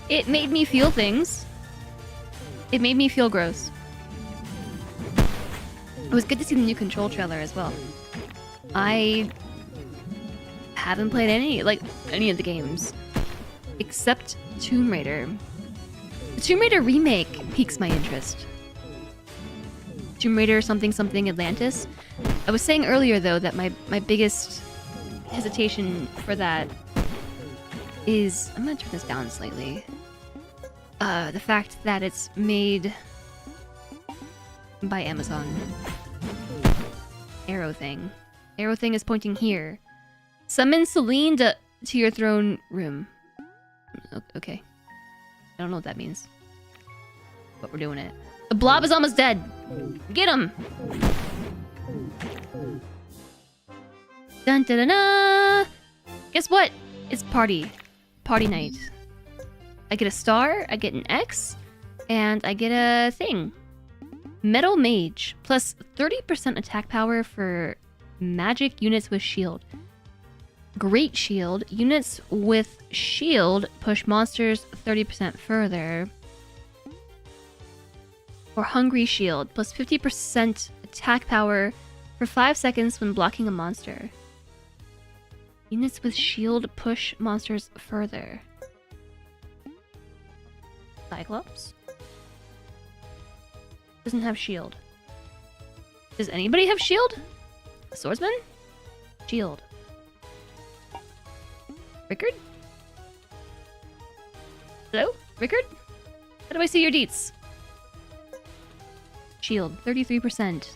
it made me feel things. It made me feel gross. It was good to see the new Control trailer as well. I haven't played any of the games, except Tomb Raider. The Tomb Raider remake piques my interest. Tomb Raider something something Atlantis. I was saying earlier though that my biggest hesitation for that is, I'm gonna turn this down slightly. The fact that it's made by Amazon. Arrow thing. Arrow thing is pointing here. Summon Celine to your throne room. Okay. I don't know what that means. But we're doing it. The blob is almost dead. Get him! Dun dun dun dun! Guess what? It's party night. I get a star, I get an X, and I get a thing. Metal Mage, plus 30% attack power for magic units with shield. Great Shield, units with shield push monsters 30% further. Or Hungry Shield, plus 50% attack power for 5 seconds when blocking a monster. Units with shield push monsters further. Cyclops? Doesn't have shield. Does anybody have shield? A swordsman? Shield. Rickard? Hello? Rickard? How do I see your deets? Shield, 33%.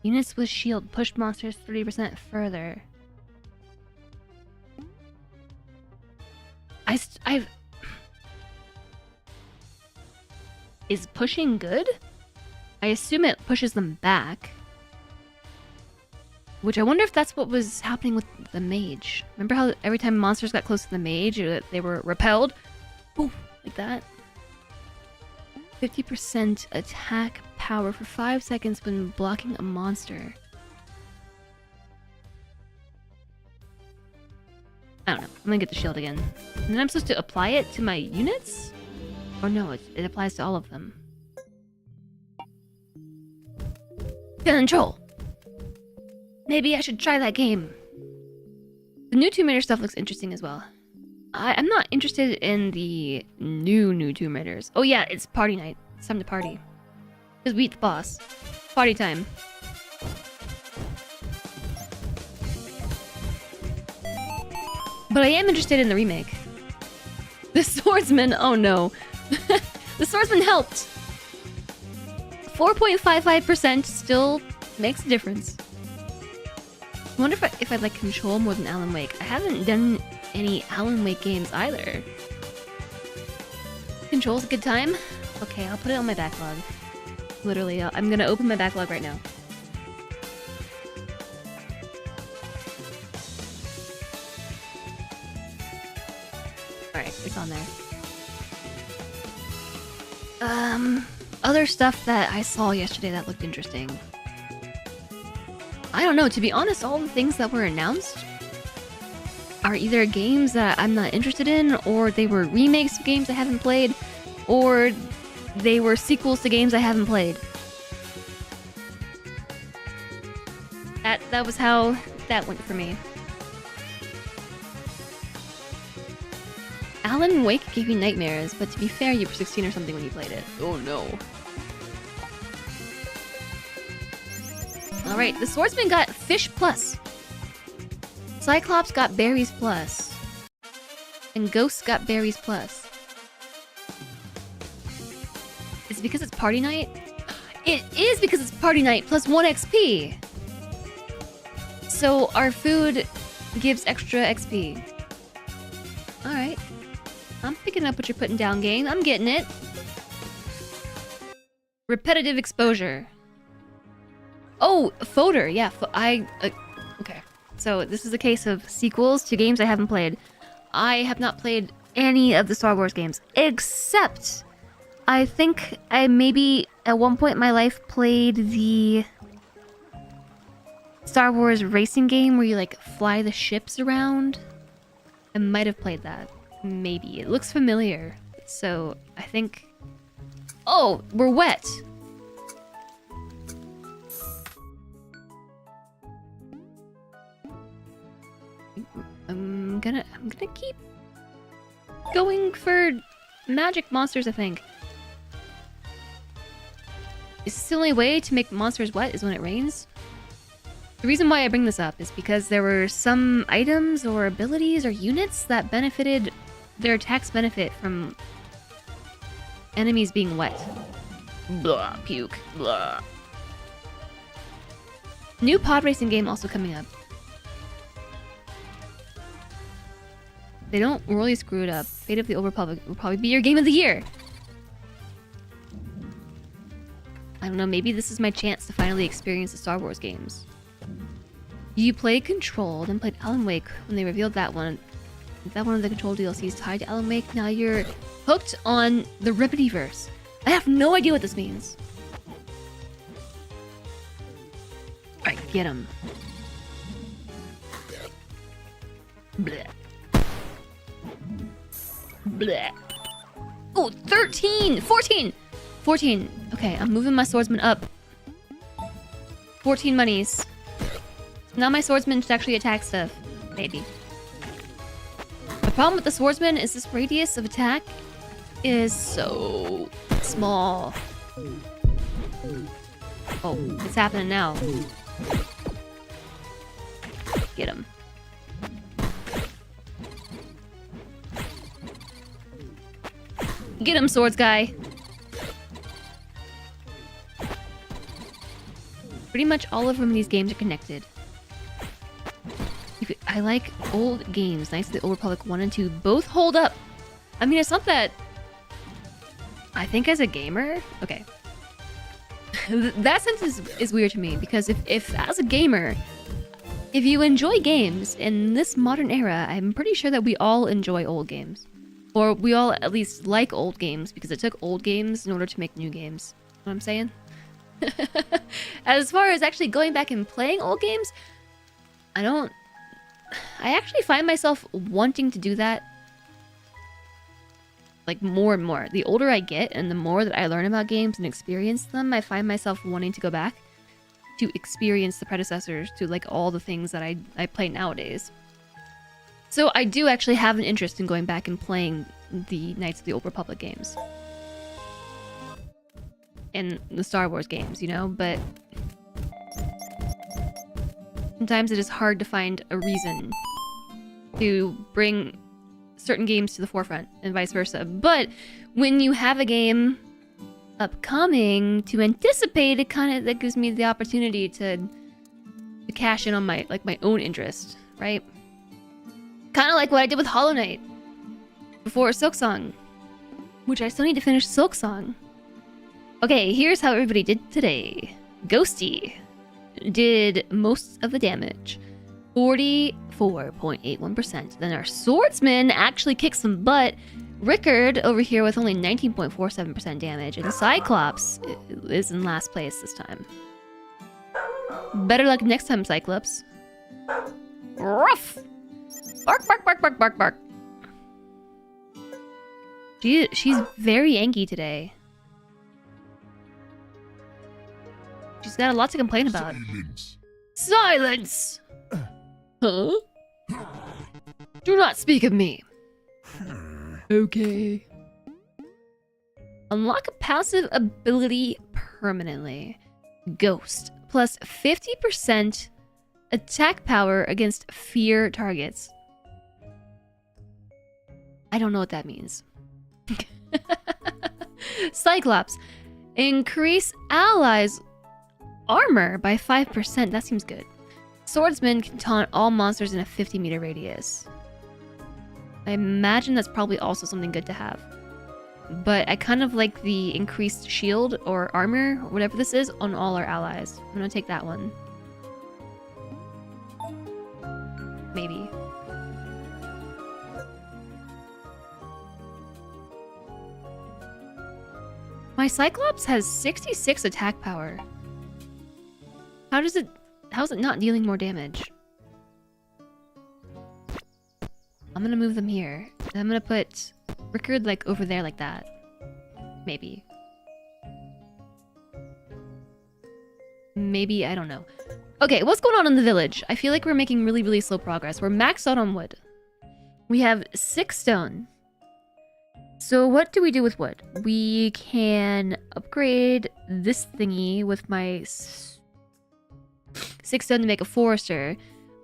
Units with shield push monsters 30% further. I've... Is pushing good? I assume it pushes them back. Which I wonder if that's what was happening with the mage. Remember how every time monsters got close to the mage, they were repelled? Boom, like that. 50% attack power for 5 seconds when blocking a monster. I don't know. I'm gonna get the shield again. And then I'm supposed to apply it to my units? Or no, it applies to all of them. Control! Maybe I should try that game. The new Tomb Raider stuff looks interesting as well. I'm not interested in the new Tomb Raiders. Oh yeah, it's party night. It's time to party. Just beat the boss. Party time. But I am interested in the remake. The Swordsman, oh no. The Swordsman helped. 4.55% still makes a difference. I wonder if I'd like Control more than Alan Wake. I haven't done any Alan Wake games either. Control's a good time? Okay, I'll put it on my backlog. Literally, I'm gonna open my backlog right now. Alright, it's on there. Other stuff that I saw yesterday that looked interesting. I don't know, to be honest, all the things that were announced are either games that I'm not interested in, or they were remakes of games I haven't played, or they were sequels to games I haven't played. That was how that went for me. Alan Wake gave me nightmares, but to be fair, you were 16 or something when you played it. Oh no. Alright, the Swordsman got Fish Plus. Cyclops got Berries Plus. And Ghost got Berries Plus. Is it because it's party night? It is because it's party night plus 1 XP! So our food gives extra XP. Alright. I'm picking up what you're putting down, game. I'm getting it. Repetitive exposure. Oh, Fodder. Yeah, okay. So this is a case of sequels to games I haven't played. I have not played any of the Star Wars games, except I think I maybe at one point in my life played the Star Wars racing game where you like fly the ships around. I might have played that. Maybe. It looks familiar. So I think... Oh, we're wet! I'm gonna keep going for magic monsters, I think. Is this the only way to make monsters wet is when it rains? The reason why I bring this up is because there were some items or abilities or units that benefited their attacks benefit from enemies being wet. Blah, puke, blah. New pod racing game also coming up. They don't really screw it up. Fate of the Old Republic will probably be your game of the year. I don't know, maybe this is my chance to finally experience the Star Wars games. You played Control, then played Alan Wake when they revealed that one. That one of the Control DLCs tied to Alan Wake. Now you're hooked on the Repetyverse. I have no idea what this means. Alright, get him. Blech. Blech. Oh, 13! 14! 14. Okay, I'm moving my swordsman up. 14 monies. Now my swordsman should actually attack stuff. Maybe. The problem with the swordsman is this radius of attack is so small. Oh, it's happening now. Get him. Get him, swords guy. Pretty much all of them in these games are connected. I like old games. Knights of the Old Republic 1 and 2 both hold up. I mean, it's not that... I think as a gamer... Okay. That sentence is weird to me because if as a gamer, if you enjoy games in this modern era, I'm pretty sure that we all enjoy old games. Or we all at least like old games because it took old games in order to make new games. You know what I'm saying? As far as actually going back and playing old games, I actually find myself wanting to do that like more and more. The older I get and the more that I learn about games and experience them, I find myself wanting to go back to experience the predecessors to like all the things that I play nowadays. So I do actually have an interest in going back and playing the Knights of the Old Republic games. And the Star Wars games, you know, but sometimes it is hard to find a reason to bring certain games to the forefront and vice versa. But when you have a game upcoming to anticipate, it kind of that gives me the opportunity to cash in on my own interest, right? Kind of like what I did with Hollow Knight before Silksong, which I still need to finish Silksong. Okay, here's how everybody did today. Ghosty did most of the damage, 44.81%. Then our swordsman actually kicked some butt. Rickard over here with only 19.47% damage, and Cyclops is in last place this time. Better luck next time, Cyclops. Ruff! Bark, bark, bark, bark, bark, bark. She's very angry today. She's got a lot to complain about. Silence. Silence! Huh? Do not speak of me. Okay. Unlock a passive ability permanently. Ghost. Plus 50% attack power against fear targets. I don't know what that means. Cyclops. Increase allies' armor by 5%. That seems good. Swordsman can taunt all monsters in a 50-meter radius. I imagine that's probably also something good to have. But I kind of like the increased shield or armor, or whatever this is, on all our allies. I'm gonna take that one. Maybe. My Cyclops has 66 attack power. How's it not dealing more damage? I'm gonna move them here. And I'm gonna put Rickard like over there like that. Maybe. Maybe, I don't know. Okay, what's going on in the village? I feel like we're making really, really slow progress. We're maxed out on wood. We have 6 stone. So what do we do with wood? We can upgrade this thingy with my 6 stone to make a forester.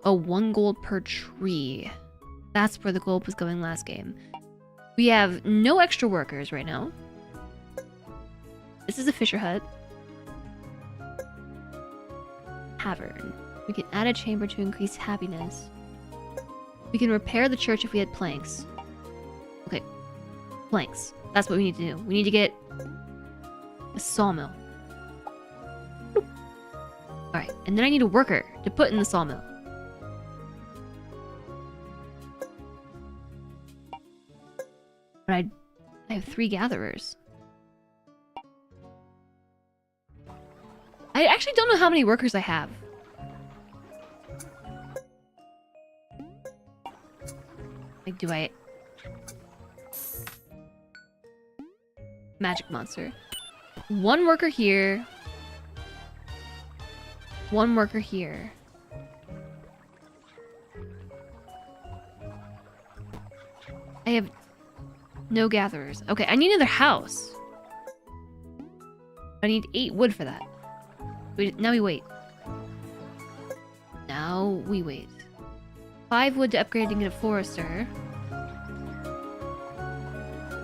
1 gold per tree. That's where the gold was going last game. We have no extra workers right now. This is a fisher hut. Tavern. We can add a chamber to increase happiness. We can repair the church if we had planks. Okay. Planks. That's what we need to do. We need to get a sawmill. Alright, and then I need a worker to put in the sawmill. But I have 3 gatherers. I actually don't know how many workers I have. Like, do I... Magic monster. 1 worker here. 1 worker here. I have no gatherers. Okay, I need another house. I need 8 wood for that. Now we wait. Now we wait. 5 wood to upgrade and get a forester.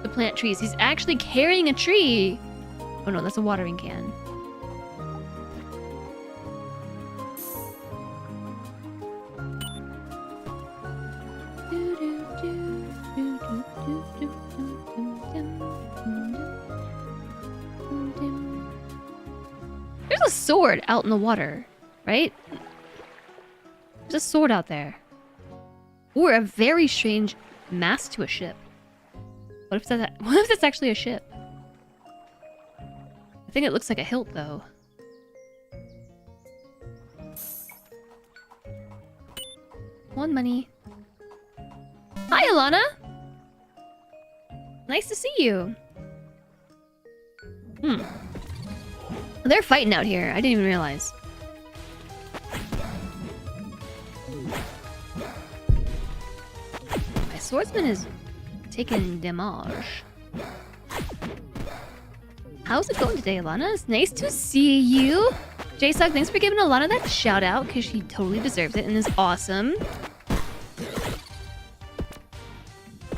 To plant trees. He's actually carrying a tree! Oh no, that's a watering can. sword out in the water, right? There's a sword out there. Or a very strange mast to a ship. What if that's actually a ship? I think it looks like a hilt, though. One money. Hi, Alana! Nice to see you. They're fighting out here. I didn't even realize. My swordsman is taking damage. How's it going today, Alana? It's nice to see you. J-Sug, thanks for giving Alana that shout out because she totally deserves it and is awesome.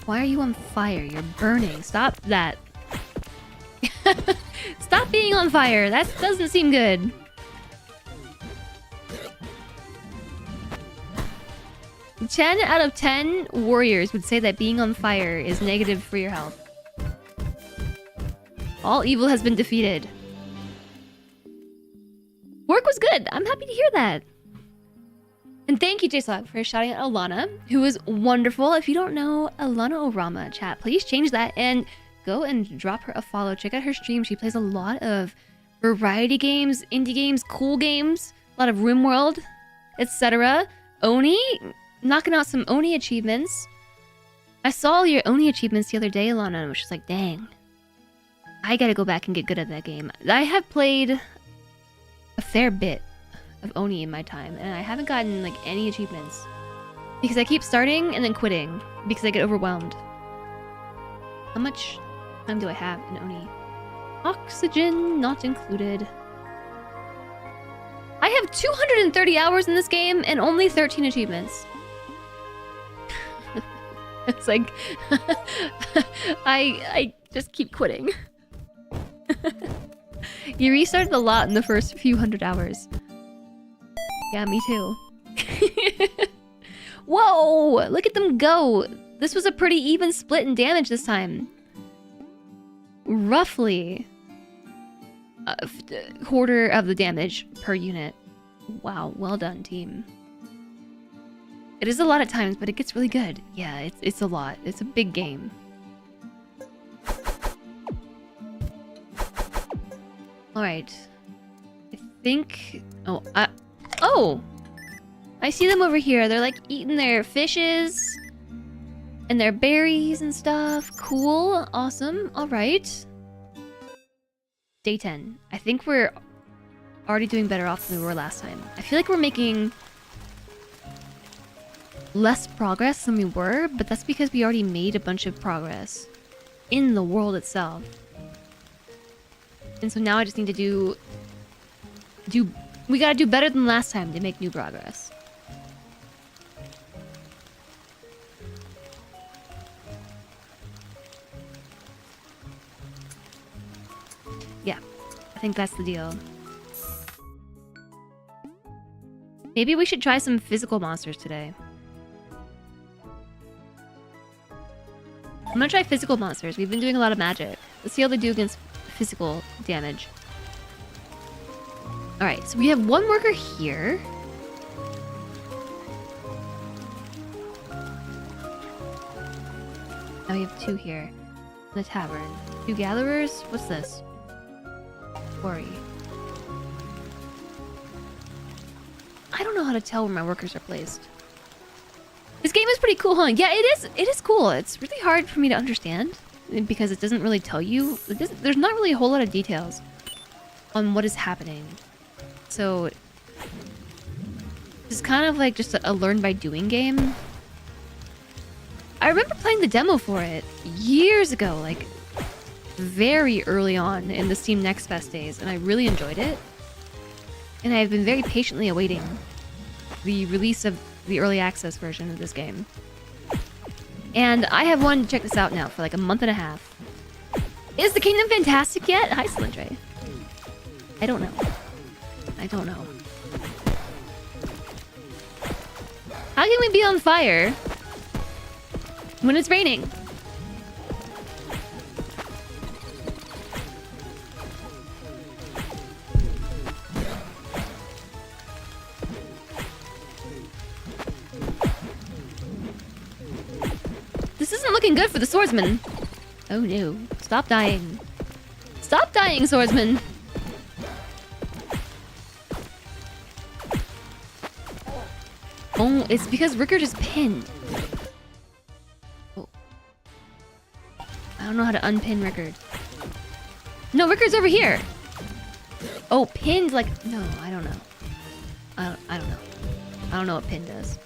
Why are you on fire? You're burning. Stop that. Stop being on fire. That doesn't seem good. Ten out of 10 warriors would say that being on fire is negative for your health. All evil has been defeated. Work was good. I'm happy to hear that. And thank you, J-Slog, for shouting out Alana, who is wonderful. If you don't know Alana Orama, chat, please change that and go and drop her a follow. Check out her stream. She plays a lot of variety games, indie games, cool games, a lot of RimWorld, etc. Oni, knocking out some Oni achievements. I saw your Oni achievements the other day, Alana, and I was just like, dang. I gotta go back and get good at that game. I have played a fair bit of Oni in my time, and I haven't gotten like any achievements because I keep starting and then quitting because I get overwhelmed. How much time do I have in Oni? Oxygen not included. I have 230 hours in this game and only 13 achievements. It's like I just keep quitting. You restarted a lot in the first few hundred hours. Yeah, me too. Whoa! Look at them go! This was a pretty even split in damage this time. Roughly a quarter of the damage per unit. Wow, well done, team. It is a lot at times, but it gets really good. Yeah, it's a lot. It's a big game. Alright. I think... Oh! I see them over here. They're like eating their fishes and their berries and stuff. Cool. Awesome. Alright. Day 10. I think we're already doing better off than we were last time. I feel like we're making less progress than we were, but that's because we already made a bunch of progress in the world itself. And so now I just need to we gotta do better than last time to make new progress. Yeah, I think that's the deal. Maybe we should try some physical monsters today. I'm gonna try physical monsters. We've been doing a lot of magic. Let's see how they do against physical damage. Alright, so we have one worker here. Now we have two here. In the tavern. Two gatherers? What's this? Quarry. I don't know how to tell where my workers are placed. This game is pretty cool, huh? Yeah, it is cool. It's really hard for me to understand because it doesn't really tell you. There's not really a whole lot of details on what is happening. So it's kind of like just a learn by doing game. I remember playing the demo for it years ago, like very early on in the Steam Next Fest days, and I really enjoyed it. And I've been very patiently awaiting the release of the early access version of this game. And I have wanted to check this out now for like a month and a half. Is the kingdom fantastic yet? Hi, Slindre. I don't know. I don't know. How can we be on fire when it's raining? it for the swordsman. Oh no. Stop dying. Stop dying, swordsman. Oh, it's because Rickard is pinned. Oh. I don't know how to unpin Rickard. No, Rickard's over here. Oh, pinned like... No, I don't know. I don't know. I don't know what pin does.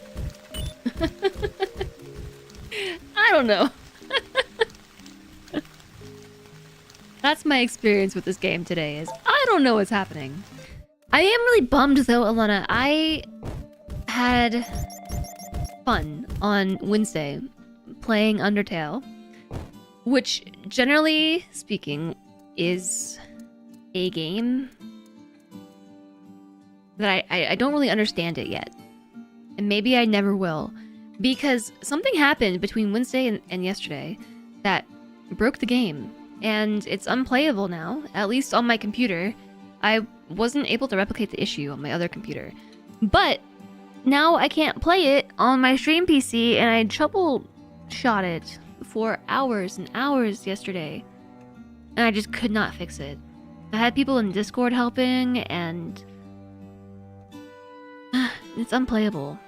I don't know. That's my experience with this game today, is I don't know what's happening. I am really bummed though, Alana. I had fun on Wednesday playing Undertale, which generally speaking is a game that I don't really understand it yet. And maybe I never will. Because something happened between Wednesday and yesterday that broke the game. And it's unplayable now, at least on my computer. I wasn't able to replicate the issue on my other computer. But now I can't play it on my stream PC, and I troubleshot it for hours and hours yesterday. And I just could not fix it. I had people in Discord helping, and it's unplayable.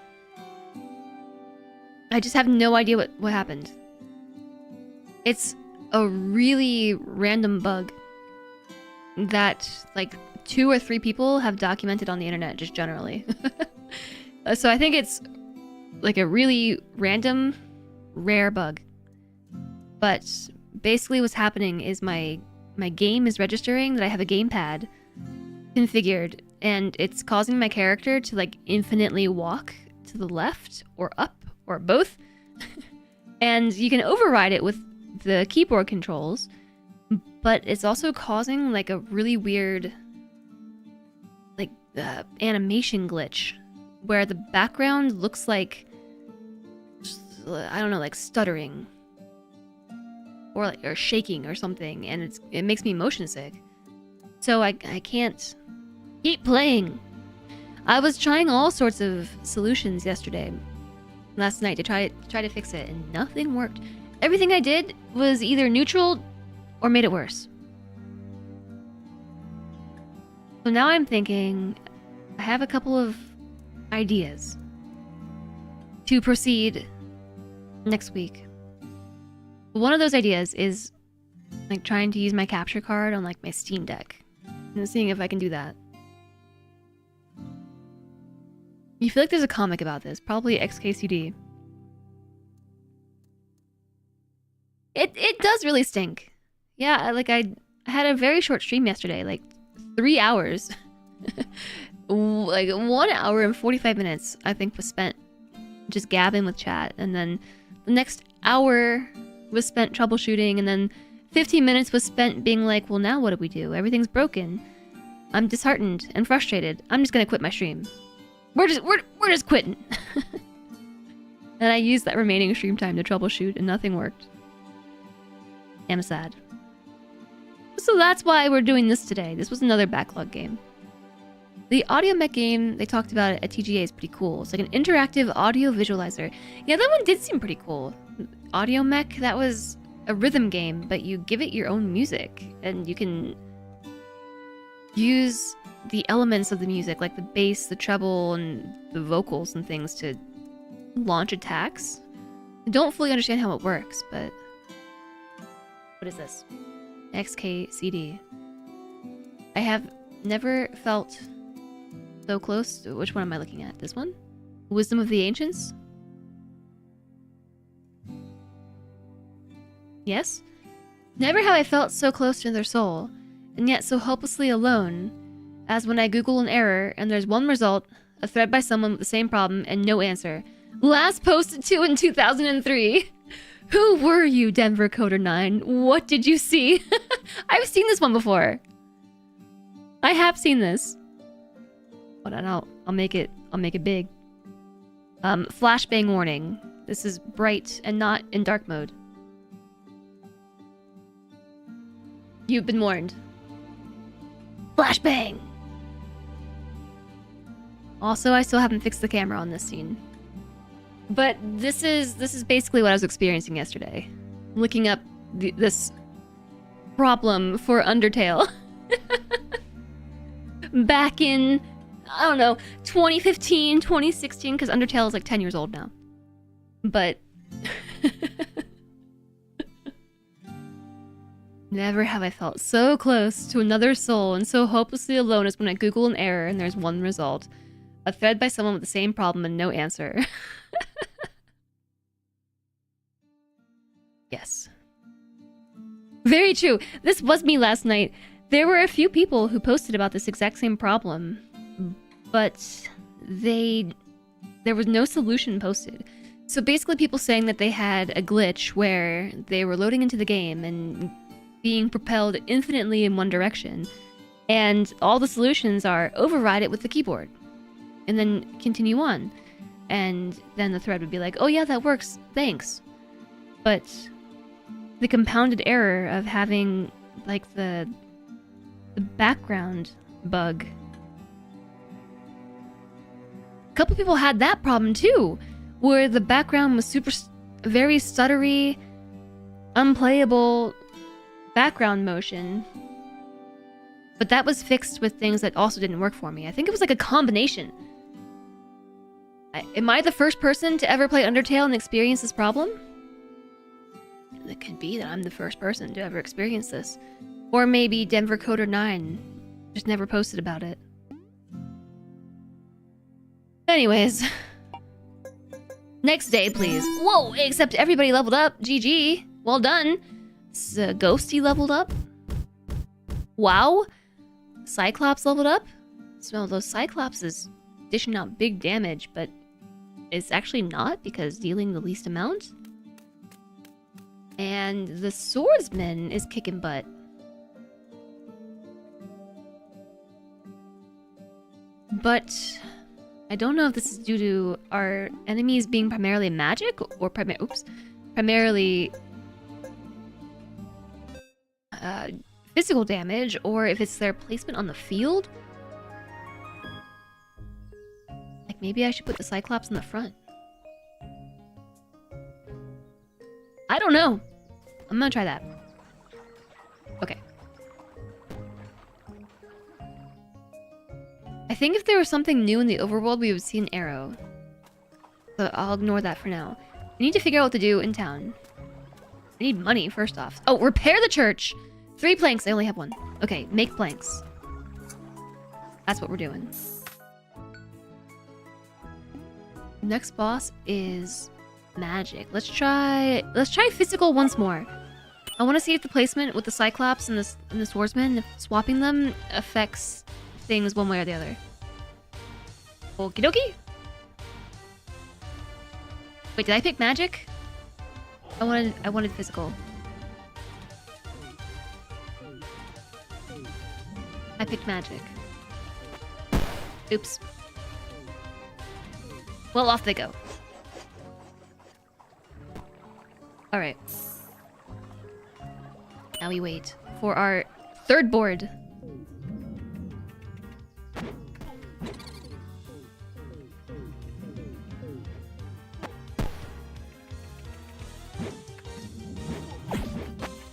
I just have no idea what happened. It's a really random bug that like 2 or 3 people have documented on the internet just generally. So I think it's like a really random, rare bug. But basically what's happening is my game is registering that I have a gamepad configured, and it's causing my character to like infinitely walk to the left or up or both. And you can override it with the keyboard controls, but it's also causing like a really weird like animation glitch where the background looks like, I don't know, like stuttering or shaking or something, and it makes me motion sick. So I can't keep playing. I was trying all sorts of solutions last night to try to fix it, and nothing worked. Everything I did was either neutral or made it worse. So now I'm thinking I have a couple of ideas to proceed next week. One of those ideas is like trying to use my capture card on like my Steam Deck and seeing if I can do that. You feel like there's a comic about this, probably XKCD. It does really stink. Yeah, like I had a very short stream yesterday, like 3 hours. Like 1 hour and 45 minutes, I think, was spent just gabbing with chat. And then the next hour was spent troubleshooting. And then 15 minutes was spent being like, well, now what do we do? Everything's broken. I'm disheartened and frustrated. I'm just gonna quit my stream. We're just quitting. And I used that remaining stream time to troubleshoot, and nothing worked. I'm sad. So that's why we're doing this today. This was another backlog game. The audio mech game they talked about at TGA is pretty cool. It's like an interactive audio visualizer. Yeah, that one did seem pretty cool. Audio mech, that was a rhythm game, but you give it your own music, and you can use the elements of the music, like the bass, the treble, and the vocals and things to launch attacks. I don't fully understand how it works, but... What is this? XKCD. I have never felt so close to... Which one am I looking at? This one? Wisdom of the Ancients? Yes? Never have I felt so close to their soul, and yet so helplessly alone, as when I Google an error and there's one result, a thread by someone with the same problem, and no answer. Last posted to in 2003. Who were you, Denver Coder 9? What did you see? I've seen this one before. I have seen this. Hold on, I'll make it big. Flashbang warning. This is bright and not in dark mode. You've been warned. Flashbang! Also, I still haven't fixed the camera on this scene. But this is basically what I was experiencing yesterday. looking up this problem for Undertale. Back in, I don't know, 2015, 2016, because Undertale is like 10 years old now. But never have I felt so close to another soul and so hopelessly alone as when I Google an error and there's one result. A thread by someone with the same problem and no answer. Yes. Very true. This was me last night. There were a few people who posted about this exact same problem, but there was no solution posted. So basically people saying that they had a glitch where they were loading into the game and being propelled infinitely in one direction, and all the solutions are override it with the keyboard and then continue on. And then the thread would be like, oh yeah, that works, thanks. But the compounded error of having like the background bug. A couple people had that problem too, where the background was very stuttery, unplayable background motion. But that was fixed with things that also didn't work for me. I think it was like a combination. Am I the first person to ever play Undertale and experience this problem? It could be that I'm the first person to ever experience this. Or maybe Denver Coder 9 just never posted about it. Anyways. Next day, please. Whoa, except everybody leveled up. GG. Well done. Ghosty leveled up. Wow. Cyclops leveled up. So those Cyclops is dishing out big damage, but it's actually not because dealing the least amount. And the swordsman is kicking butt. But I don't know if this is due to our enemies being primarily magic or primarily physical damage, or if it's their placement on the field. Like maybe I should put the Cyclops in the front. I don't know. I'm gonna try that. Okay. I think if there was something new in the overworld, we would see an arrow. So I'll ignore that for now. We need to figure out what to do in town. I need money, first off. Oh, repair the church! 3 planks, I only have 1. Okay, make planks. That's what we're doing. Next boss is magic. Let's try physical once more. I want to see if the placement with the Cyclops and the swordsman, if swapping them affects things one way or the other. Okie dokie. Wait, did I pick magic? I wanted physical. I picked magic. Oops. Well, off they go. Alright. Now we wait for our third board.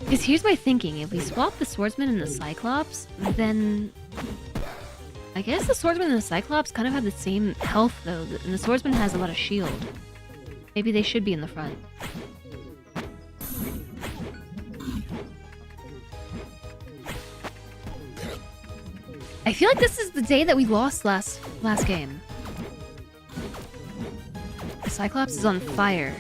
Because here's my thinking. If we swap the swordsman and the Cyclops, then I guess the swordsman and the Cyclops kind of have the same health though, and the swordsman has a lot of shield. Maybe they should be in the front. I feel like this is the day that we lost last game. The Cyclops is on fire.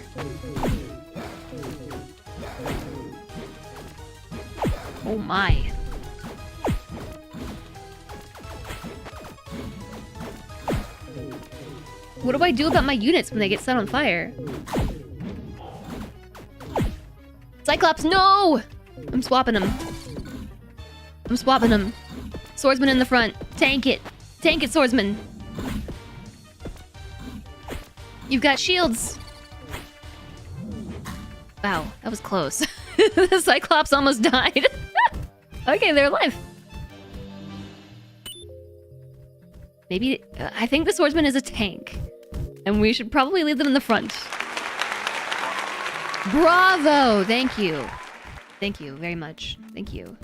Oh my. What do I do about my units when they get set on fire? Cyclops, no! I'm swapping them. I'm swapping them. Swordsman in the front. Tank it. Tank it, swordsman. You've got shields. Wow, that was close. The Cyclops almost died. Okay, they're alive. Maybe... I think the swordsman is a tank. And we should probably leave them in the front. Bravo! Thank you. Thank you very much. Thank you.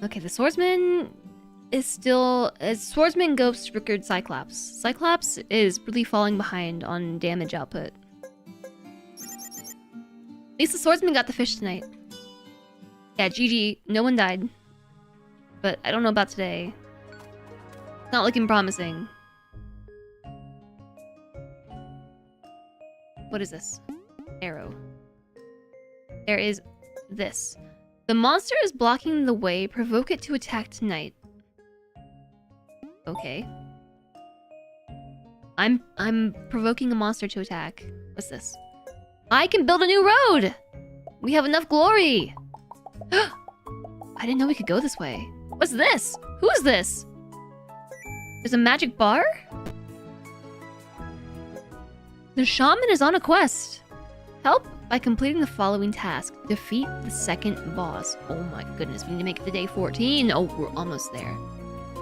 Okay, the swordsman is still... swordsman, ghost, Rickard, Cyclops. Cyclops is really falling behind on damage output. At least the swordsman got the fish tonight. Yeah, GG. No one died. But I don't know about today. It's not looking promising. What is this? Arrow. There is this. The monster is blocking the way. Provoke it to attack tonight. Okay. I'm provoking a monster to attack. What's this? I can build a new road! We have enough glory! I didn't know we could go this way. What's this? Who's this? There's a magic bar? The shaman is on a quest. Help by completing the following task. Defeat the second boss. Oh my goodness, we need to make it to day 14. Oh, we're almost there.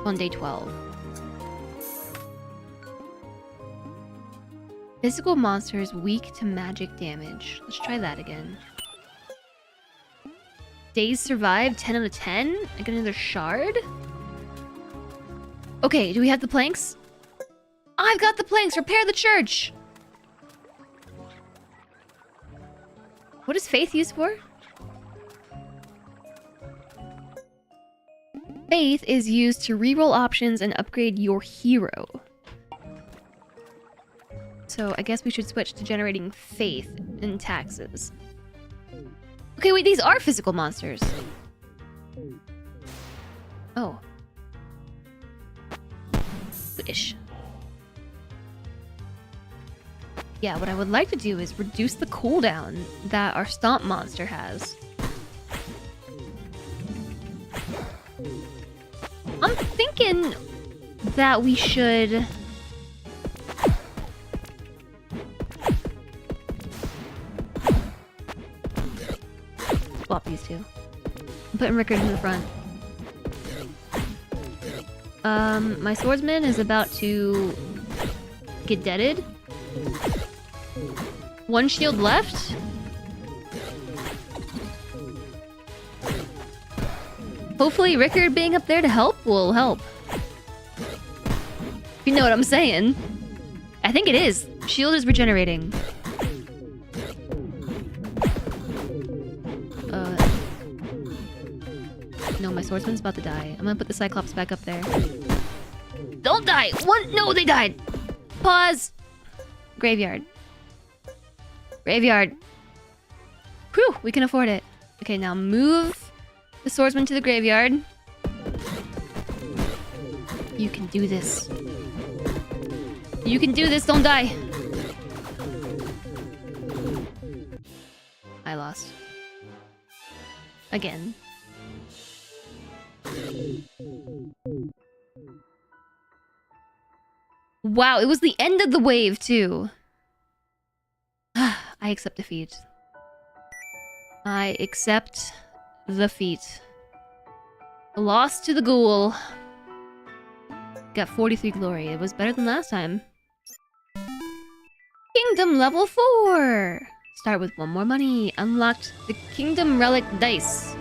On day 12. Physical monsters weak to magic damage. Let's try that again. Days survived, 10 out of 10. I get another shard. Okay, do we have the planks? I've got the planks. Repair the church. What is faith used for? Faith is used to reroll options and upgrade your hero. So I guess we should switch to generating faith and taxes. Okay, wait, these are physical monsters. Oh. Ish. Yeah, what I would like to do is reduce the cooldown that our stomp monster has. I'm thinking that we should... swap these two. I'm putting Rickard in the front. My swordsman is about to get deaded. One shield left. Hopefully Rickard being up there to help will help. You know what I'm saying. I think it is. Shield is regenerating. No, my swordsman's about to die. I'm gonna put the Cyclops back up there. Don't die! One! No, they died! Pause! Graveyard. Graveyard. Whew, we can afford it. Okay, now move the swordsman to the graveyard. You can do this. You can do this, don't die! I lost. Again. Wow, it was the end of the wave, too. I accept defeat. I accept defeat. Lost to the ghoul. Got 43 glory. It was better than last time. Kingdom level 4! Start with 1 more money. Unlocked the Kingdom Relic Dice.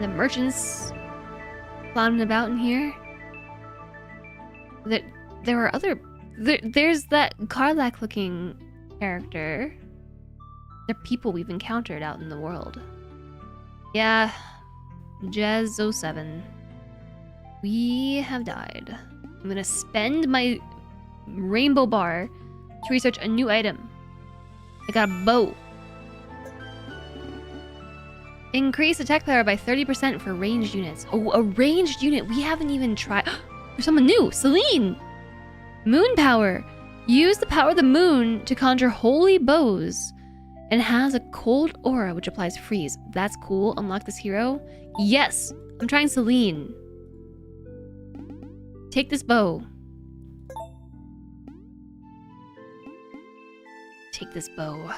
The merchants clowning about in here. There are other... There's that Karlach looking character. They're people we've encountered out in the world. Yeah. Jazz 07. We have died. I'm gonna spend my rainbow bar to research a new item. I got a bow. Increase attack power by 30% for ranged units. Oh, a ranged unit. We haven't even tried. There's someone new. Celine. Moon power. Use the power of the moon to conjure holy bows. And has a cold aura which applies freeze. That's cool. Unlock this hero. Yes. I'm trying Celine. Take this bow. Take this bow.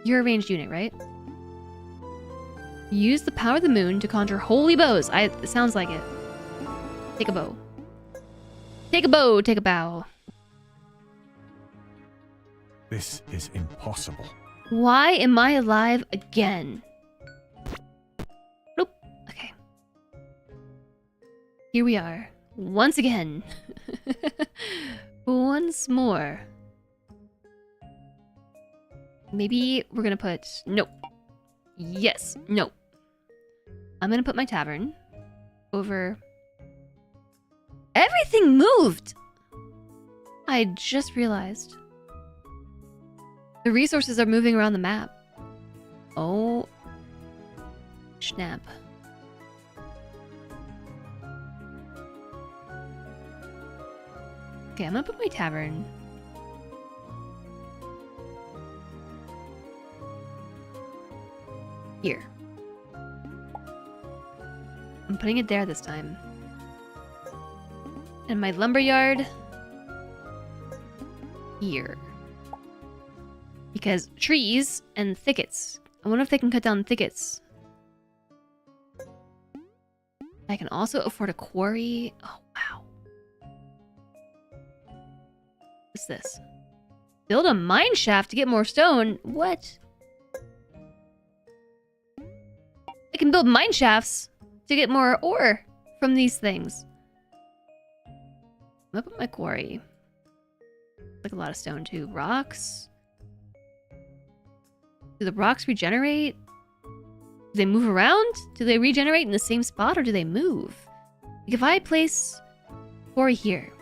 You're a ranged unit, right? Use the power of the moon to conjure holy bows. It sounds like it. Take a bow. Take a bow, take a bow. This is impossible. Why am I alive again? Nope. Okay. Here we are. Once again. Once more. Maybe we're gonna put... Nope. Yes. Nope. I'm gonna put my tavern over... Everything moved! I just realized. The resources are moving around the map. Oh. Snap. Okay, I'm gonna put my tavern. Here. I'm putting it there this time. And my lumberyard here. Because trees and thickets. I wonder if they can cut down thickets. I can also afford a quarry. Oh, wow. What's this? Build a mine shaft to get more stone? What? I can build mine shafts to get more ore from these things. I'm up at my quarry. Like a lot of stone too. Rocks. Do the rocks regenerate? Do they move around? Do they regenerate in the same spot or do they move? Like if I place quarry here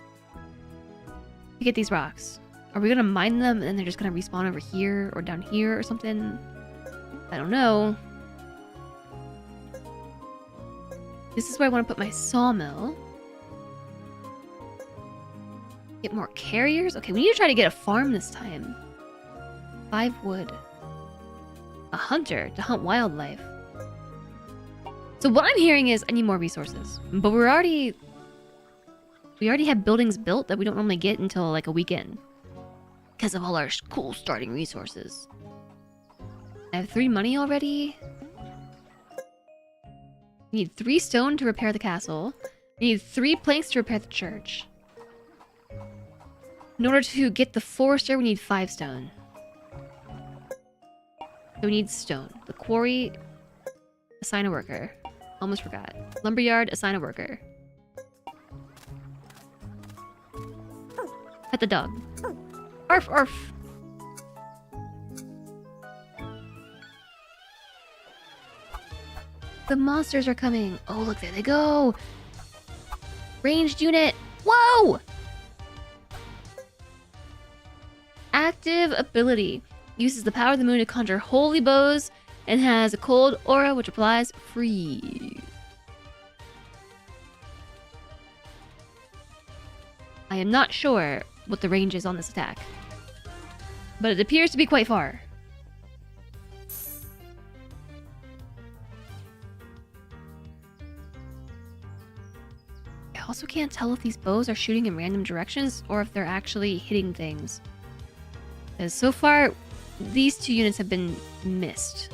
to get these rocks, are we gonna mine them and then they're just gonna respawn over here or down here or something? I don't know. This is where I want to put my sawmill. Get more carriers? Okay, we need to try to get a farm this time. 5 wood. A hunter to hunt wildlife. So what I'm hearing is I need more resources. But we already have buildings built that we don't normally get until like a weekend. Because of all our cool starting resources. I have 3 money already. We need 3 stone to repair the castle. We need 3 planks to repair the church. In order to get the forester, we need 5 stone. So we need stone. The quarry, assign a worker. Almost forgot. Lumberyard, assign a worker. Pet the dog. Arf, arf. The monsters are coming. Oh, look, there they go. Ranged unit. Whoa! Active ability. Uses the power of the moon to conjure holy bows and has a cold aura which applies free. I am not sure what the range is on this attack, but it appears to be quite far. I also can't tell if these bows are shooting in random directions or if they're actually hitting things. Because so far, these 2 units have been missed.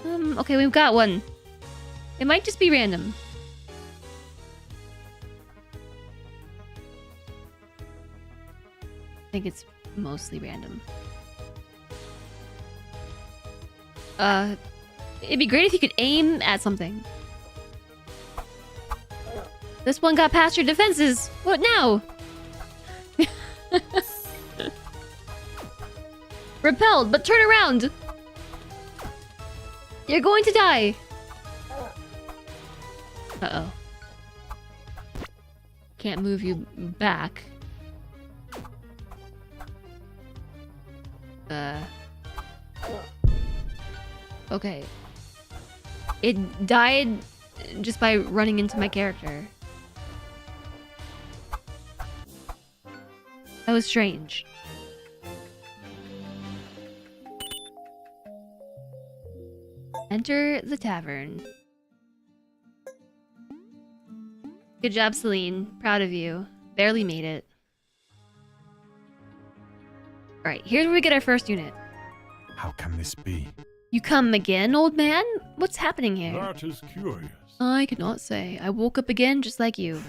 Okay, we've got one. It might just be random. I think it's mostly random. It'd be great if you could aim at something. This one got past your defenses. What now? Repelled, but turn around. You're going to die. Uh-oh. Can't move you back. Okay. It died just by running into my character. That was strange. Enter the tavern. Good job, Celine. Proud of you. Barely made it. Alright, here's where we get our first unit. How can this be? You come again, old man? What's happening here? That is curious. I cannot say. I woke up again just like you.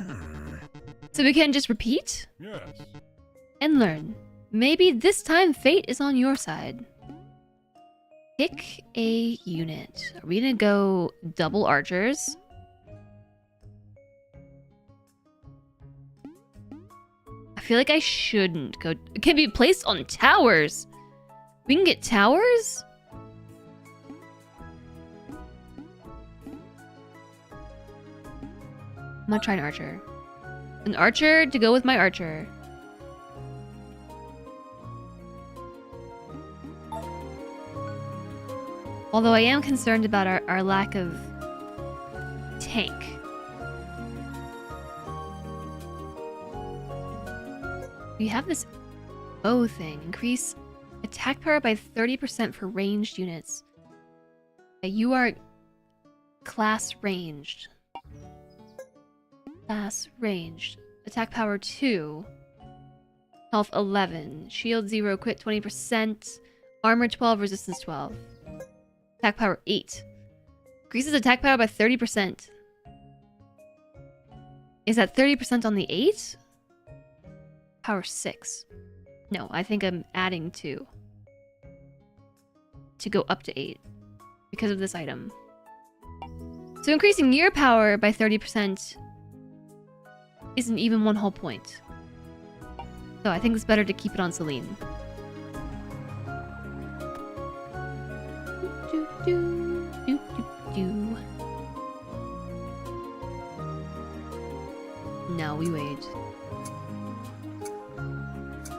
So we can just repeat Yes. and learn. Maybe this time fate is on your side. Pick a unit. Are we gonna go double archers? I feel like I shouldn't go. It can be placed on towers. We can get towers? I'm gonna try an archer. An archer to go with my archer. Although I am concerned about our lack of tank. We have this bow thing. Increase attack power by 30% for ranged units. You are class ranged. Class ranged. Attack power 2. Health 11. Shield 0. Crit 20%. Armor 12. Resistance 12. Attack power 8. Increases attack power by 30%. Is that 30% on the 8? Power 6. No, I think I'm adding 2. To go up to 8. Because of this item. So increasing your power by 30% isn't even one whole point. So I think it's better to keep it on Celine. No, we wait.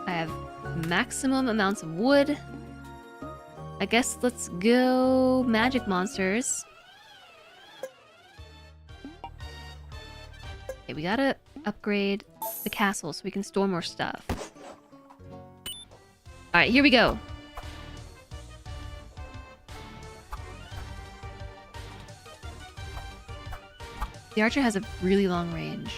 I have maximum amounts of wood. I guess let's go magic monsters. Okay, we gotta upgrade the castle so we can store more stuff. Alright, here we go. The archer has a really long range.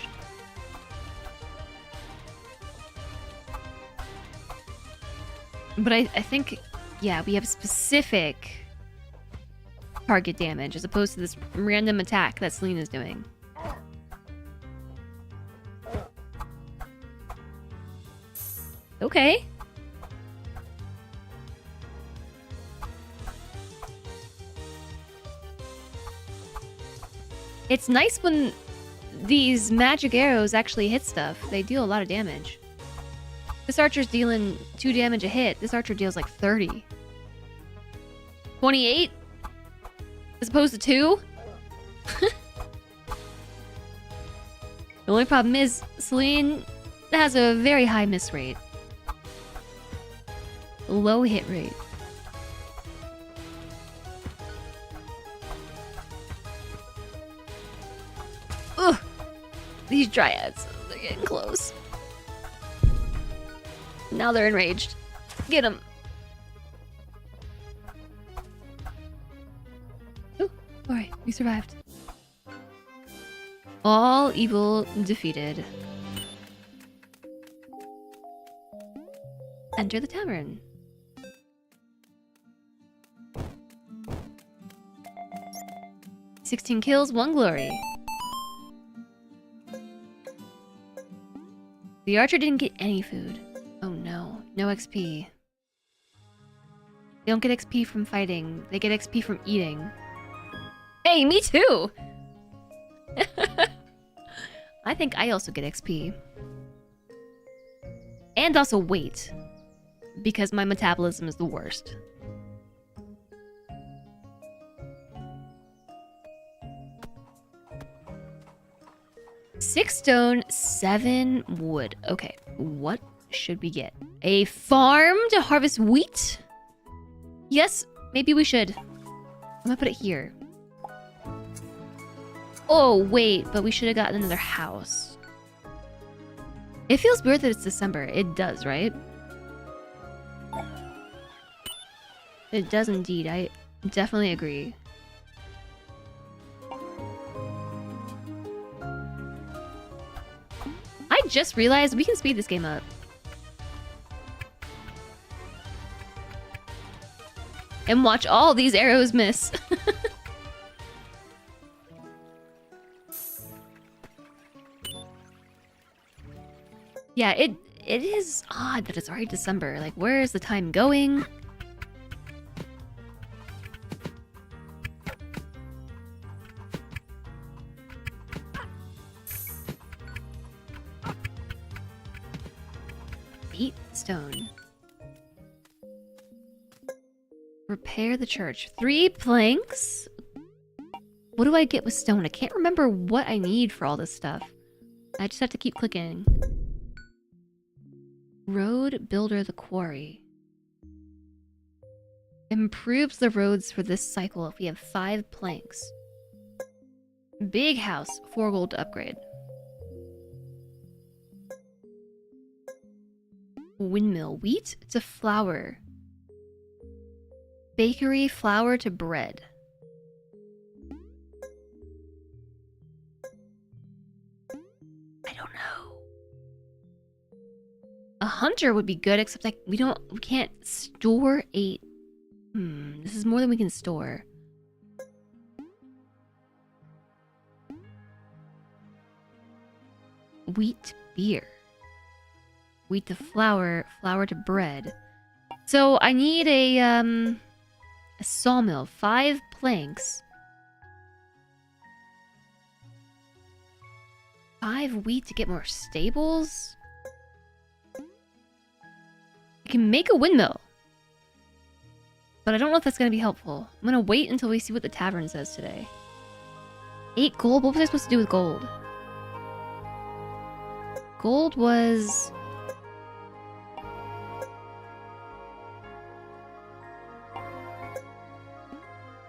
But I think, yeah, we have specific target damage as opposed to this random attack that Selena's doing. Okay. It's nice when these magic arrows actually hit stuff. They deal a lot of damage. This archer's dealing 2 damage a hit. This archer deals like 30. 28? As opposed to 2? The only problem is Celine has a very high miss rate. Low hit rate. Ugh! These dryads, they're getting close. Now they're enraged. Get them. Oh, alright, we survived. All evil defeated. Enter the tavern. "16 kills, 1 glory." The archer didn't get any food. Oh no, no XP. They don't get XP from fighting. They get XP from eating. Hey, me too! I think I also get XP. And also weight. Because my metabolism is the worst. "6 stone, 7 wood." Okay, what should we get? A farm to harvest wheat? Yes, maybe we should. I'm gonna put it here. Oh, wait, but we should have gotten another house. It feels weird that it's December. It does, right? It does indeed. I definitely agree. I just realized we can speed this game up. And watch all these arrows miss. Yeah, it is odd that it's already December. Like, where is the time going? Beat stone. Repair the church. 3 planks? What do I get with stone? I can't remember what I need for all this stuff. I just have to keep clicking. Road builder the quarry. Improves the roads for this cycle if we have 5 planks. Big house, 4 gold to upgrade. Windmill, wheat to flour. Bakery, flour to bread. I don't know. A hunter would be good, except like we can't store 8. This is more than we can store. Wheat to beer. Wheat to flour, flour to bread. So I need a sawmill, 5 planks. 5 wheat to get more stables. I can make a windmill. But I don't know if that's going to be helpful. I'm going to wait until we see what the tavern says today. 8 gold? What was I supposed to do with gold? Gold was...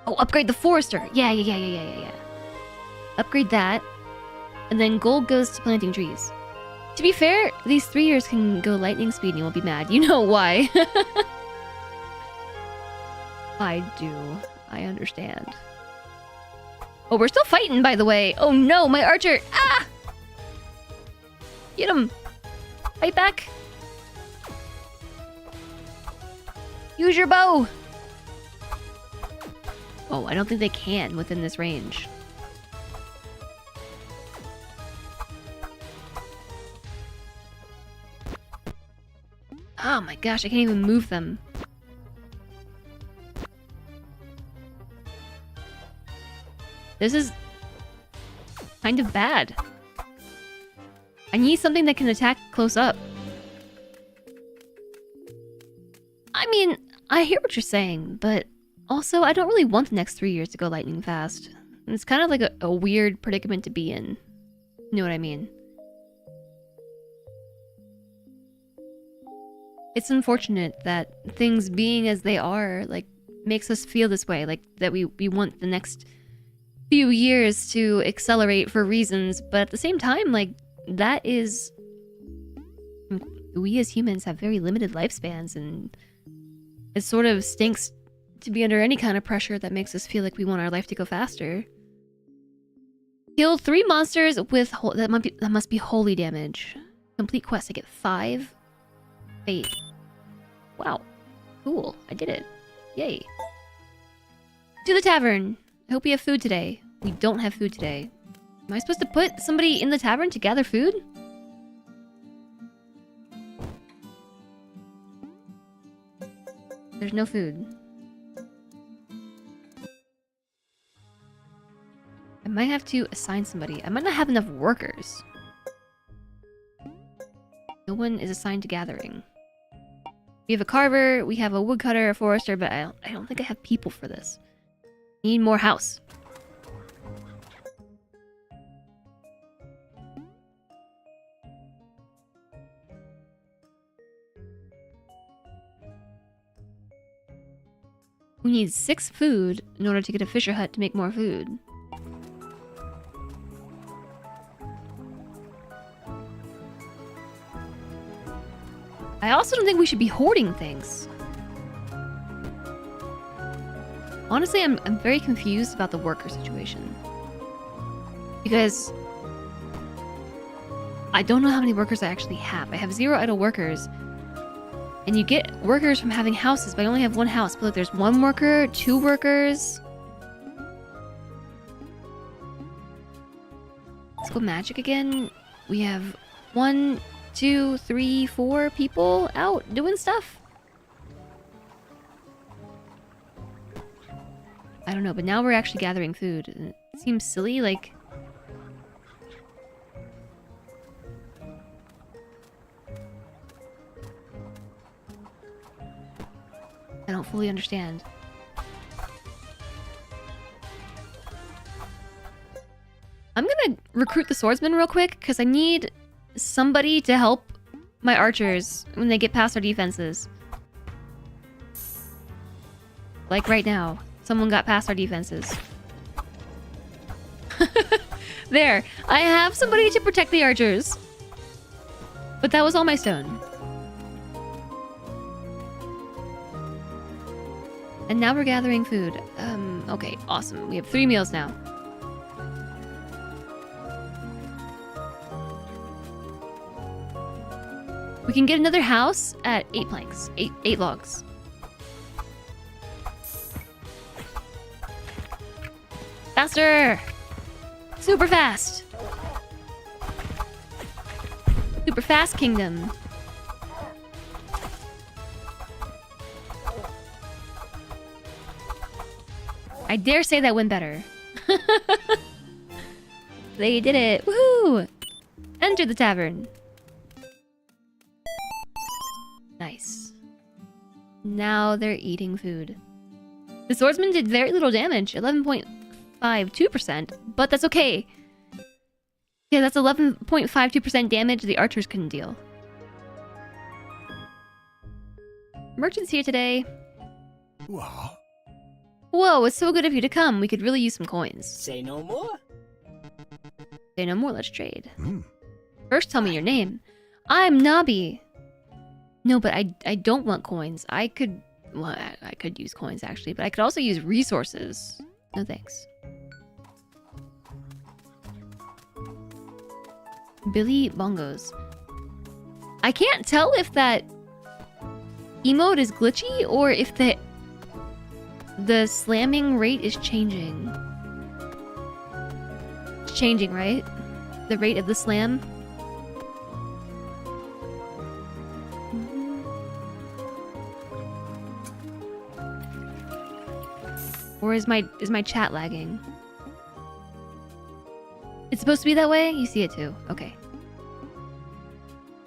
Oh, upgrade the forester. Yeah. Upgrade that. And then gold goes to planting trees. To be fair, these 3 years can go lightning speed and you won't be mad. You know why. I do. I understand. Oh, we're still fighting, by the way. Oh no, my archer. Ah! Get him. Fight back. Use your bow. Oh, I don't think they can within this range. Oh my gosh, I can't even move them. This is kind of bad. I need something that can attack close up. I mean, I hear what you're saying, but also I don't really want the next 3 years to go lightning fast. It's kind of like a weird predicament to be in. You know what I mean? It's unfortunate that things being as they are, like, makes us feel this way. Like, that we want the next few years to accelerate for reasons, but at the same time, like, that is... We as humans have very limited lifespans, and it sort of stinks to be under any kind of pressure that makes us feel like we want our life to go faster. Kill 3 monsters with... that must be holy damage. Complete quest, I get 5 fate. Wow. Cool. I did it. Yay. To the tavern. I hope we have food today. We don't have food today. Am I supposed to put somebody in the tavern to gather food? There's no food. I might have to assign somebody. I might not have enough workers. No one is assigned to gathering. We have a carver, we have a woodcutter, a forester, but I don't think I have people for this. Need more house. We need 6 food in order to get a fisher hut to make more food. I also don't think we should be hoarding things. Honestly, I'm very confused about the worker situation. Because I don't know how many workers I actually have. I have 0 idle workers. And you get workers from having houses, but I only have 1 house. But look, there's 1 worker, 2 workers. Let's go magic again. We have 1, 2, 3, 4 people out doing stuff. I don't know, but now we're actually gathering food. And it seems silly, like... I don't fully understand. I'm gonna recruit the swordsman real quick, because I need somebody to help my archers when they get past our defenses. Like right now. Someone got past our defenses. There! I have somebody to protect the archers. But that was all my stone. And now we're gathering food. Okay, awesome. We have 3 meals now. We can get another house at 8 planks. 8 logs. Faster! Super fast! Super fast kingdom. I dare say that went better. They did it! Woohoo! Enter the tavern. Nice. Now they're eating food. The swordsman did very little damage, 11.52%, but that's okay. Yeah, that's 11.52% damage the archers couldn't deal. Merchants here today. What? Whoa, it's so good of you to come. We could really use some coins. Say no more. Say no more, let's trade. Hmm. First, tell me your name. I'm Nabi. No, but I don't want coins. I could... Well, I could use coins, actually, but I could also use resources. No thanks. Billy Bongos. I can't tell if that emote is glitchy or if the slamming rate is changing. It's changing, right? The rate of the slam? Or is my chat lagging? It's supposed to be that way? You see it too. Okay.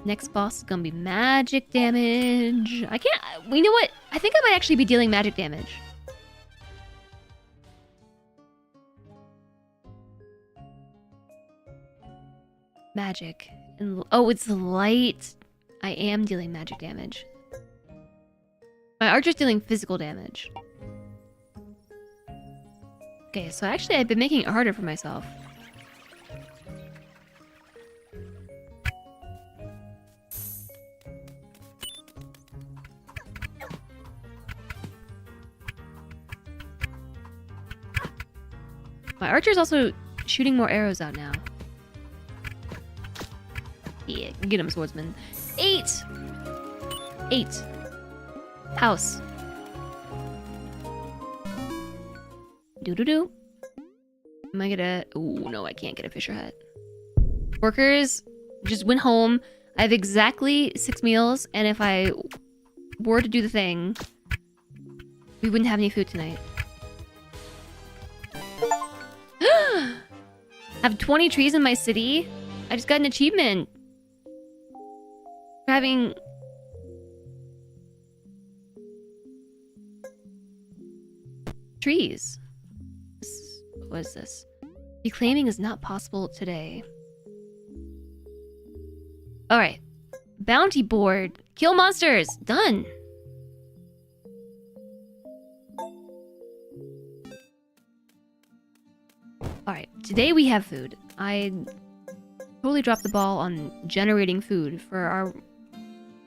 Next boss is gonna be magic damage. I can't... You know what? I think I might actually be dealing magic damage. Magic. And, oh, it's light. I am dealing magic damage. My archer's dealing physical damage. Okay, so actually I've been making it harder for myself. My archer's also shooting more arrows out now. Yeah, get him, swordsman. 8! 8. House. Doo-doo-doo. Am I gonna... Ooh, no, I can't get a Fisher Hut. Workers just went home. I have exactly 6 meals, and if I were to do the thing, we wouldn't have any food tonight. I have 20 trees in my city. I just got an achievement for having... trees. What is this? Reclaiming is not possible today. Alright. Bounty board. Kill monsters. Done. Alright. Today we have food. I totally dropped the ball on generating food for our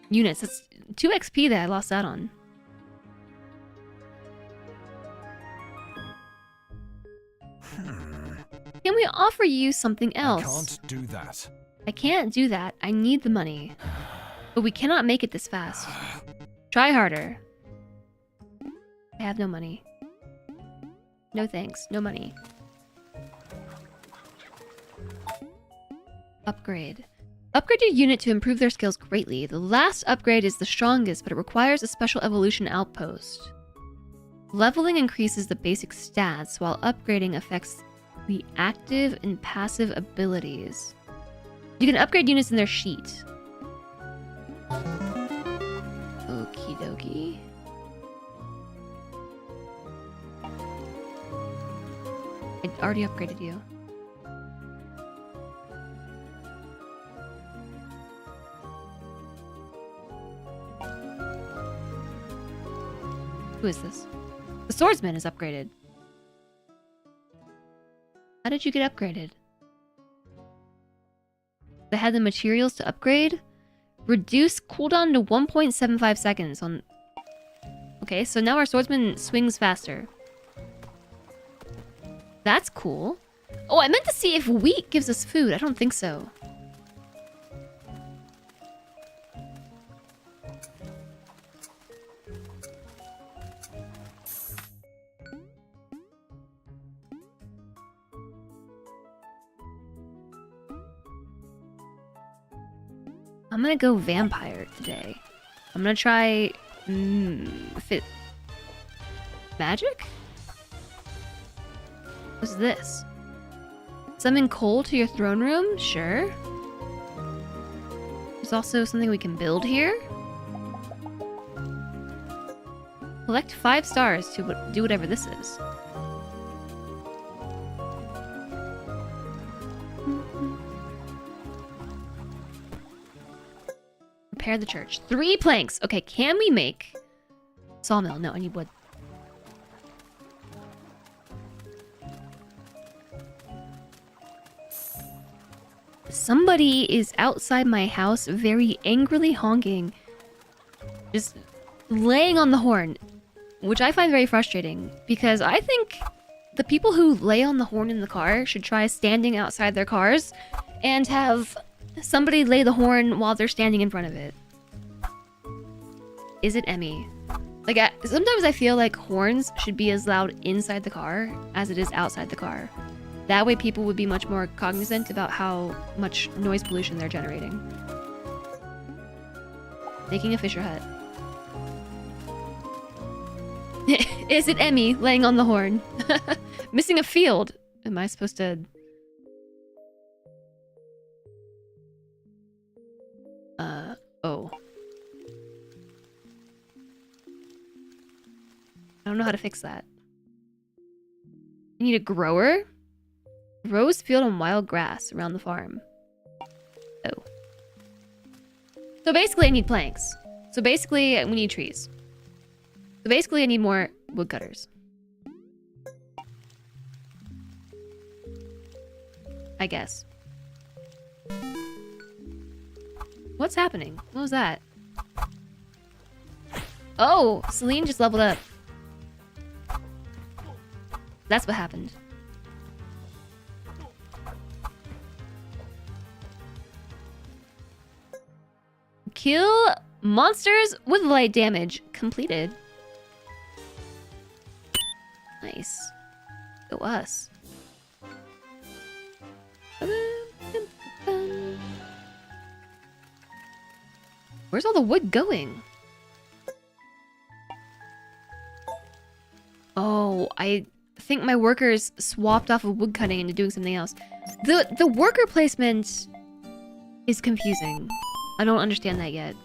units. That's 2 XP that I lost out on. Can we offer you something else? I can't do that. I can't do that. I need the money. But we cannot make it this fast. Try harder. I have no money. No thanks. No money. Upgrade. Upgrade your unit to improve their skills greatly. The last upgrade is the strongest, but it requires a special evolution outpost. Leveling increases the basic stats, while upgrading affects the active and passive abilities. You can upgrade units in their sheet. Okie dokie. I already upgraded you. Who is this? The swordsman is upgraded. How did you get upgraded? They had the materials to upgrade? Reduce cooldown to 1.75 seconds on... Okay, so now our swordsman swings faster. That's cool. Oh, I meant to see if wheat gives us food. I don't think so. I'm gonna go vampire today. I'm gonna try... fit... Magic? What's this? Summon coal to your throne room? Sure. There's also something we can build here. Collect 5 stars to do whatever this is. Repair the church. 3 planks. Okay, can we make sawmill? No, I need wood. Somebody is outside my house very angrily honking. Just laying on the horn. Which I find very frustrating. Because I think the people who lay on the horn in the car should try standing outside their cars and have somebody lay the horn while they're standing in front of it. Is it Emmy? Like, sometimes I feel like horns should be as loud inside the car as it is outside the car. That way people would be much more cognizant about how much noise pollution they're generating. Making a Fisher hut. Is it Emmy laying on the horn? Missing a field. Am I supposed to... oh. I don't know how to fix that. You need a grower? Rose field and wild grass around the farm. Oh. So basically I need planks. So basically we need trees. So basically I need more woodcutters. I guess. What's happening? What was that? Oh, Celine just leveled up. That's what happened. Kill monsters with light damage. Completed. Nice. Go us. Where's all the wood going? Oh, I think my workers swapped off of wood cutting into doing something else. The worker placement is confusing. I don't understand that yet.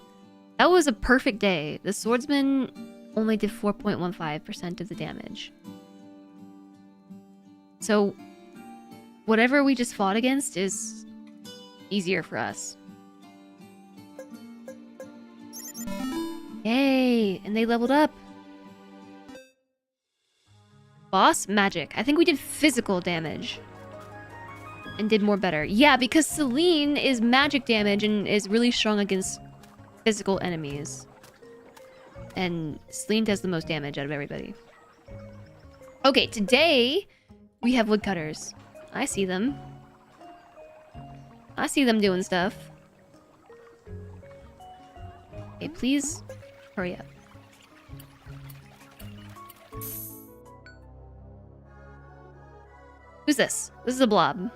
That was a perfect day. The swordsman only did 4.15% of the damage. So, whatever we just fought against is easier for us. Yay! And they leveled up. Boss magic. I think we did physical damage. And did more better. Yeah, because Celine is magic damage and is really strong against physical enemies. And Celine does the most damage out of everybody. Okay, today we have woodcutters. I see them. I see them doing stuff. Okay, please hurry up. Who's this? This is a blob.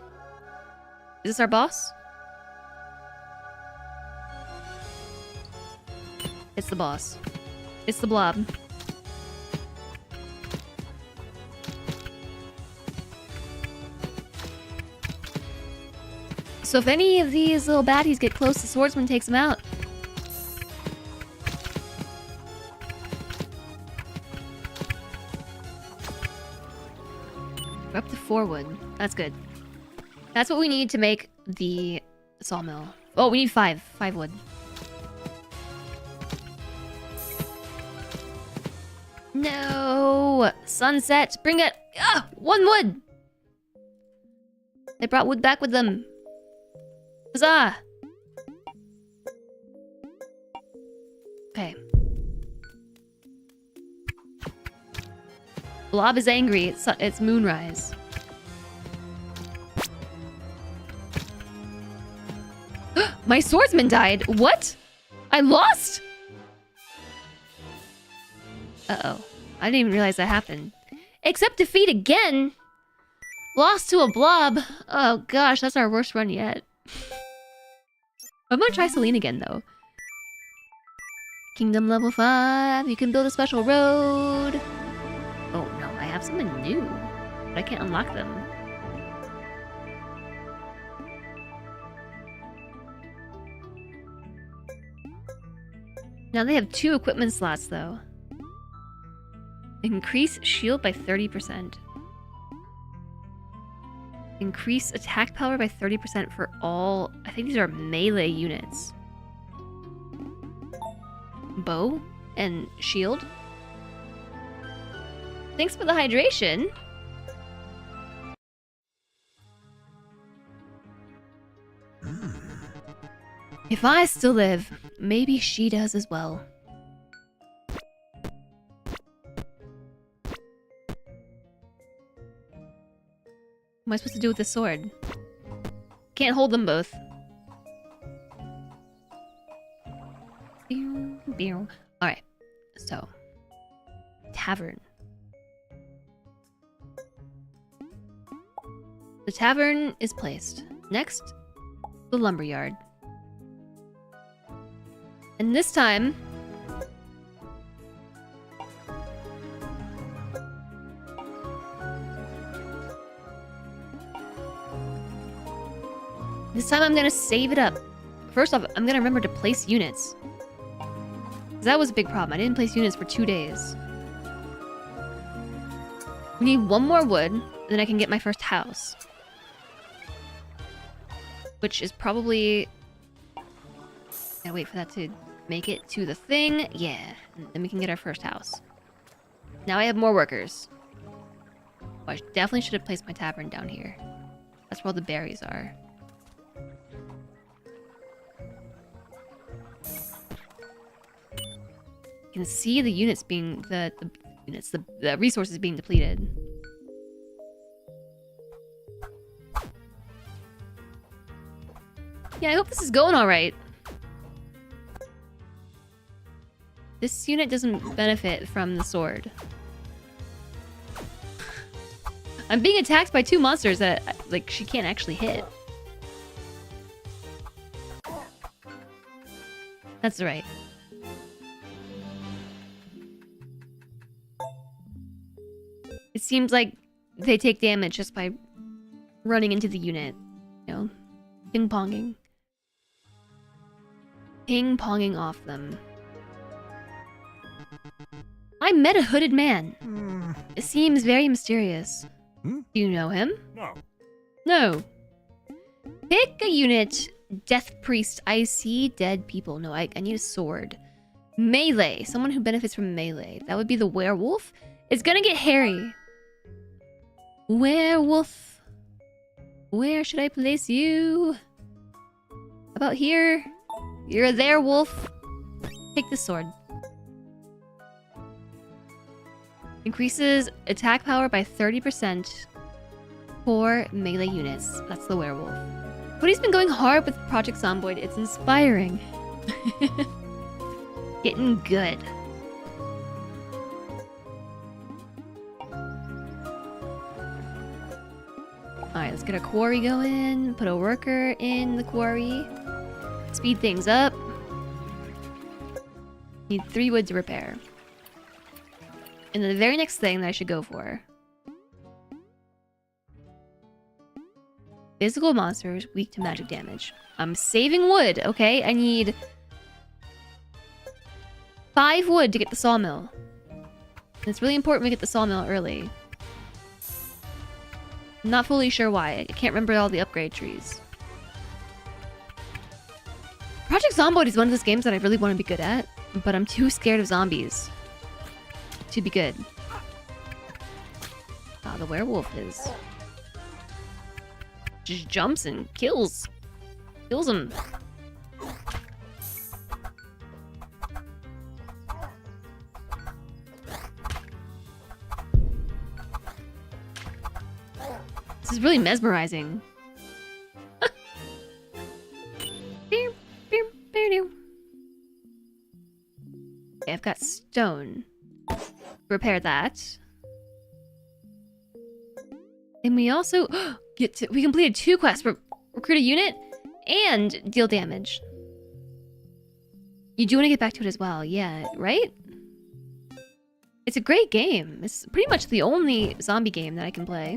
Is this our boss? It's the boss. It's the blob. So if any of these little baddies get close, the swordsman takes them out. We're up to 4 wood. That's good. That's what we need to make the sawmill. Oh, we need 5. 5 wood. No! Sunset! Bring it! Ah! 1 wood! They brought wood back with them. Huzzah! Okay. Blob is angry. It's moonrise. My swordsman died. What? I lost? Uh-oh. I didn't even realize that happened. Accept defeat again? Lost to a blob. Oh gosh, that's our worst run yet. I'm gonna try Celine again though. Kingdom level 5. You can build a special road. Oh no, I have something new. But I can't unlock them. Now they have 2 equipment slots though. Increase shield by 30%. Increase attack power by 30% for all... I think these are melee units. Bow and shield. Thanks for the hydration. If I still live, maybe she does as well. What am I supposed to do with the sword? Can't hold them both. Alright, so. Tavern. The tavern is placed. Next, the lumberyard. And this time... This time I'm gonna save it up. First off, I'm gonna remember to place units. 'Cause that was a big problem. I didn't place units for 2 days. We need 1 more wood, then I can get my first house. Which is probably... Gotta wait for that to make it to the thing. Yeah, and then we can get our first house. Now I have more workers. Oh, I definitely should have placed my tavern down here. That's where all the berries are. You can see the units being the resources being depleted. Yeah, I hope this is going all right. This unit doesn't benefit from the sword. I'm being attacked by 2 monsters that, like, she can't actually hit. That's right. It seems like they take damage just by running into the unit. You know? Ping-ponging. Ping-ponging off them. I met a hooded man. It seems very mysterious. Do you know him? No. No. Pick a unit. Death Priest. I see dead people. No, I need a sword. Melee. Someone who benefits from melee. That would be the werewolf. It's gonna get hairy. Werewolf. Where should I place you? About here? You're there, wolf. Take the sword. Increases attack power by 30% for melee units. That's the werewolf. Cody's been going hard with Project Zomboid. It's inspiring. Getting good. Alright, let's get a quarry going. Put a worker in the quarry. Speed things up. Need 3 wood to repair. And then the very next thing that I should go for. Physical monsters weak to magic damage. I'm saving wood, okay? I need 5 wood to get the sawmill. And it's really important we get the sawmill early. I'm not fully sure why. I can't remember all the upgrade trees. Project Zomboid is one of those games that I really want to be good at, but I'm too scared of zombies to be good. Ah, the werewolf is... just jumps and kills. Kills him. This is really mesmerizing. Okay, I've got stone. Repair that. And we also we completed 2 quests. Recruit a unit and deal damage. You do want to get back to it as well, yeah, right? It's a great game. It's pretty much the only zombie game that I can play.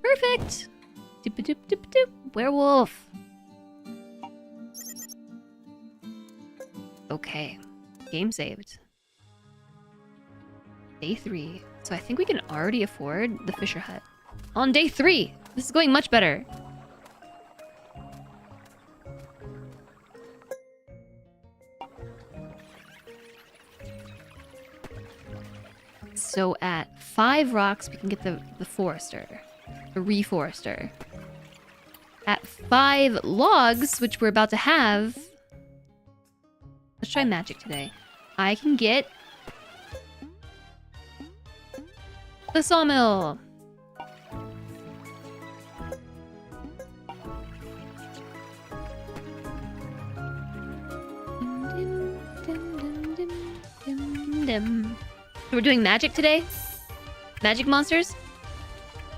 Perfect. Doop doop doop doop. Werewolf. Okay. Game saved. Day 3. So I think we can already afford the Fisher Hut. On day 3! This is going much better. So at 5 rocks, we can get the forester. The reforester. At 5 logs, which we're about to have... Let's try magic today. I can get... the sawmill! So we're doing magic today? Magic monsters?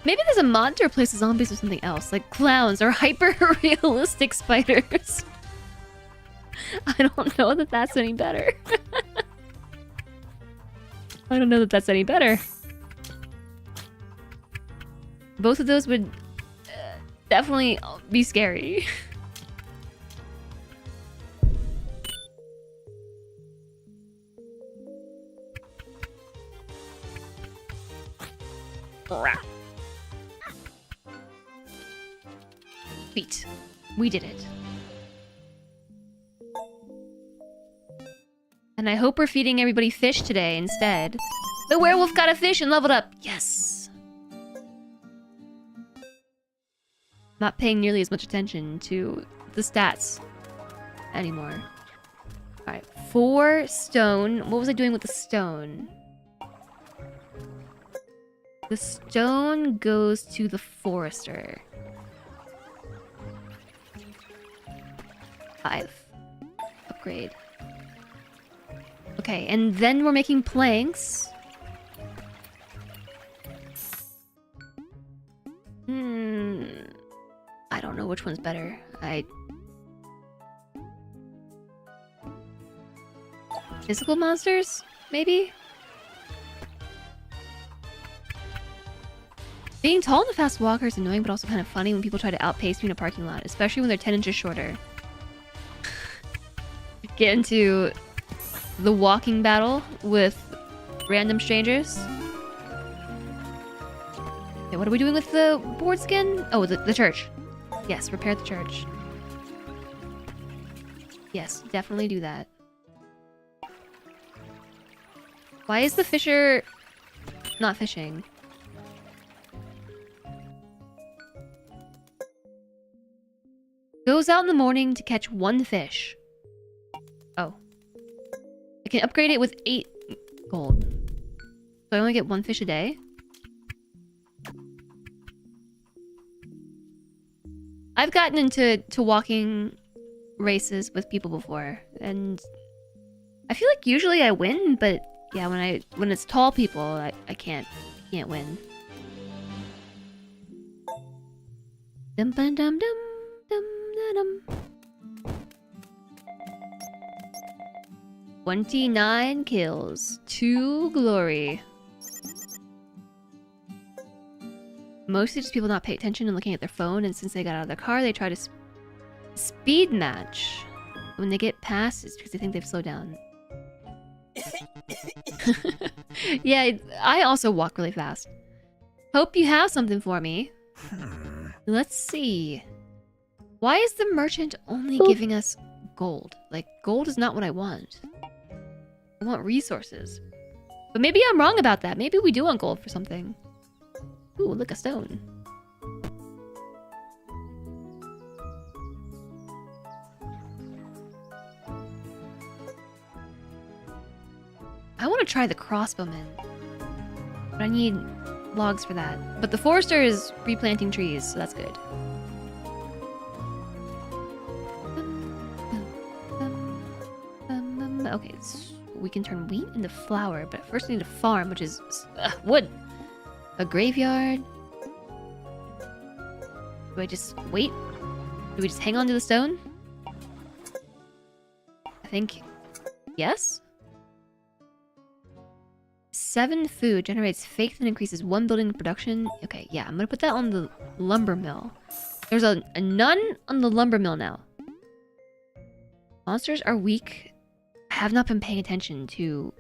Maybe there's a mod to replace the zombies with something else, like clowns or hyper-realistic spiders. I don't know that that's any better. I don't know that that's any better. Both of those would definitely be scary. Sweet. We did it. And I hope we're feeding everybody fish today instead. The werewolf got a fish and leveled up. Yes. Not paying nearly as much attention to the stats anymore. Alright, 4 stone. What was I doing with the stone? The stone goes to the forester. 5. Upgrade. Okay, and then we're making planks. I don't know which one's better. Physical monsters? Maybe? Being tall and a fast walker is annoying, but also kind of funny when people try to outpace you in a parking lot, especially when they're 10 inches shorter. Get into the walking battle with random strangers. Okay, what are we doing with the board skin? Oh, the church. Yes, repair the church. Yes, definitely do that. Why is the fisher not fishing? Goes out in the morning to catch 1 fish. Oh. I can upgrade it with 8 gold. So I only get 1 fish a day? I've gotten into walking races with people before, and I feel like usually I win, but yeah, when it's tall people, I can't win. Dum dum dum dum dum dum. 29 kills. 2 glory. Mostly just people not paying attention and looking at their phone, and since they got out of their car, they try to speed match. When they get past, it's because they think they've slowed down. Yeah, I also walk really fast. Hope you have something for me. Let's see. Why is the merchant only giving us gold? Like, gold is not what I want. I want resources. But maybe I'm wrong about that. Maybe we do want gold for something. Ooh, look, a stone. I want to try the crossbowman. But I need logs for that. But the forester is replanting trees, so that's good. Okay, so we can turn wheat into flour, but first we need a farm, which is wood. A graveyard. Do I just wait? Do we just hang on to the stone? I think yes. 7 food generates faith and increases 1 building production. Okay, yeah, I'm gonna put that on the lumber mill. There's a none on the lumber mill now. Monsters are weak. I have not been paying attention to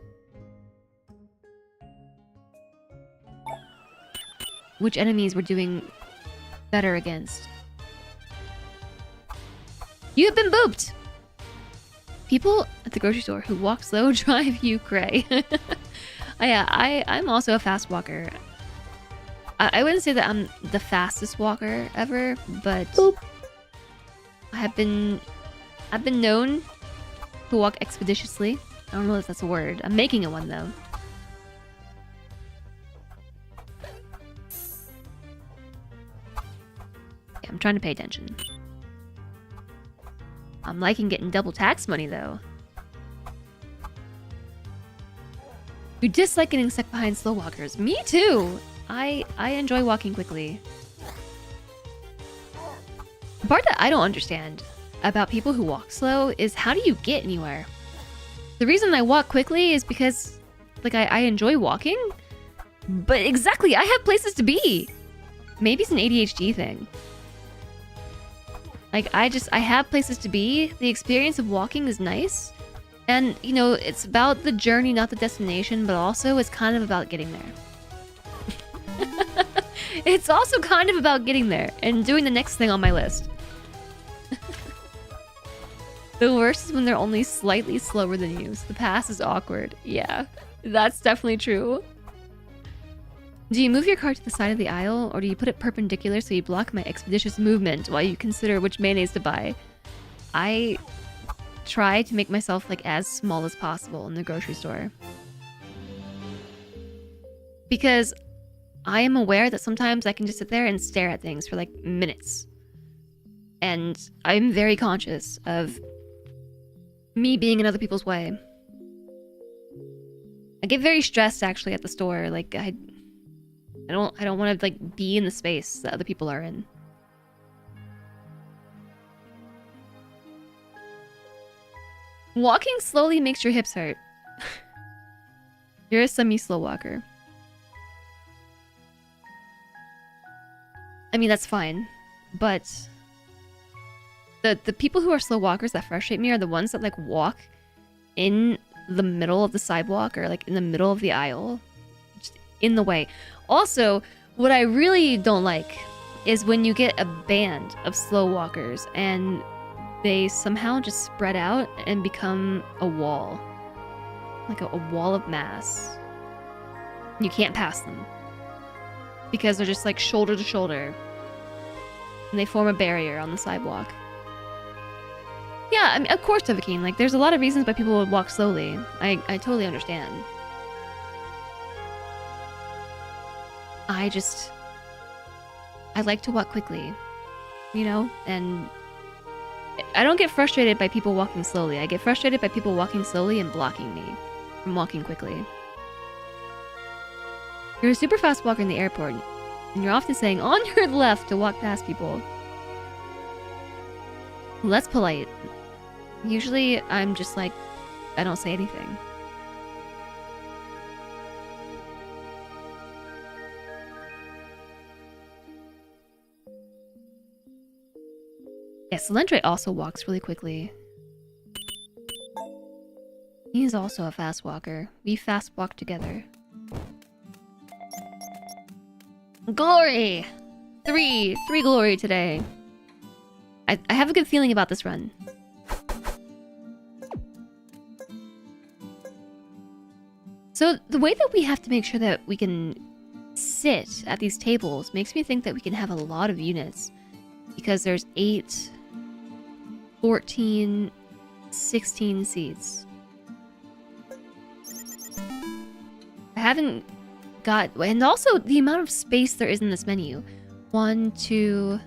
which enemies we're doing better against. You have been booped! People at the grocery store who walk slow drive you cray. Yeah, I'm also a fast walker. I wouldn't say that I'm the fastest walker ever, but boop. I've been known to walk expeditiously. I don't know if that's a word. I'm making it one though. Yeah, I'm trying to pay attention. I'm liking getting double tax money though. You dislike getting stuck behind slow walkers. Me too. I enjoy walking quickly. The part that I don't understand about people who walk slow is how do you get anywhere? The reason I walk quickly is because like I enjoy walking, but exactly, I have places to be. Maybe it's an ADHD thing. Like I have places to be. The experience of walking is nice. And, you know, it's about the journey, not the destination, but also it's kind of about getting there. It's also kind of about getting there and doing the next thing on my list. The worst is when they're only slightly slower than you, so the pass is awkward. Yeah, that's definitely true. Do you move your car to the side of the aisle, or do you put it perpendicular so you block my expeditious movement while you consider which mayonnaise to buy? I try to make myself like as small as possible in the grocery store. Because I am aware that sometimes I can just sit there and stare at things for like minutes. And I'm very conscious of me being in other people's way. I get very stressed actually at the store. Like I don't want to like be in the space that other people are in. Walking slowly makes your hips hurt. You're a semi-slow walker. I mean, that's fine. But the people who are slow walkers that frustrate me are the ones that like walk in the middle of the sidewalk or like in the middle of the aisle. Just in the way. Also, what I really don't like is when you get a band of slow walkers and they somehow just spread out and become a wall. Like a wall of mass. You can't pass them. Because they're just like shoulder to shoulder. And they form a barrier on the sidewalk. Yeah, I mean, of course, Tovakine, like there's a lot of reasons why people would walk slowly. I totally understand. I like to walk quickly. You know? And I don't get frustrated by people walking slowly. I get frustrated by people walking slowly and blocking me from walking quickly. You're a super fast walker in the airport, and you're often saying on your left to walk past people. Well, that's polite. Usually I'm just like I don't say anything. Yeah, Selendre also walks really quickly. He's also a fast walker. We fast walk together. Glory! Three glory today. I have a good feeling about this run. So the way that we have to make sure that we can sit at these tables makes me think that we can have a lot of units. Because there's 8, 14, 16 seats. I haven't got... And also the amount of space there is in this menu. 1, 2,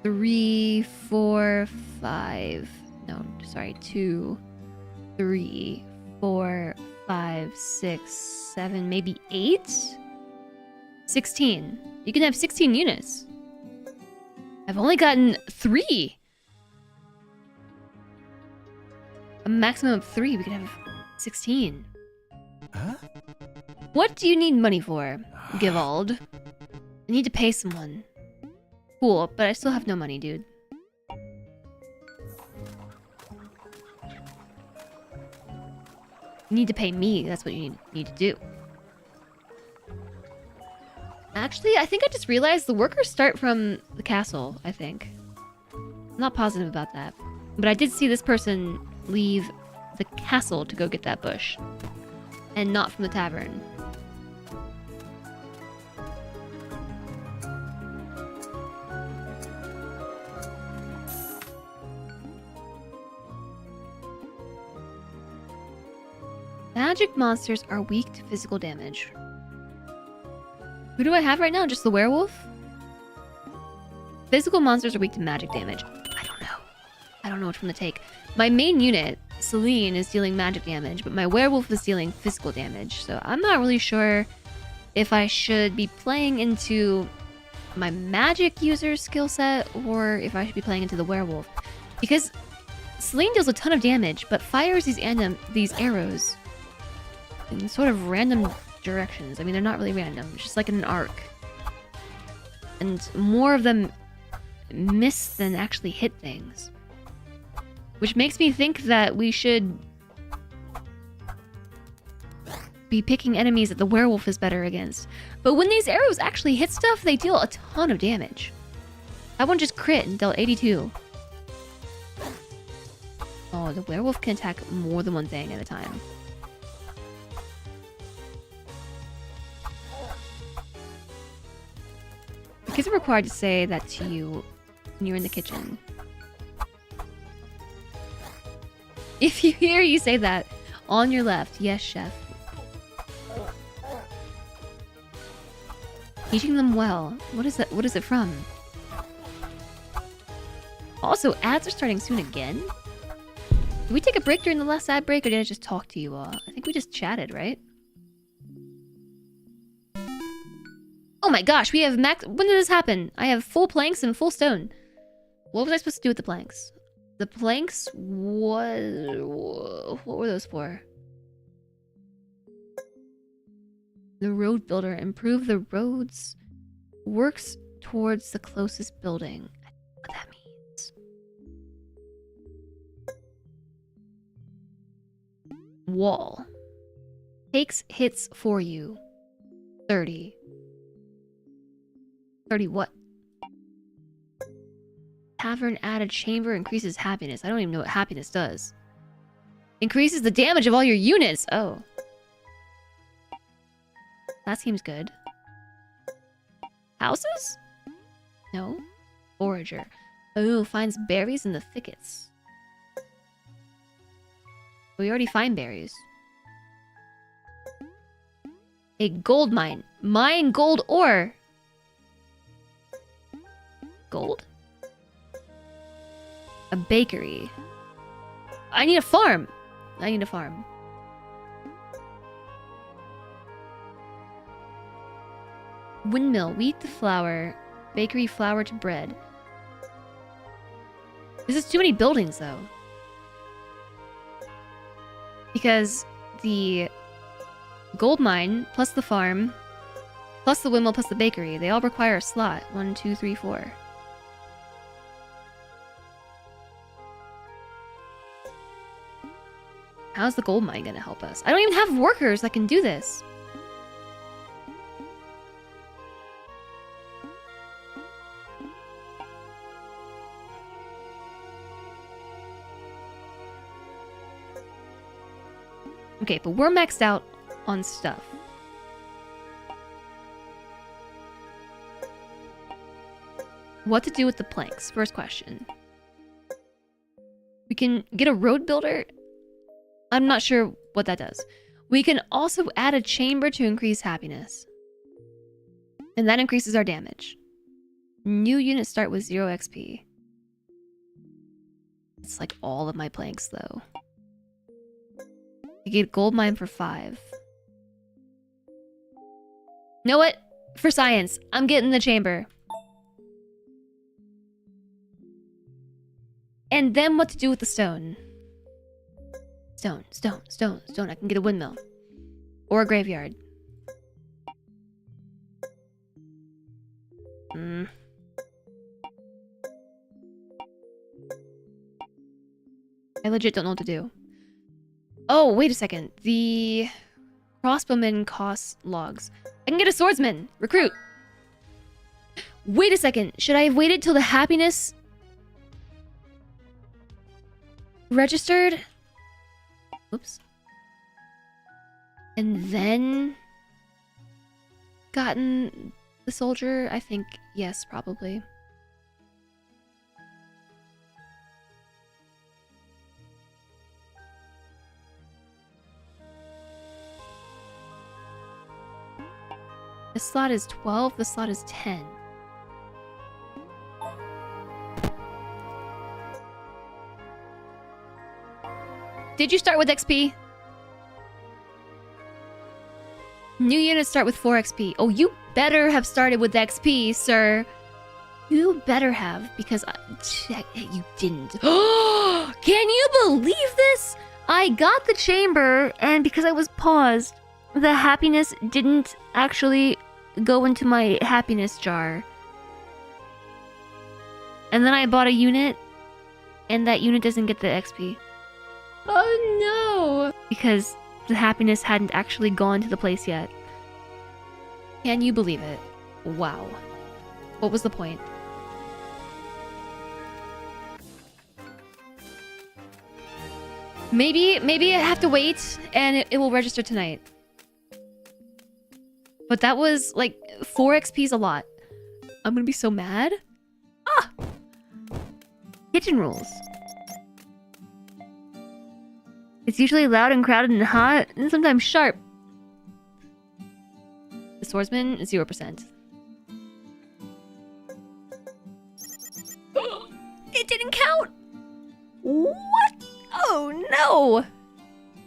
3, 4, 5... No, sorry. 2, 3, 4, 5, 6, 7, maybe 8? 16. You can have 16 units. I've only gotten 3. A maximum of 3. We could have 16. Huh? What do you need money for, Givald? I need to pay someone. Cool, but I still have no money, dude. You need to pay me. That's what you need to do. Actually, I think I just realized the workers start from the castle, I think. I'm not positive about that. But I did see this person leave the castle to go get that bush. And not from the tavern. Magic monsters are weak to physical damage. Who do I have right now? Just the werewolf? Physical monsters are weak to magic damage. I don't know. I don't know which one to take. My main unit, Celine, is dealing magic damage, but my werewolf is dealing physical damage. So I'm not really sure if I should be playing into my magic user skill set or if I should be playing into the werewolf. Because Celine deals a ton of damage, but fires these arrows in sort of random directions. I mean, they're not really random. It's just like in an arc. And more of them miss than actually hit things. Which makes me think that we should be picking enemies that the werewolf is better against. But when these arrows actually hit stuff, they deal a ton of damage. That one just crit and dealt 82. Oh, the werewolf can attack more than one thing at a time. The kids are required to say that to you when you're in the kitchen. If you hear you say that, on your left, yes, chef. Teaching them well. What is that? What is it from? Also, ads are starting soon again. Did we take a break during the last ad break, or did I just talk to you all? I think we just chatted, right? Oh my gosh, we have max... When did this happen? I have full planks and full stone. What was I supposed to do with the planks? The planks was... What were those for? The road builder. Improve the roads. Works towards the closest building. I don't know what that means. Wall. Takes hits for you. 30. 30 what? Tavern added chamber increases happiness. I don't even know what happiness does. Increases the damage of all your units. Oh. That seems good. Houses? No. Forager. Oh, finds berries in the thickets. We already find berries. A gold mine. Mine gold ore. Gold? A bakery. I need a farm. I need a farm. Windmill. Wheat to flour. Bakery flour to bread. This is too many buildings, though. Because the gold mine, plus the farm, plus the windmill, plus the bakery, they all require a slot. 1, 2, 3, 4. How's the gold mine gonna help us? I don't even have workers that can do this. Okay, but we're maxed out on stuff. What to do with the planks? First question. We can get a road builder. I'm not sure what that does. We can also add a chamber to increase happiness. And that increases our damage. New units start with 0 XP. It's like all of my planks, though. You get gold mine for 5. Know what? For science, I'm getting the chamber. And then what to do with the stone? Stone, stone, stone, stone. I can get a windmill. Or a graveyard. I legit don't know what to do. Oh, wait a second. The crossbowman costs logs. I can get a swordsman. Recruit. Wait a second. Should I have waited till the happiness registered? Oops. And then gotten the soldier? I think yes, probably. The slot is 12, the slot is 10. Did you start with XP? New units start with 4 XP. Oh, you better have started with XP, sir. You better have, because you didn't. Can you believe this? I got the chamber, and because I was paused, the happiness didn't actually go into my happiness jar. And then I bought a unit, and that unit doesn't get the XP. Oh no! Because the happiness hadn't actually gone to the place yet. Can you believe it? Wow. What was the point? Maybe I have to wait and it will register tonight. But that was like 4 XP's a lot. I'm gonna be so mad. Ah! Kitchen rules. It's usually loud and crowded and hot, and sometimes sharp. The swordsman, 0%. It didn't count! What? Oh no!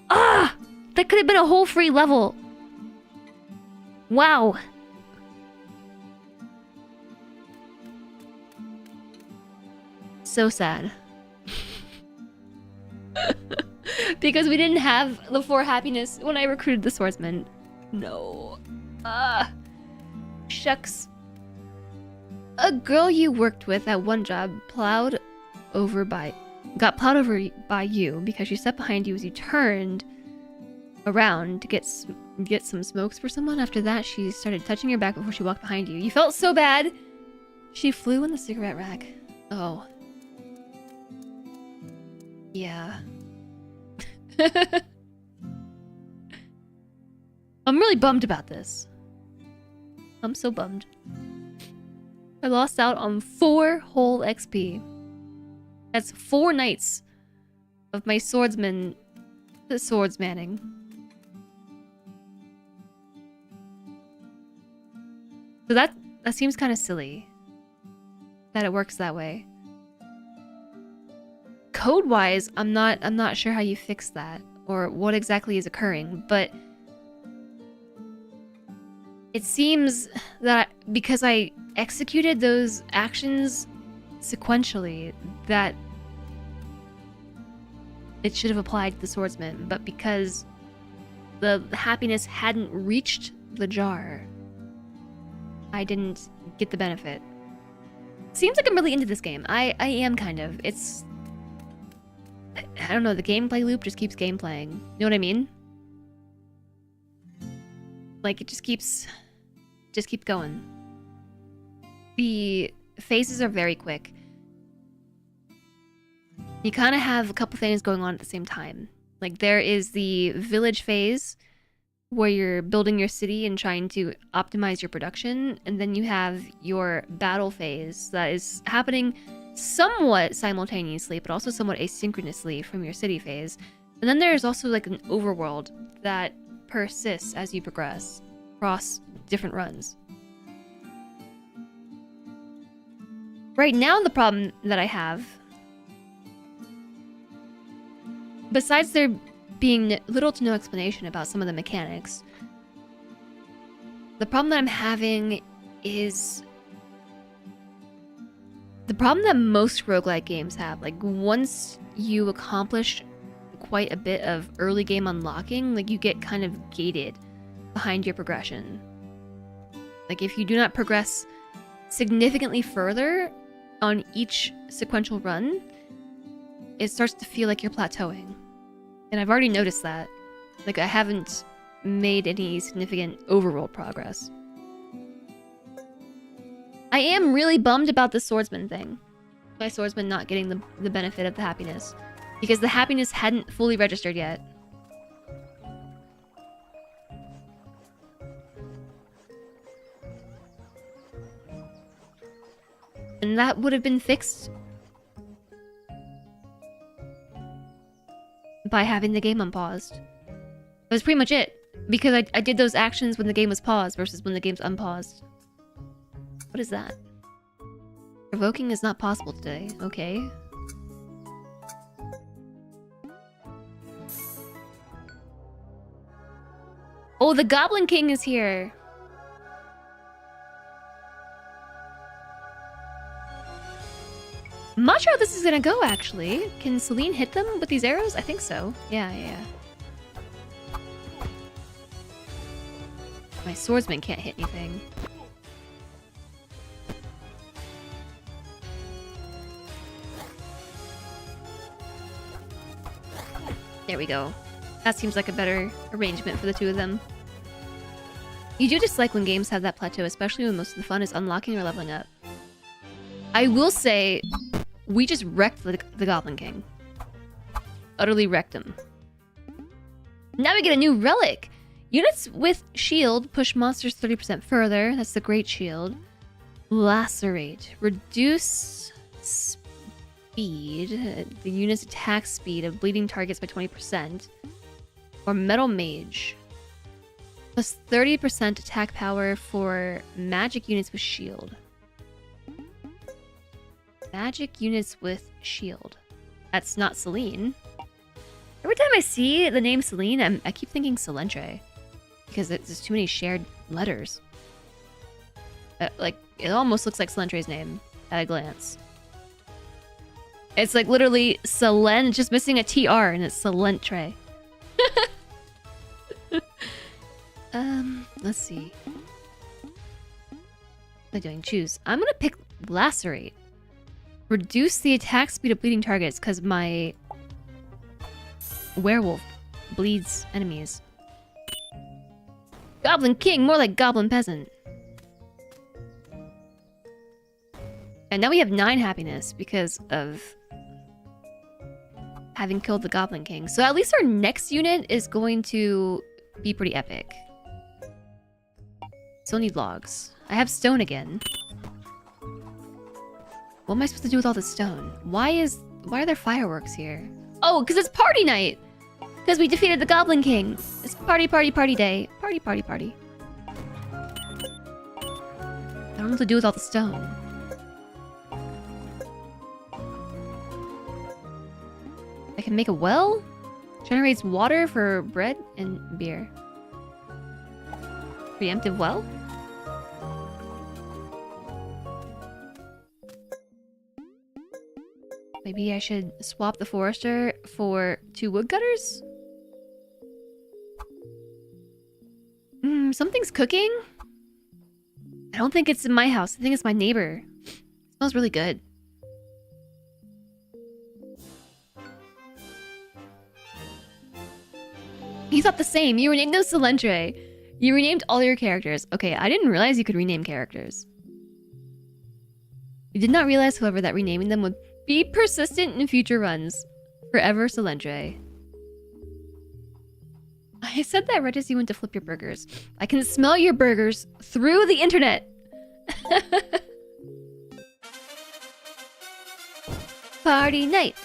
Ah! That could have been a whole free level. Wow. So sad. Because we didn't have the 4 happiness when I recruited the swordsman. No. Shucks. A girl you worked with at one job got plowed over by you because she stepped behind you as you turned around to get some smokes for someone. After that, she started touching your back before she walked behind you. You felt so bad. She flew in the cigarette rack. Oh. Yeah. I'm really bummed about this. I'm so bummed. I lost out on 4 whole XP. That's 4 nights of my swordsmanning. So that seems kind of silly that it works that way. Code-wise, I'm not sure how you fix that or what exactly is occurring, but it seems that because I executed those actions sequentially, that it should have applied to the swordsman, but because the happiness hadn't reached the jar, I didn't get the benefit. Seems like I'm really into this game. I am kind of. It's... I don't know, the gameplay loop just keeps gameplaying. You know what I mean? Like, it just keeps going. The phases are very quick. You kind of have a couple things going on at the same time. Like, there is the village phase, where you're building your city and trying to optimize your production, and then you have your battle phase that is happening somewhat simultaneously, but also somewhat asynchronously from your city phase. And then there's also like an overworld that persists as you progress across different runs. Right now, the problem that I have, besides there being little to no explanation about some of the mechanics, the problem that I'm having is the problem that most roguelike games have. Like, once you accomplish quite a bit of early game unlocking, like, you get kind of gated behind your progression. Like, if you do not progress significantly further on each sequential run, it starts to feel like you're plateauing. And I've already noticed that. Like, I haven't made any significant overworld progress. I am really bummed about the swordsman thing. My swordsman not getting the benefit of the happiness. Because the happiness hadn't fully registered yet. And that would have been fixed by having the game unpaused. That was pretty much it. Because I did those actions when the game was paused versus when the game's unpaused. What is that? Provoking is not possible today. Okay. Oh, the Goblin King is here. I'm not sure how this is gonna go, actually. Can Celine hit them with these arrows? I think so. Yeah. My swordsman can't hit anything. There we go. That seems like a better arrangement for the two of them. You do dislike when games have that plateau, especially when most of the fun is unlocking or leveling up. I will say, we just wrecked the Goblin King. Utterly wrecked him. Now we get a new relic! Units with shield push monsters 30% further. That's the Great Shield. Lacerate. Reduce speed. The unit's attack speed of bleeding targets by 20%. Or Metal Mage. Plus 30% attack power for magic units with shield. Magic units with shield. That's not Celine. Every time I see the name Celine, I keep thinking Celentre. Because there's too many shared letters. Like, it almost looks like Celentre's name at a glance. It's like literally Selen, just missing a TR, and it's Celentre. Let's see. What am I doing? Choose. I'm gonna pick Lacerate. Reduce the attack speed of bleeding targets, because my werewolf bleeds enemies. Goblin King, more like Goblin Peasant. And now we have 9 happiness because of having killed the Goblin King. So at least our next unit is going to be pretty epic. Still need logs. I have stone again. What am I supposed to do with all this stone? Why are there fireworks here? Oh, because it's party night! Because we defeated the Goblin King. It's party, party, party day. Party, party, party. I don't know what to do with all the stone. I can make a well? Generates water for bread and beer. Preemptive well? Maybe I should swap the forester for 2 woodcutters? Something's cooking? I don't think it's in my house. I think it's my neighbor. It smells really good. You thought the same. You renamed those Selendre. You renamed all your characters. Okay, I didn't realize you could rename characters. You did not realize, however, that renaming them would be persistent in future runs. Forever Selendre. I said that right as you went to flip your burgers. I can smell your burgers through the internet. Party night.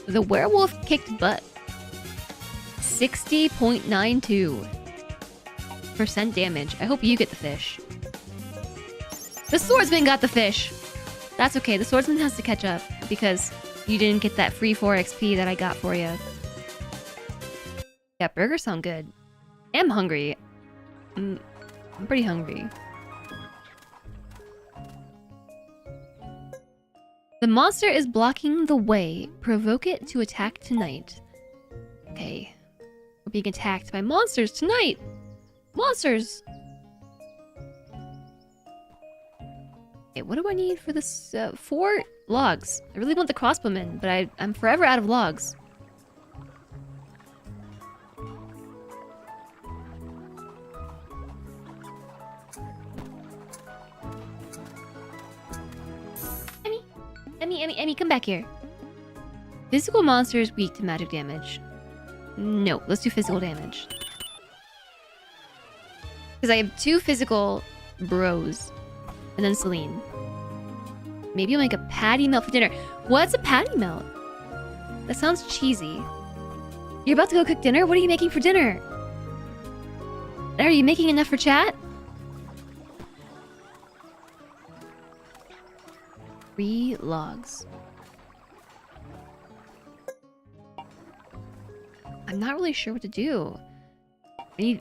The werewolf kicked butt. 60.92% damage. I hope you get the fish. The swordsman got the fish. That's okay. The swordsman has to catch up because you didn't get that free 4 XP that I got for you. Yeah, burgers sound good. I'm hungry. I'm pretty hungry. The monster is blocking the way. Provoke it to attack tonight. Okay. We're being attacked by monsters tonight. Monsters! Okay, what do I need for this? 4 logs. I really want the crossbowman, but I'm forever out of logs. Emmy, come back here. Physical monsters weak to magic damage. No, let's do physical damage. Because I have 2 physical bros. And then Celine. Maybe I'll make a patty melt for dinner. What's a patty melt? That sounds cheesy. You're about to go cook dinner? What are you making for dinner? Are you making enough for chat? 3 logs. I'm not really sure what to do. I need...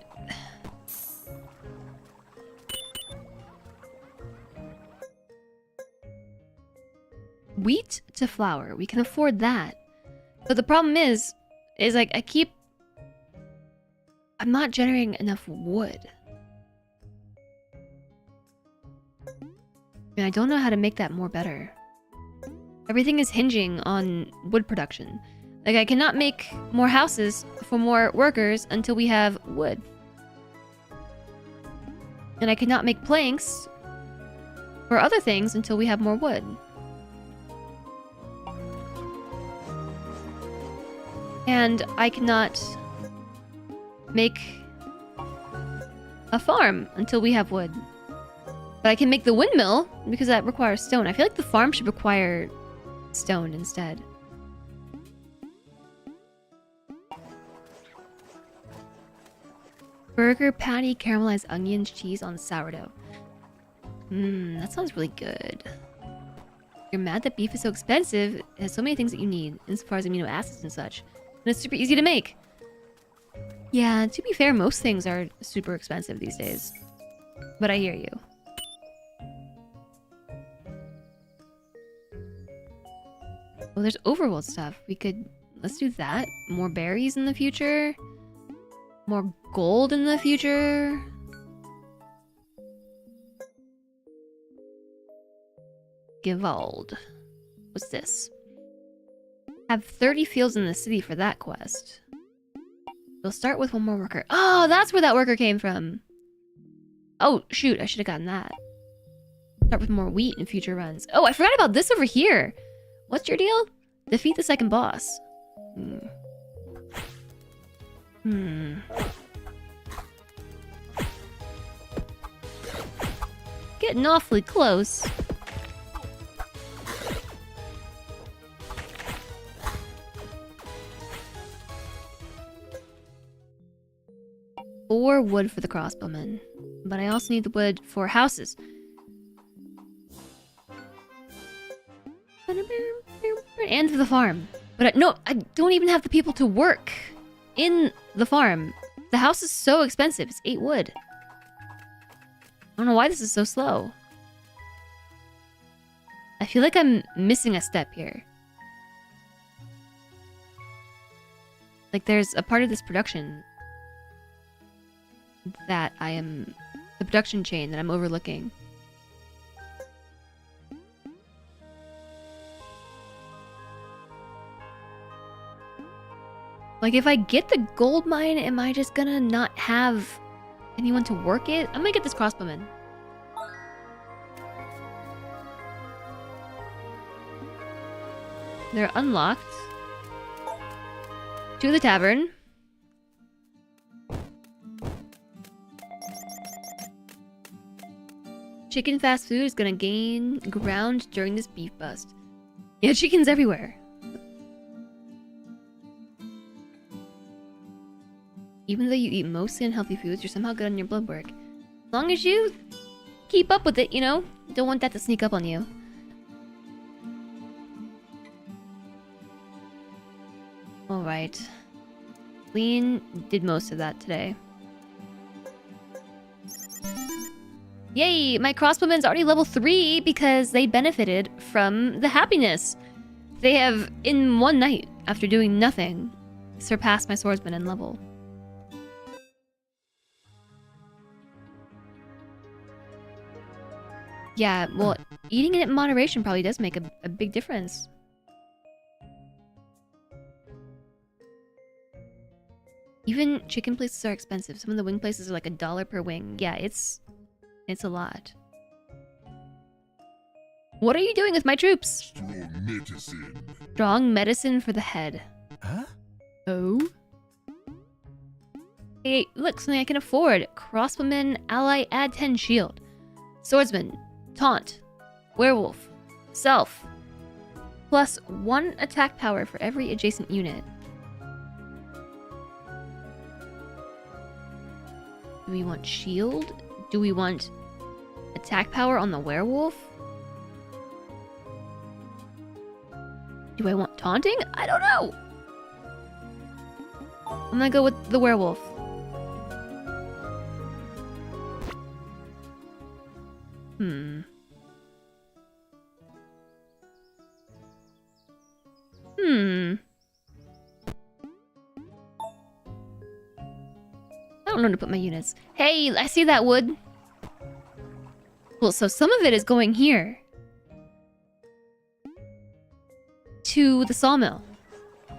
Wheat to flour. We can afford that. But the problem is like I'm not generating enough wood. And I don't know how to make that more better. Everything is hinging on wood production. Like, I cannot make more houses for more workers until we have wood. And I cannot make planks for other things until we have more wood. And I cannot make a farm until we have wood. But I can make the windmill because that requires stone. I feel like the farm should require stone instead. Burger patty, caramelized onions, cheese on sourdough. That sounds really good. You're mad that beef is so expensive. It has so many things that you need, as far as amino acids and such. And it's super easy to make. Yeah, to be fair, most things are super expensive these days. But I hear you. Well, there's overworld stuff. Let's do that. More berries in the future. More gold in the future. Gewald. What's this? Have 30 fields in the city for that quest. We'll start with 1 more worker. Oh, that's where that worker came from. Oh, shoot. I should have gotten that. Start with more wheat in future runs. Oh, I forgot about this over here. What's your deal? Defeat the second boss. Getting awfully close. Or wood for the crossbowmen. But I also need the wood for houses. And for the farm. But no, I don't even have the people to work in the farm. The house is so expensive. It's 8 wood. don't know why this is so slow. I feel like I'm missing a step here. Like there's a part of this production that the production chain that I'm overlooking. Like if I get the gold mine, am I just gonna not have anyone to work it? I'm gonna get this crossbowman. They're unlocked. To the tavern. Chicken fast food is gonna gain ground during this beef bust. Yeah, chicken's everywhere. Even though you eat mostly unhealthy foods, you're somehow good on your blood work. As long as you keep up with it, you know? Don't want that to sneak up on you. Alright. Lean did most of that today. Yay! My crossbowman's already level 3 because they benefited from the happiness. They have, in one night, after doing nothing, surpassed my swordsman in level. Yeah, well, eating it in moderation probably does make a big difference. Even chicken places are expensive. Some of the wing places are like $1 per wing. Yeah, it's a lot. What are you doing with my troops? Strong medicine. Strong medicine for the head. Huh? Oh? Hey, look, something I can afford. Crossbowman, ally, add 10 shield. Swordsman, taunt, werewolf, self. Plus 1 attack power for every adjacent unit. Do we want shield? Do we want attack power on the werewolf? Do I want taunting? I don't know. I'm gonna go with the werewolf. I don't know where to put my units. Hey, I see that wood. Well, so some of it is going here. To the sawmill. I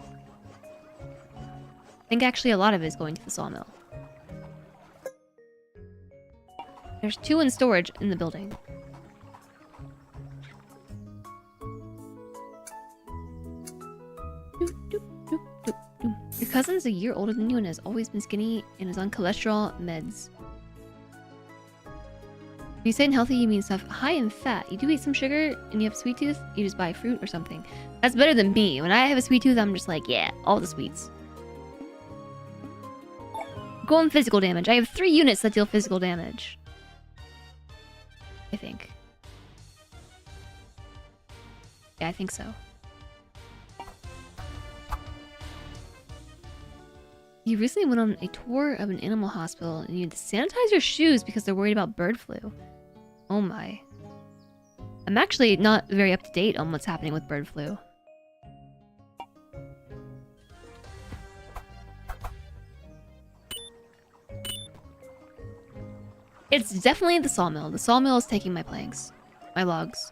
think actually a lot of it is going to the sawmill. There's 2 in storage in the building. Your cousin's a year older than you and has always been skinny and is on cholesterol meds. When you say unhealthy, you mean stuff high in fat. You do eat some sugar and you have a sweet tooth, you just buy fruit or something. That's better than me. When I have a sweet tooth, I'm just like, yeah, all the sweets. Go on physical damage. I have 3 units that deal physical damage. I think. Yeah, I think so. You recently went on a tour of an animal hospital and you had to sanitize your shoes because they're worried about bird flu. Oh my. I'm actually not very up to date on what's happening with bird flu. It's definitely the sawmill. The sawmill is taking my planks. My logs.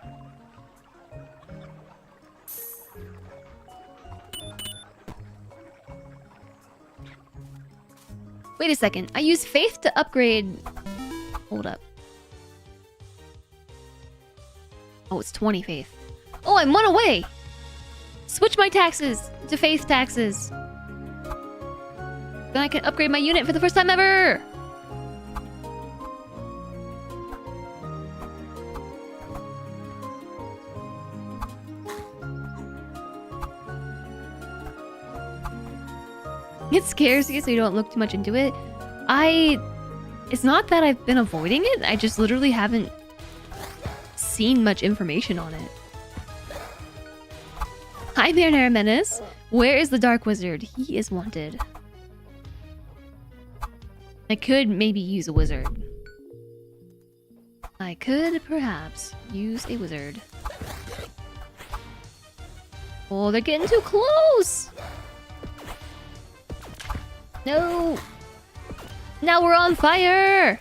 Wait a second. I use faith to upgrade... Hold up. Oh, it's 20 faith. Oh, I'm 1 away! Switch my taxes to faith taxes. Then I can upgrade my unit for the first time ever! It scares you so you don't look too much into it. It's not that I've been avoiding it, I just literally haven't seen much information on it. Hi there, Naramenes. Where is the Dark Wizard? He is wanted. I could maybe use a wizard. I could perhaps use a wizard. Oh, they're getting too close! No! Now we're on fire!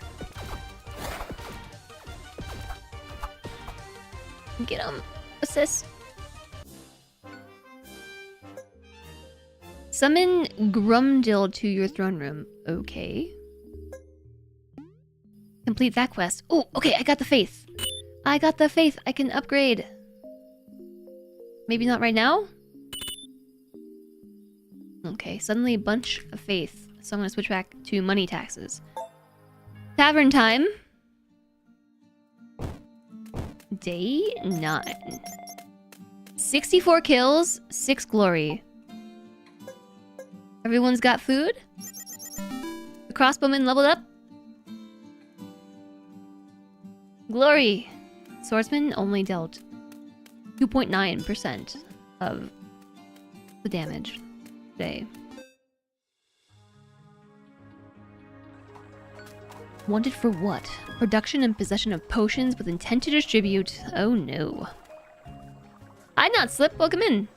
Get him! Assist! Summon Grumdil to your throne room. Okay. Complete that quest. Oh, okay, I got the faith. I got the faith. I can upgrade. Maybe not right now? Okay, suddenly a bunch of faith. So I'm gonna switch back to money taxes. Tavern time. Day 9. 64 kills, 6 glory. Everyone's got food? The crossbowman leveled up? Glory! Swordsman only dealt 2.9% of the damage today. Wanted for what? Production and possession of potions with intent to distribute. Oh no. I'd not slip. Welcome in.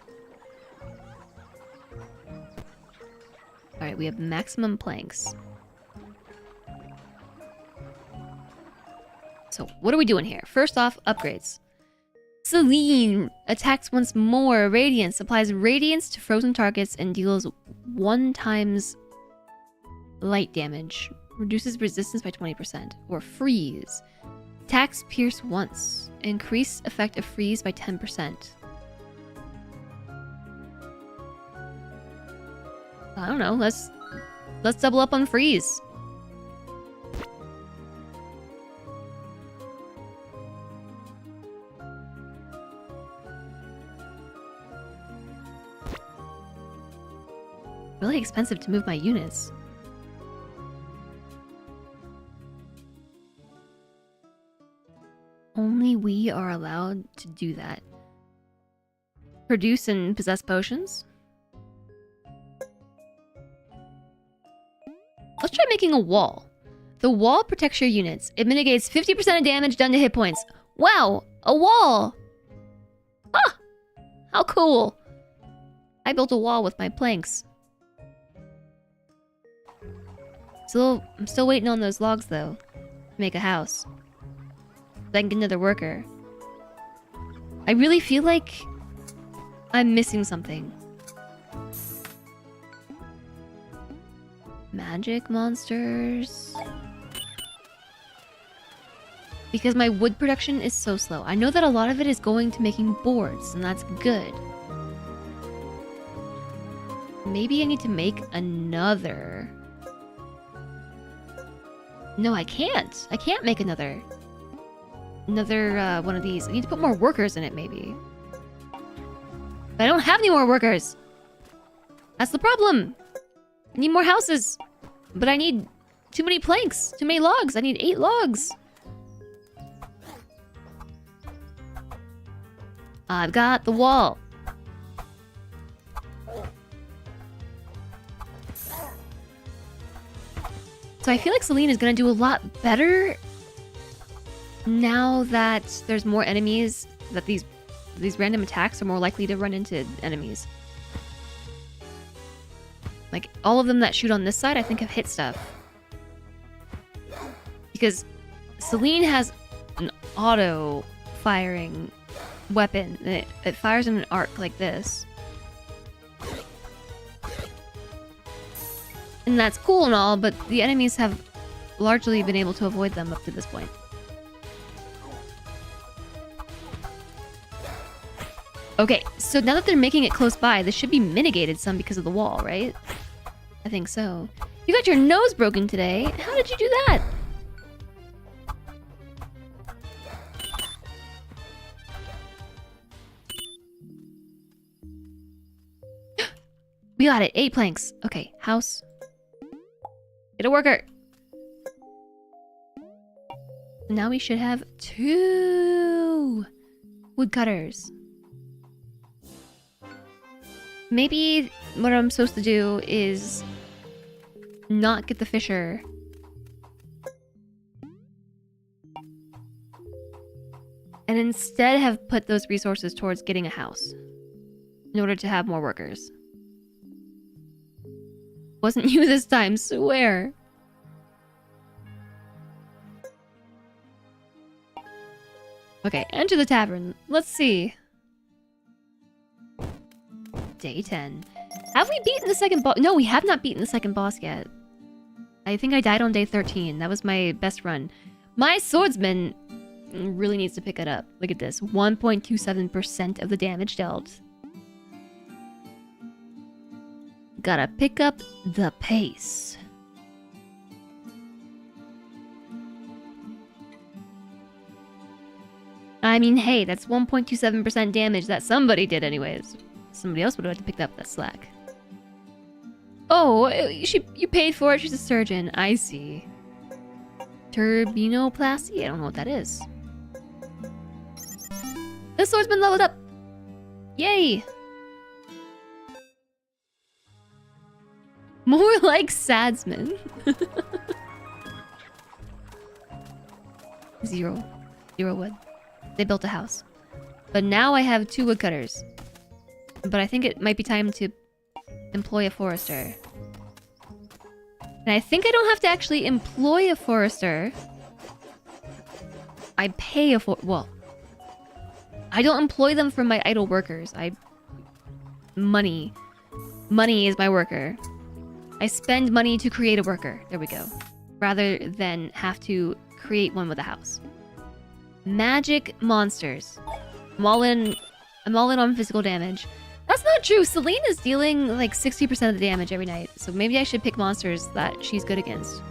Alright, we have maximum planks. So, what are we doing here? First off, upgrades. Celine attacks once more. Radiance applies radiance to frozen targets and deals 1 times light damage. Reduces resistance by 20%. Or freeze. Attacks pierce once. Increase effect of freeze by 10%. I don't know. Let's double up on freeze. Really expensive to move my units. Only we are allowed to do that. Produce and possess potions. Let's try making a wall. The wall protects your units. It mitigates 50% of damage done to hit points. Wow! A wall! Ah! How cool! I built a wall with my planks. I'm still waiting on those logs, though. To make a house. So I can get another worker. I really feel like I'm missing something. Magic monsters. Because my wood production is so slow. I know that a lot of it is going to making boards, and that's good. Maybe I need to make another. No, I can't. I can't make another one of these. I need to put more workers in it, maybe. But I don't have any more workers. That's the problem. I need more houses. But I need too many planks. Too many logs. I need 8 logs. I've got the wall. So I feel like Celine is going to do a lot better now that there's more enemies, that these random attacks are more likely to run into enemies. Like, all of them that shoot on this side, I think have hit stuff. Because Celine has an auto-firing weapon. It fires in an arc like this. And that's cool and all, but the enemies have largely been able to avoid them up to this point. Okay, so now that they're making it close by, this should be mitigated some because of the wall, right? I think so. You got your nose broken today. How did you do that? We got it. 8 planks. Okay, house. Get a worker. Now we should have 2 woodcutters. Maybe what I'm supposed to do is not get the fisher. and instead have put those resources towards getting a house in order to have more workers. Wasn't you this time, swear. Okay, enter the tavern. Let's see. Day 10. Have we beaten the second boss? No, we have not beaten the second boss yet. I think I died on day 13. That was my best run. My swordsman really needs to pick it up. Look at this. 1.27% of the damage dealt. Gotta pick up the pace. I mean, hey, that's 1.27% damage that somebody did anyways. Somebody else would have had to pick up that slack. Oh, you paid for it. She's a surgeon. I see. Turbinoplasty? I don't know what that is. This sword's been leveled up. Yay! More like Sadsman. Zero wood. They built a house. But now I have 2 woodcutters. But I think it might be time to employ a forester. And I think I don't have to actually employ a forester. I pay a well, I don't employ them from my idle workers. Money is my worker. I spend money to create a worker. There we go. Rather than have to create one with a house. Magic monsters. I'm all in on physical damage. That's not true. Celine is dealing like 60% of the damage every night. So maybe I should pick monsters that she's good against.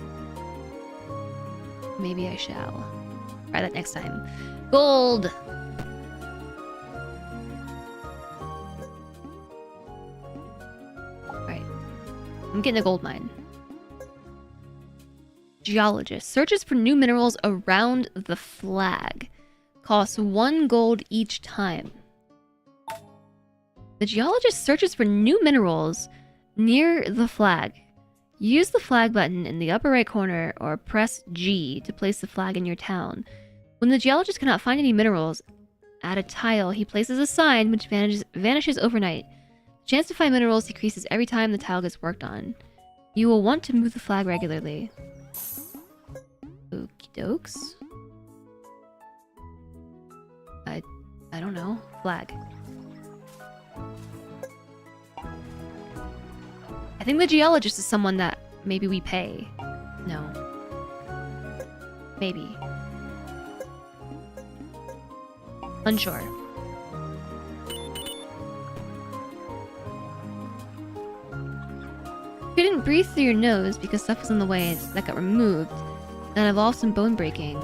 Maybe I shall. Try that next time. Gold! Alright. I'm getting a gold mine. Geologist. Searches for new minerals around the flag. Costs 1 gold each time. The geologist searches for new minerals near the flag. Use the flag button in the upper right corner or press G to place the flag in your town. When the geologist cannot find any minerals, add a tile. He places a sign which vanishes overnight. The chance to find minerals decreases every time the tile gets worked on. You will want to move the flag regularly. Okie dokes. I don't know. Flag. I think the geologist is someone that maybe we pay. No. Maybe. Unsure. Couldn't breathe through your nose because stuff was in the way that got removed. Then involved some bone breaking.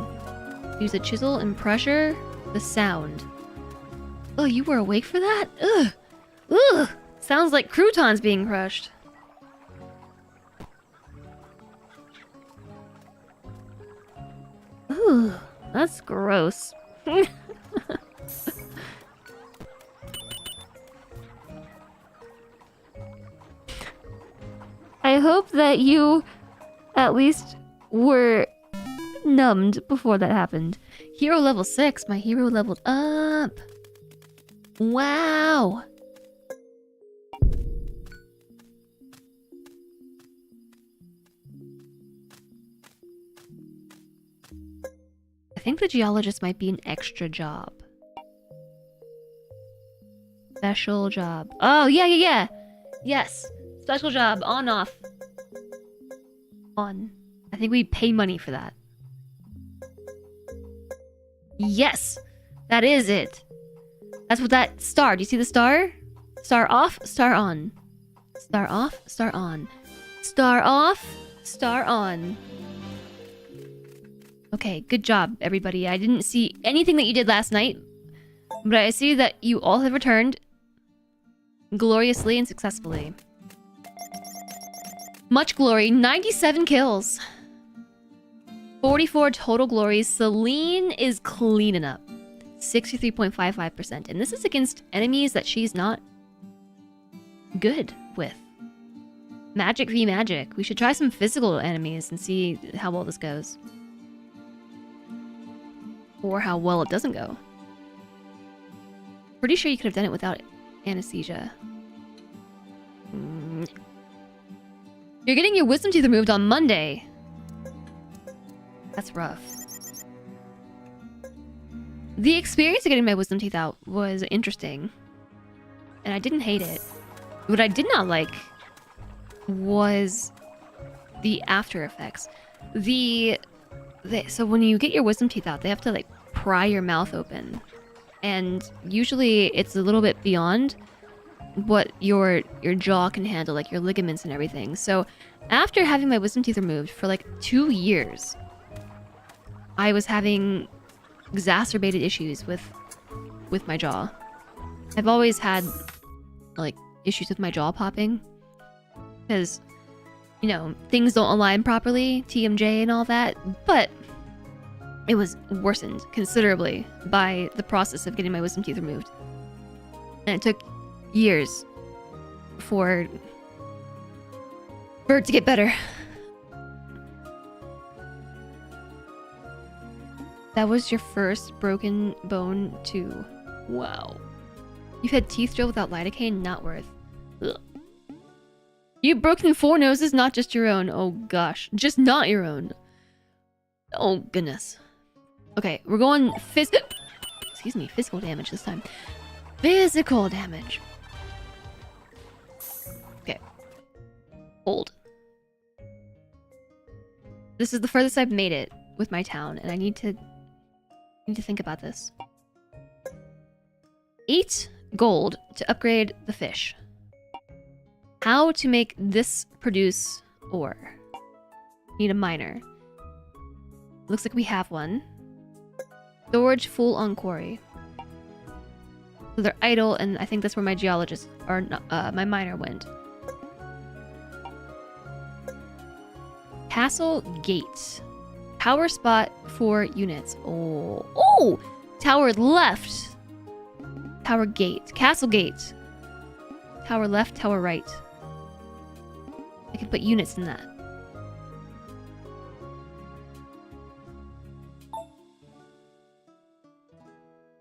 Use a chisel and pressure the sound. Oh, you were awake for that? Ugh! Ugh! Sounds like croutons being crushed. Ooh, that's gross. I hope that you at least were numbed before that happened. Hero level 6. My hero leveled up. Wow. I think the geologist might be an extra job. Special job. Oh, yeah. Yes. Special job. On, off. On. I think we pay money for that. Yes! That is it. That's what that star. Do you see the star? Star off, star on. Star off, star on. Star off, star on. Okay, good job, everybody. I didn't see anything that you did last night, but I see that you all have returned gloriously and successfully. Much glory. 97 kills. 44 total glories. Celine is cleaning up. 63.55%. And this is against enemies that she's not good with. Magic v magic. We should try some physical enemies and see how well this goes. Or how well it doesn't go. Pretty sure you could have done it without anesthesia. You're getting your wisdom teeth removed on Monday. That's rough. The experience of getting my wisdom teeth out was interesting. And I didn't hate it. What I did not like was the after effects. So when you get your wisdom teeth out, they have to like pry your mouth open. And usually it's a little bit beyond what your jaw can handle, like your ligaments and everything. So after having my wisdom teeth removed for like 2 years, I was having exacerbated issues with my jaw. I've always had like issues with my jaw popping because, you know, things don't align properly, TMJ and all that, but it was worsened considerably by the process of getting my wisdom teeth removed. And it took years for it to get better. That was your first broken bone too. Wow. You've had teeth drilled without lidocaine? Not worth. Ugh. You've broken 4 noses, not just your own. Oh gosh. Just not your own. Oh goodness. Okay, we're going physical damage this time. Physical damage. Okay. Hold. This is the furthest I've made it with my town, and I need to think about this. 8 gold to upgrade the fish. How to make this produce ore? Need a miner. Looks like we have one. Storage full on quarry. So they're idle, and I think that's where my geologist or my miner went. Castle Gate. Power spot 4 units. Oh, tower left. Tower gate. Castle gate. Tower left, tower right. I can put units in that.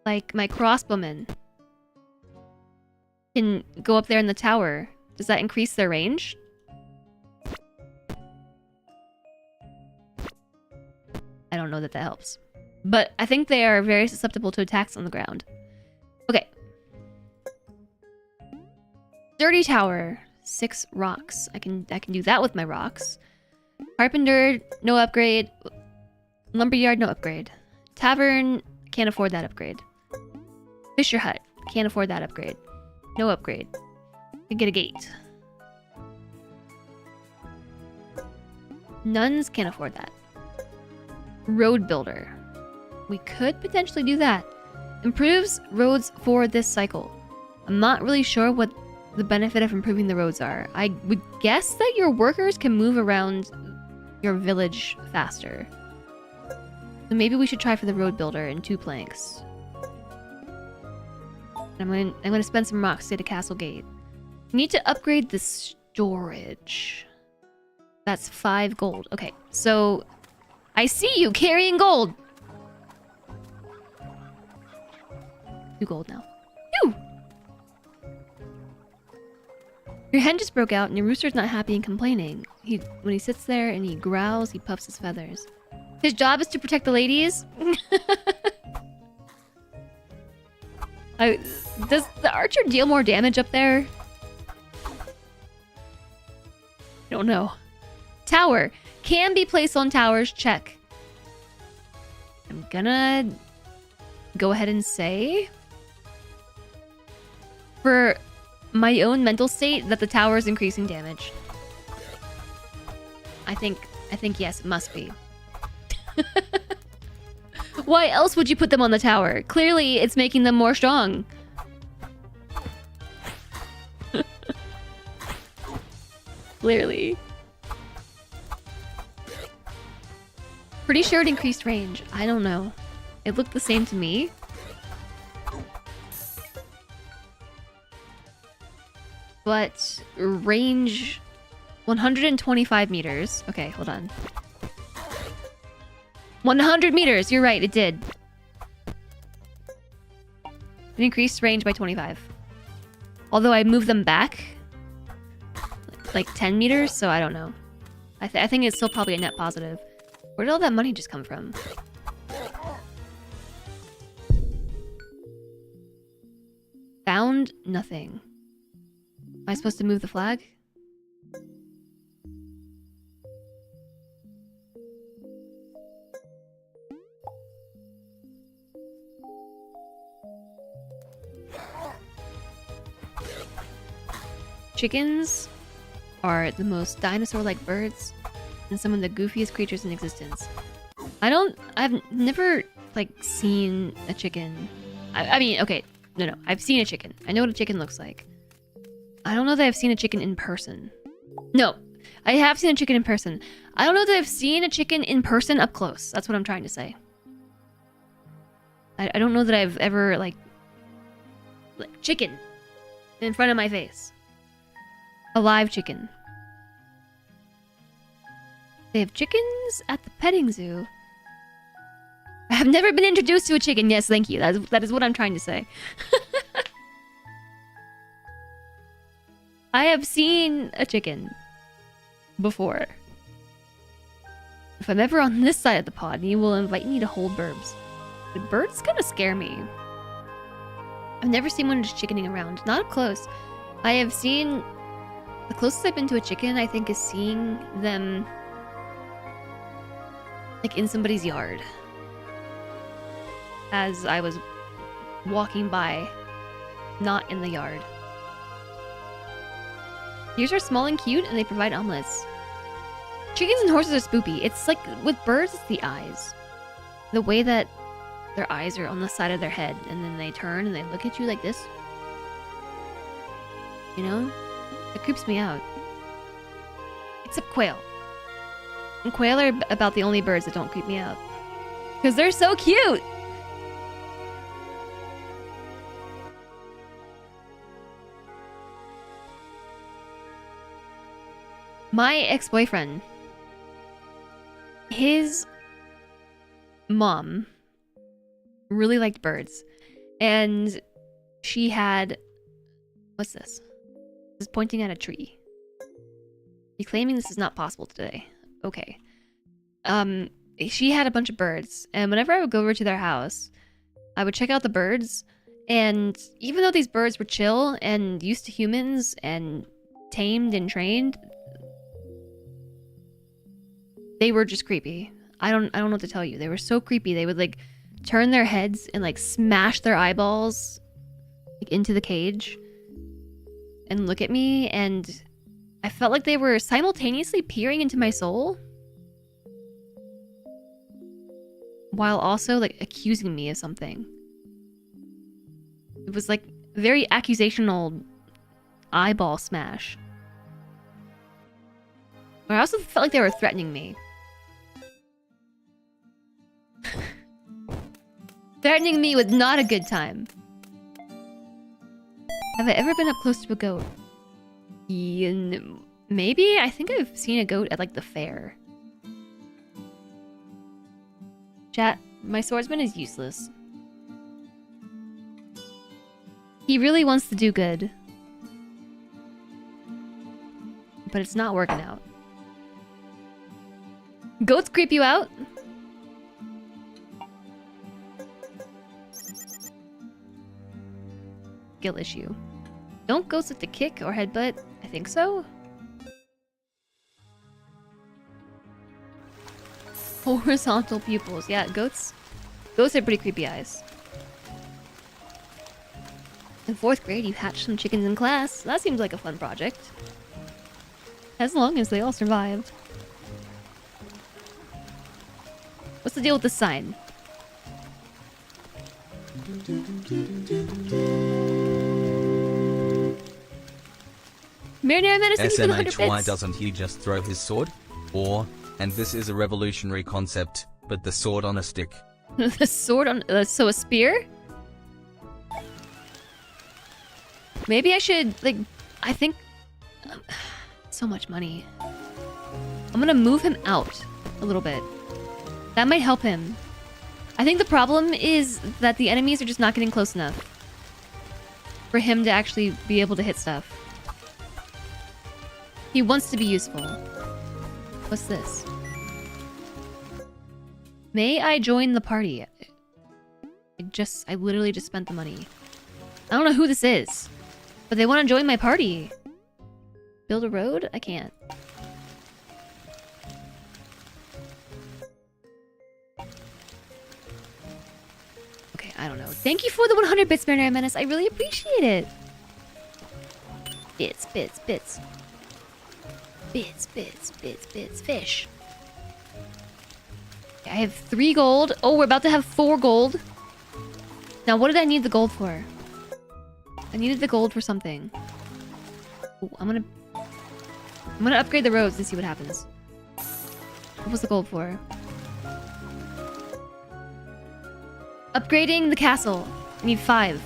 Like my crossbowmen can go up there in the tower. Does that increase their range? I don't know that helps. But I think they are very susceptible to attacks on the ground. Okay. Dirty tower. 6 rocks. I can do that with my rocks. Carpenter, no upgrade. Lumberyard, no upgrade. Tavern, can't afford that upgrade. Fisher hut, can't afford that upgrade. No upgrade. Can get a gate. Nuns, can't afford that. Road builder. We could potentially do that. Improves roads for this cycle. I'm not really sure what the benefit of improving the roads are. I would guess that your workers can move around your village faster. So maybe we should try for the road builder in 2 planks. I'm gonna spend some rocks to get a castle gate. We need to upgrade the storage. That's 5 gold. Okay, so I see you carrying gold. 2 gold now. 2! Your hen just broke out and your rooster's not happy and complaining. When he sits there and he growls, he puffs his feathers. His job is to protect the ladies? Does the archer deal more damage up there? I don't know. Tower. Can be placed on towers. Check. I'm gonna go ahead and say, for my own mental state, that the tower is increasing damage. I think yes, it must be. Why else would you put them on the tower? Clearly, it's making them more strong. Clearly. Pretty sure it increased range. I don't know. It looked the same to me. But range 125 meters. Okay, hold on. 100 meters. You're right, it did. It increased range by 25. Although I moved them back like 10 meters, so I don't know. I think it's still probably a net positive. Where did all that money just come from? Found nothing. Am I supposed to move the flag? Chickens are the most dinosaur-like birds and some of the goofiest creatures in existence. I've never, like, seen a chicken. I mean, okay, no, I've seen a chicken. I know what a chicken looks like. I don't know that I've seen a chicken in person. No, I have seen a chicken in person. I don't know that I've seen a chicken in person up close. That's what I'm trying to say. I don't know that I've ever, like chicken in front of my face. A live chicken. They have chickens at the petting zoo. I have never been introduced to a chicken. Yes, thank you. That is what I'm trying to say. I have seen a chicken before. If I'm ever on this side of the pod, you will invite me to hold burbs. The birds kind of scare me. I've never seen one just chickening around. Not up close. I have seen... The closest I've been to a chicken, I think, is seeing them... like, in somebody's yard. As I was walking by, not in the yard. Ears are small and cute, and they provide omelets. Chickens and horses are spoopy. It's like, with birds, it's the eyes. The way that their eyes are on the side of their head, and then they turn and they look at you like this. You know? It creeps me out. Except quail. And quail are about the only birds that don't creep me out. Because they're so cute! My ex-boyfriend, his mom really liked birds. And she had... What's this? This is pointing at a tree. You claiming this is not possible today. Okay. She had a bunch of birds. And whenever I would go over to their house, I would check out the birds. And even though these birds were chill and used to humans and tamed and trained... They were just creepy. I don't know what to tell you. They were so creepy. They would like turn their heads and like smash their eyeballs like into the cage and look at me, and I felt like they were simultaneously peering into my soul while also like accusing me of something. It was like very accusational eyeball smash. But I also felt like they were threatening me. Threatening me with not a good time. Have I ever been up close to a goat? Maybe? I think I've seen a goat at like the fair. Chat, my swordsman is useless. He really wants to do good. But it's not working out. Goats creep you out? Skill issue. Don't goats like to kick or headbutt? I think so. Horizontal pupils. Yeah, goats have pretty creepy eyes. In 4th grade, you hatched some chickens in class. That seems like a fun project. As long as they all survived. What's the deal with this sign? Marinara Medicine, for the 100 SMH, why bits. doesn't he just throw his sword? Or, and this is a revolutionary concept, but the sword on a stick. The sword on... so a spear? Maybe I should, like... I think... so much money. I'm gonna move him out a little bit. That might help him. I think the problem is that the enemies are just not getting close enough. for him to actually be able to hit stuff. He wants to be useful. What's this? May I join the party? I literally just spent the money. I don't know who this is, but they want to join my party. Build a road? I can't. Okay, I don't know. Thank you for the 100 bits, Marinara Menace. I really appreciate it. Bits, bits, bits. Bits, bits, bits, bits. Fish. I have 3 gold. Oh, we're about to have 4 gold. Now, what did I need the gold for? I needed the gold for something. Ooh, I'm gonna upgrade the roads and see what happens. What was the gold for? Upgrading the castle. I need 5.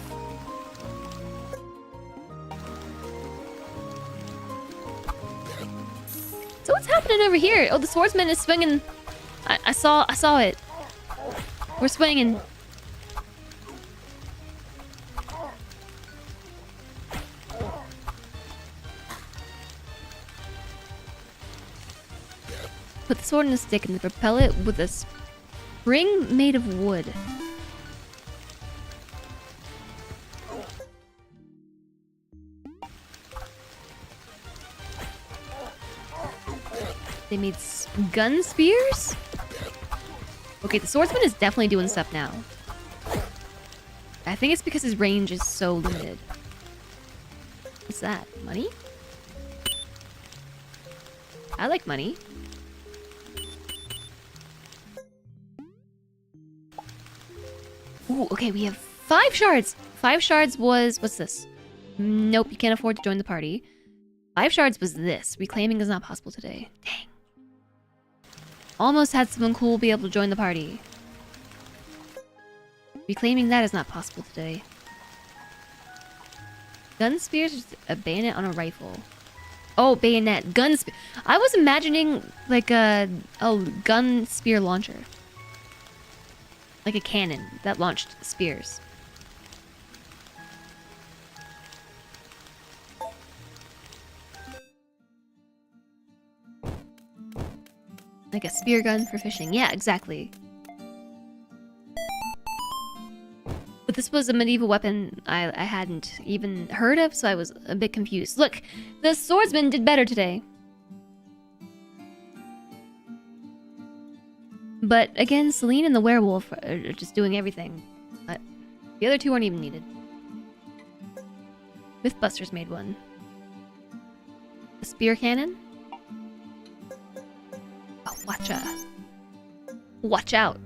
So what's happening over here? Oh, the swordsman is swinging. I saw it. We're swinging. Put the sword in a stick and propel it with a spring made of wood. They made gun spears? Okay, the swordsman is definitely doing stuff now. I think it's because his range is so limited. What's that? Money? I like money. Ooh, okay, we have 5 shards. 5 shards was... What's this? Nope, you can't afford to join the party. 5 shards was this. Reclaiming is not possible today. Dang. Almost had someone cool be able to join the party. Reclaiming that is not possible today. Gun spears is a bayonet on a rifle. Oh, bayonet. Gun spear. I was imagining like a gun spear launcher. Like a cannon that launched spears. Like a spear gun for fishing. Yeah, exactly. But this was a medieval weapon I hadn't even heard of, so I was a bit confused. Look, the swordsman did better today. But again, Celine and the werewolf are just doing everything. The other 2 aren't even needed. Mythbusters made one. A spear cannon? Oh, watch out.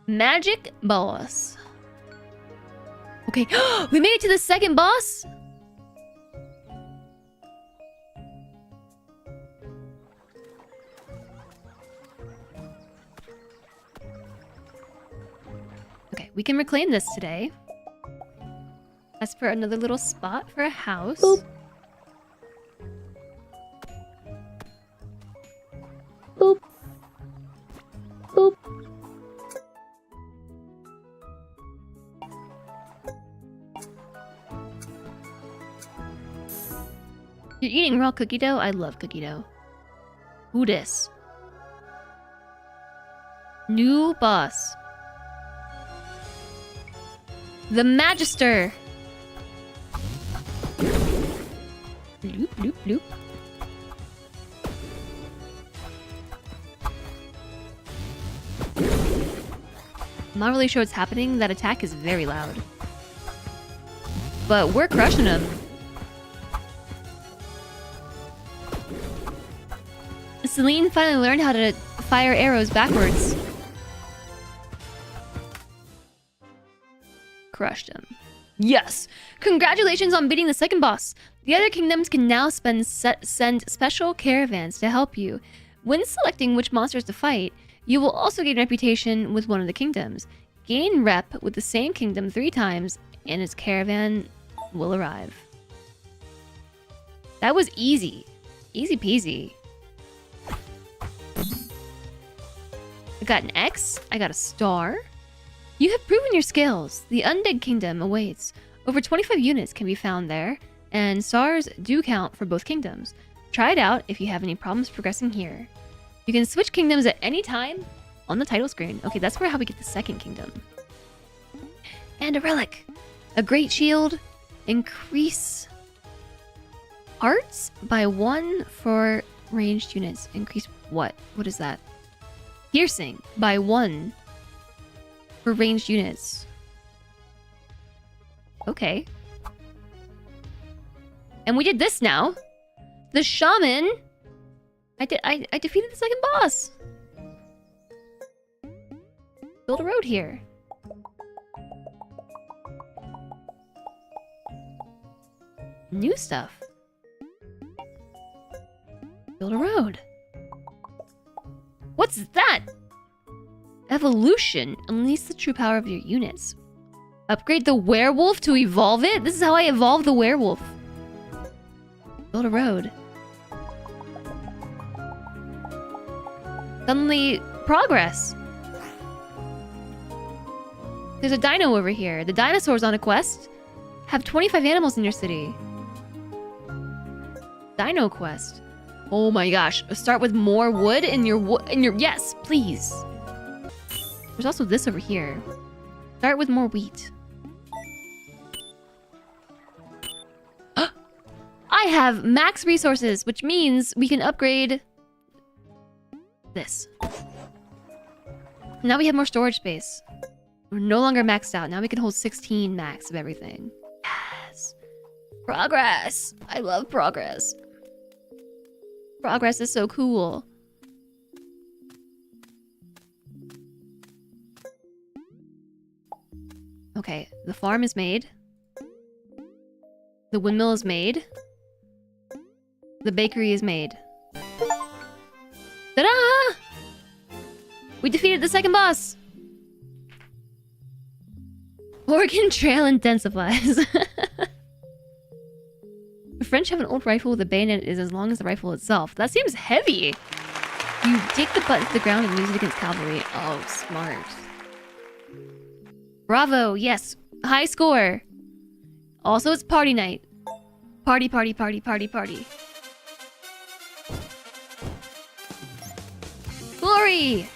Magic boss. Okay, we made it to the second boss? Okay, we can reclaim this today. As for another little spot for a house. Boop. Boop. Boop. You're eating raw cookie dough? I love cookie dough. Who dis? New boss. The Magister. Bloop, bloop, bloop. I'm not really sure what's happening. That attack is very loud. But we're crushing him. Celine finally learned how to fire arrows backwards. Crushed him. Yes! Congratulations on beating the second boss! The other kingdoms can now send special caravans to help you. When selecting which monsters to fight, you will also gain reputation with one of the kingdoms. Gain rep with the same kingdom 3 times, and its caravan will arrive. That was easy. Easy peasy. I got an X. I got a star. You have proven your skills. The Undead Kingdom awaits. Over 25 units can be found there, and stars do count for both kingdoms. Try it out if you have any problems progressing here. You can switch kingdoms at any time on the title screen. Okay, that's how we get the second kingdom. And a relic. A great shield. Increase arts by 1 for ranged units. Increase what? What is that? Piercing by 1 for ranged units. Okay. And we did this now. The shaman. I defeated the second boss. Build a road here. New stuff. Build a road. What's that? Evolution. Unleash the true power of your units. Upgrade the werewolf to evolve it? This is how I evolve the werewolf. Build a road. Suddenly, progress. There's a dino over here. The dinosaurs on a quest have 25 animals in your city. Dino quest. Oh my gosh. Start with more wood in your yes, please. There's also this over here. Start with more wheat. I have max resources, which means we can upgrade this. Now we have more storage space. We're no longer maxed out. Now we can hold 16 max of everything. Yes. Progress. I love progress. Progress is so cool. Okay, the farm is made. The windmill is made. The bakery is made. Ta-da! We defeated the second boss! Oregon Trail intensifies. The French have an old rifle with a bayonet that is as long as the rifle itself. That seems heavy. You take the butt to the ground and use it against cavalry. Oh, smart. Bravo, yes. High score. Also, it's party night. Party, party, party, party, party. Glory!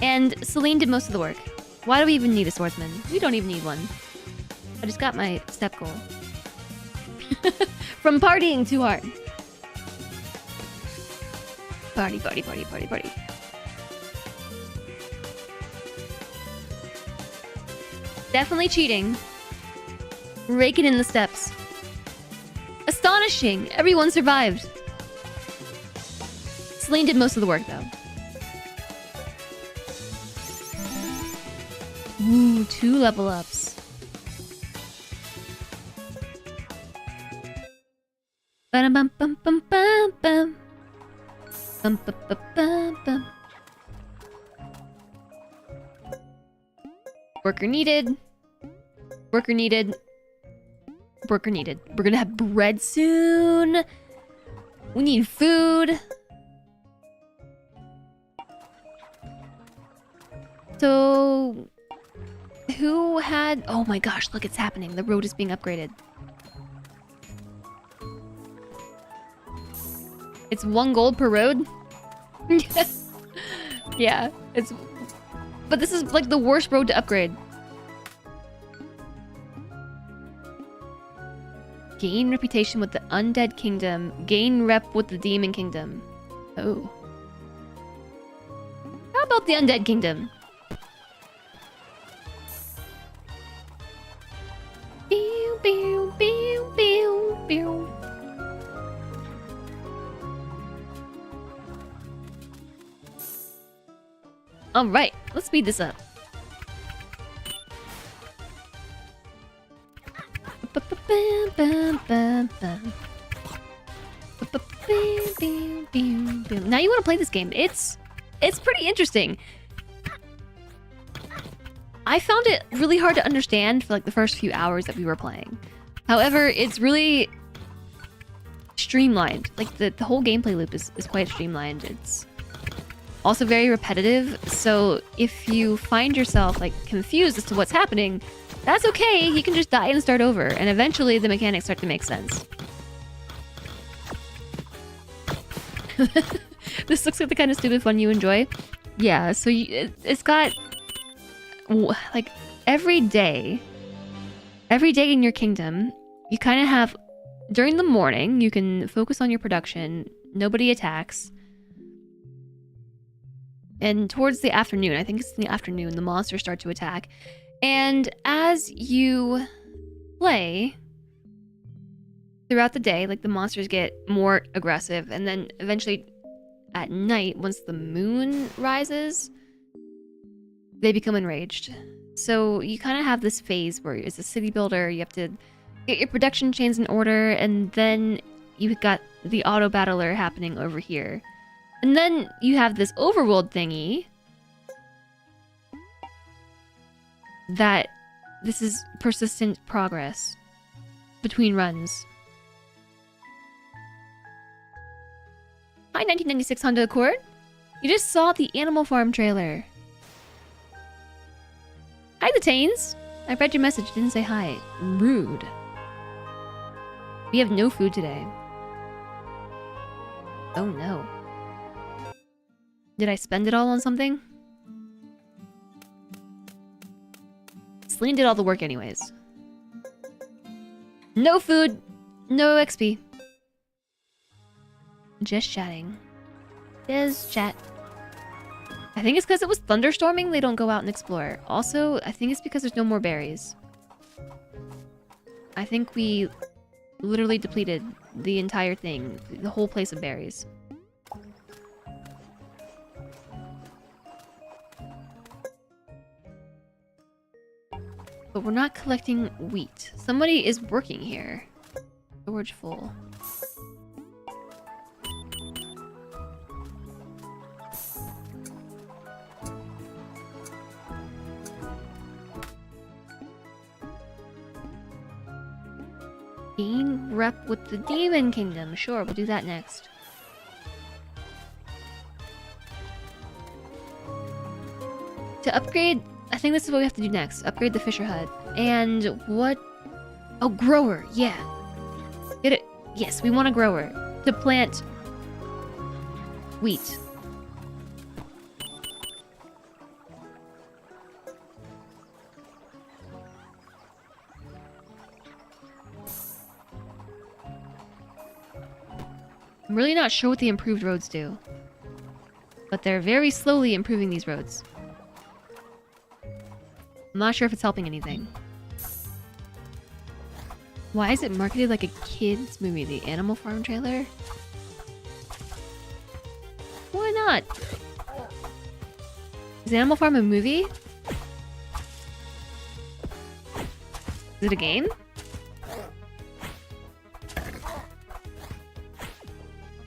And Celine did most of the work. Why do we even need a swordsman? We don't even need one. I just got my step goal. From partying too hard. Party, party, party, party, party. Definitely cheating. Raking in the steps. Astonishing! Everyone survived. Celine did most of the work, though. Ooh, 2 level ups. Ba-dum-bum-bum-bum-bum-bum. Bum-bum-bum-bum-bum. Worker needed. Worker needed. Worker needed. We're gonna have bread soon. We need food. So... who had... oh my gosh, look, it's happening. The road is being upgraded. It's 1 gold per road? Yeah, it's... but this is like the worst road to upgrade. Gain reputation with the Undead Kingdom. Gain rep with the Demon Kingdom. Oh. How about the Undead Kingdom? Pew, pew, pew, pew, pew. Alright, let's speed this up. Now you want to play this game. It's pretty interesting. I found it really hard to understand for like the first few hours that we were playing. However, it's really streamlined. Like the whole gameplay loop is quite streamlined. Also very repetitive, so if you find yourself like confused as to what's happening, that's okay. You can just die and start over, and eventually the mechanics start to make sense. This looks like the kind of stupid fun you enjoy. Yeah, so it's got like every day in your kingdom, you kind of have, during the morning, you can focus on your production, nobody attacks. And towards the afternoon, I think it's in the afternoon, the monsters start to attack. And as you play throughout the day, like the monsters get more aggressive, and then eventually at night, once the moon rises, they become enraged. So you kind of have this phase where as a city builder, you have to get your production chains in order, and then you've got the auto battler happening over here. And then you have this overworld thingy that this is persistent progress between runs. Hi 1996 Honda Accord. You just saw the Animal Farm trailer. Hi the Tains. I read your message, didn't say hi. Rude. We have no food today. Oh no. Did I spend it all on something? Celine did all the work anyways. No food, no XP. Just chatting. Just chat. I think it's because it was thunderstorming, they don't go out and explore. Also, I think it's because there's no more berries. I think we literally depleted the entire thing, the whole place of berries. But we're not collecting wheat. Somebody is working here. Storage full. Gain rep with the Demon Kingdom. Sure, we'll do that next. To upgrade, I think this is what we have to do next. Upgrade the Fisher Hut. And what? Oh, grower. Yeah. Get it. Yes, we want a grower to plant wheat. I'm really not sure what the improved roads do. But they're very slowly improving these roads. I'm not sure if it's helping anything. Why is it marketed like a kid's movie? The Animal Farm trailer? Why not? Is Animal Farm a movie? Is it a game?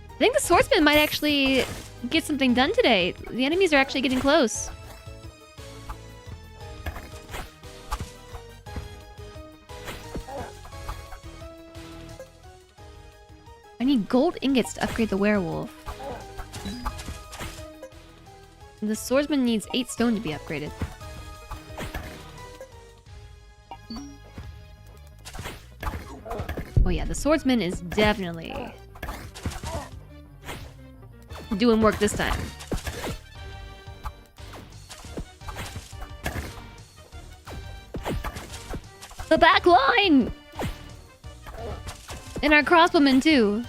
I think the swordsman might actually get something done today. The enemies are actually getting close. I need gold ingots to upgrade the werewolf. And the swordsman needs 8 stone to be upgraded. Oh yeah, the swordsman is definitely doing work this time. The back line! And our crossbowmen too.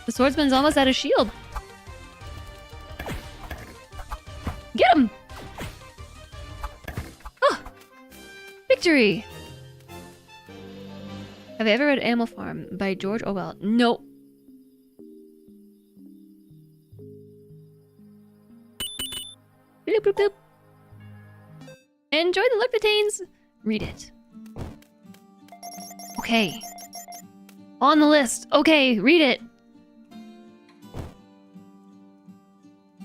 The swordsman's almost out of shield. Get him! Oh! Victory! Have you ever read Animal Farm by George Orwell? Nope. Bloop, bloop, bloop. Enjoy the look, Detains. Read it. Okay. On the list. Okay, read it.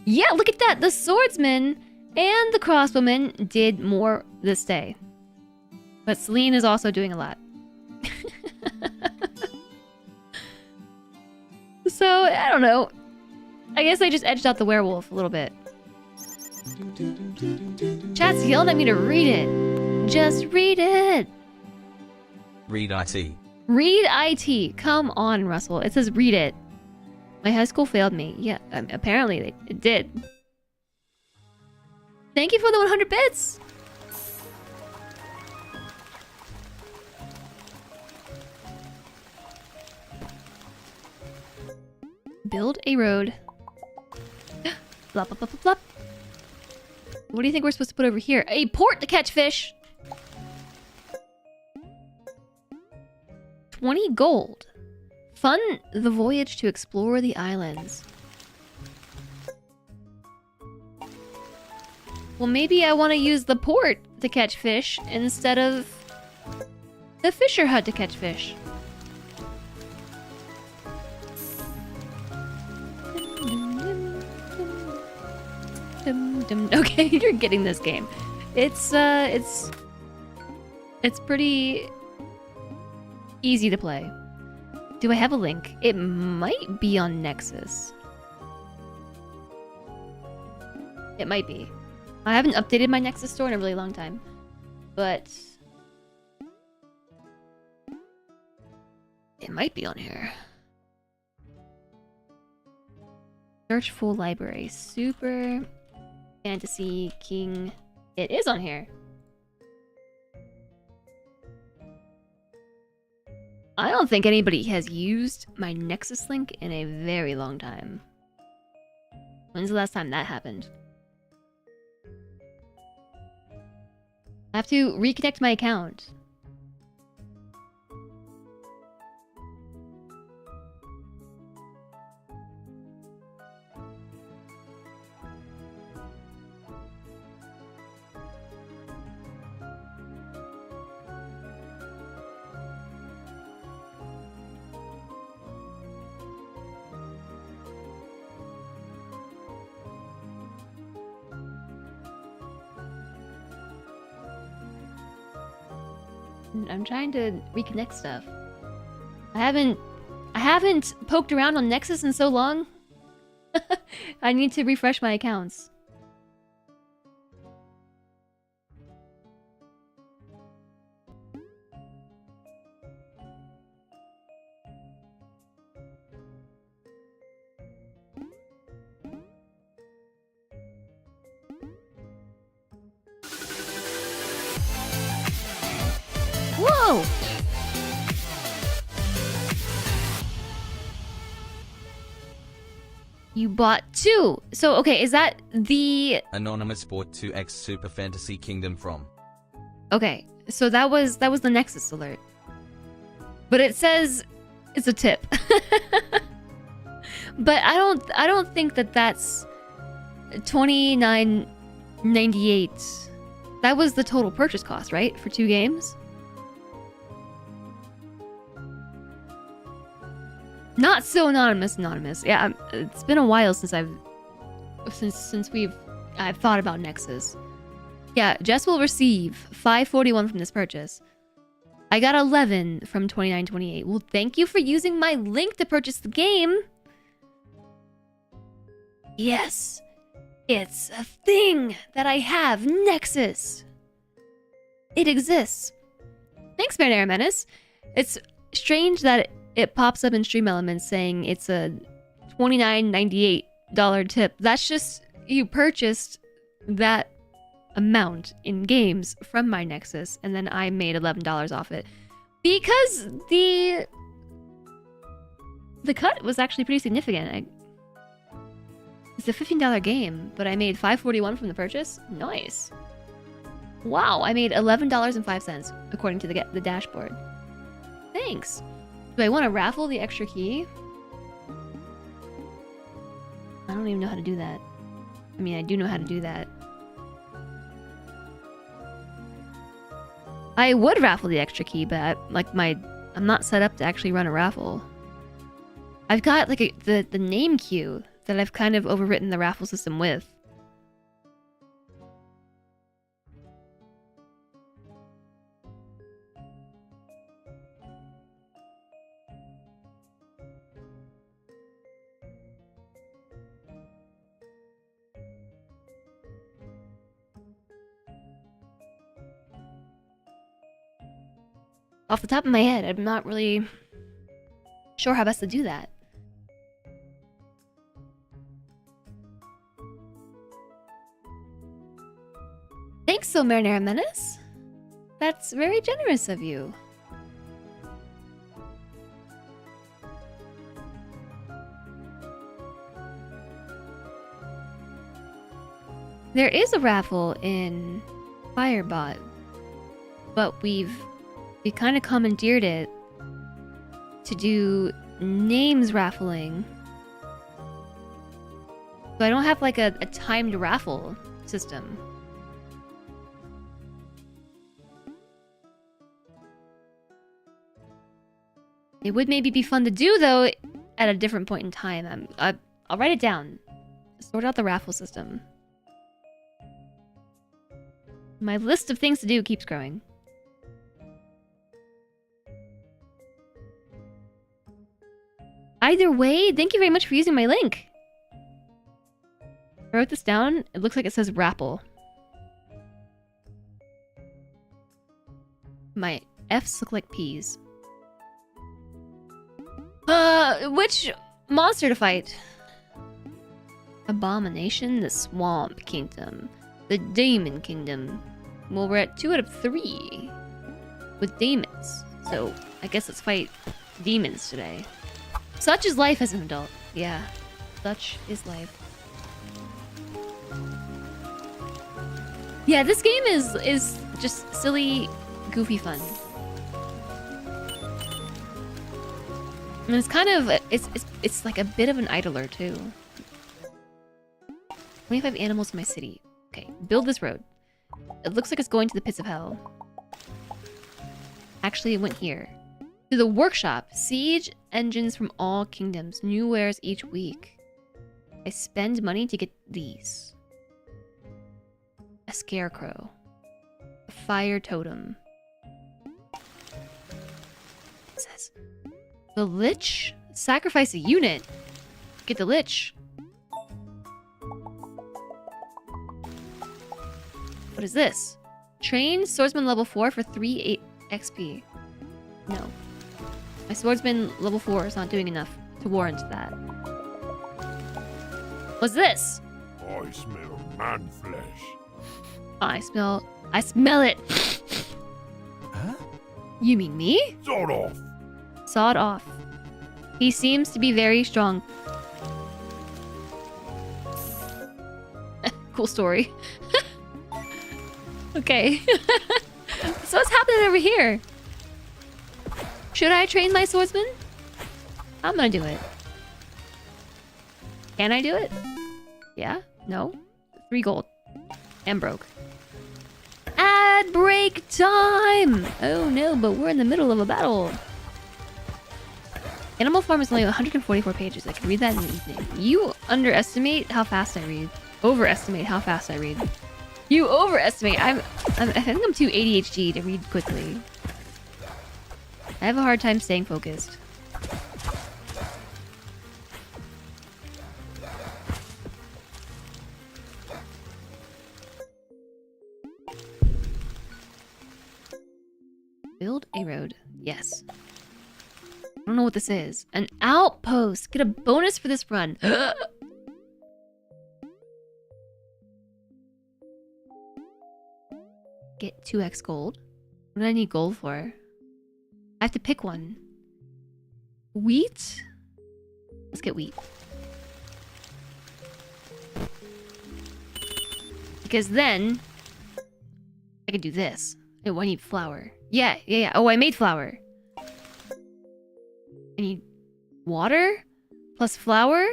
Yeah, look at that. The swordsman and the crossbowman did more this day. But Celine is also doing a lot. So, I don't know. I guess I just edged out the werewolf a little bit. Chat's yelling at me to read it. Just read it. Read IT. Read IT. Come on, Russell. It says read it. My high school failed me. Yeah, apparently it did. Thank you for the 100 bits. Build a road. Blop, blop, blop, blop, blop. What do you think we're supposed to put over here? A port to catch fish. 20 gold. Fund the voyage to explore the islands. Well, maybe I want to use the port to catch fish instead of the fisher hut to catch fish. Okay, you're getting this game. It's pretty easy to play. Do I have a link? It might be on Nexus. It might be. I haven't updated my Nexus store in a really long time. But it might be on here. Search full library. Super Fantasy King. It is on here. I don't think anybody has used my Nexus link in a very long time. When's the last time that happened? I have to reconnect my account. I'm trying to reconnect stuff. I haven't poked around on Nexus in so long. I need to refresh my accounts. Whoa! You bought two. So, okay, is that the... Anonymous bought 2x Super Fantasy Kingdom from. Okay, so that was the Nexus alert. But it says it's a tip. But I don't think that that's $29.98. That was the total purchase cost, right? For 2 games? Not so anonymous. Yeah, it's been a while since I've thought about Nexus. Yeah, Jess will receive $5.41 from this purchase. I got 11 from $29.28. Well, thank you for using my link to purchase the game. Yes, it's a thing that I have. Nexus. It exists. Thanks, Marinara Menace. It's strange that it pops up in Stream Elements saying it's a $29.98 tip. That's just you purchased that amount in games from my Nexus, and then I made $11 off it because the cut was actually pretty significant. It's a $15 game, but I made $5.41 from the purchase. Nice. Wow, I made $11.05 according to the dashboard. Thanks. Do I want to raffle the extra key? I don't even know how to do that. I mean, I do know how to do that. I would raffle the extra key, but I'm not set up to actually run a raffle. I've got like the name queue that I've kind of overwritten the raffle system with. Off the top of my head, I'm not really sure how best to do that. Thanks, so Marinara Menace. That's very generous of you. There is a raffle in Firebot, but we kind of commandeered it to do names raffling. So I don't have like a timed raffle system. It would maybe be fun to do though at a different point in time. I'll write it down. Sort out the raffle system. My list of things to do keeps growing. Either way, thank you very much for using my link. I wrote this down. It looks like it says Rapple. My F's look like P's. Which monster to fight? Abomination, the Swamp Kingdom, the Demon Kingdom. Well, we're at 2 out of 3 with demons. So, I guess let's fight demons today. Such is life as an adult. Yeah, such is life. Yeah, this game is just silly, goofy fun. And it's kind of it's like a bit of an idler too. 25 animals in my city. Okay, build this road. It looks like it's going to the pits of hell. Actually, it went here. To the workshop. Siege engines from all kingdoms. New wares each week. I spend money to get these. A scarecrow. A fire totem. It says, the Lich? Sacrifice a unit. Get the Lich. What is this? Train swordsman level 4 for 3 XP. No. My swordsman level 4 is not doing enough to warrant that. What's this? I smell man flesh. I smell it. Huh? You mean me? Sort off. Sawed off. He seems to be very strong. Cool story. Okay. So what's happening over here? Should I train my swordsman? I'm gonna do it. Can I do it? Yeah? No? 3 gold. And broke. Ad break time! Oh no, but we're in the middle of a battle. Animal Farm is only 144 pages. I can read that in an evening. You underestimate how fast I read. Overestimate how fast I read. You overestimate. I think I'm too ADHD to read quickly. I have a hard time staying focused. Build a road. Yes. I don't know what this is. An outpost. Get a bonus for this run. Get 2x gold. What do I need gold for? I have to pick one. Wheat? Let's get wheat. Because then I can do this. Oh, I need flour. Yeah. Oh, I made flour. I need water plus flour.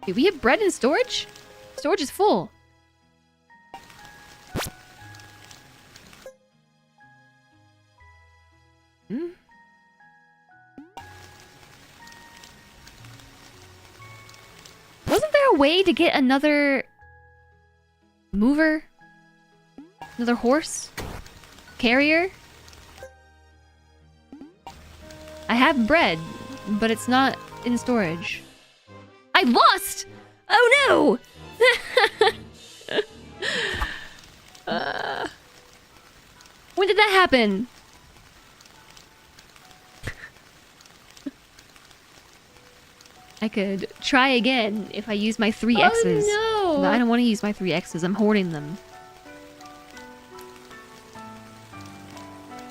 Do we have bread in storage? Storage is full. Wasn't there a way to get another mover? Another horse? Carrier? I have bread, but it's not in storage. I lost! Oh no! When did that happen? I could try again if I use my 3 X's. Oh no! Oh. I don't want to use my 3 X's. I'm hoarding them.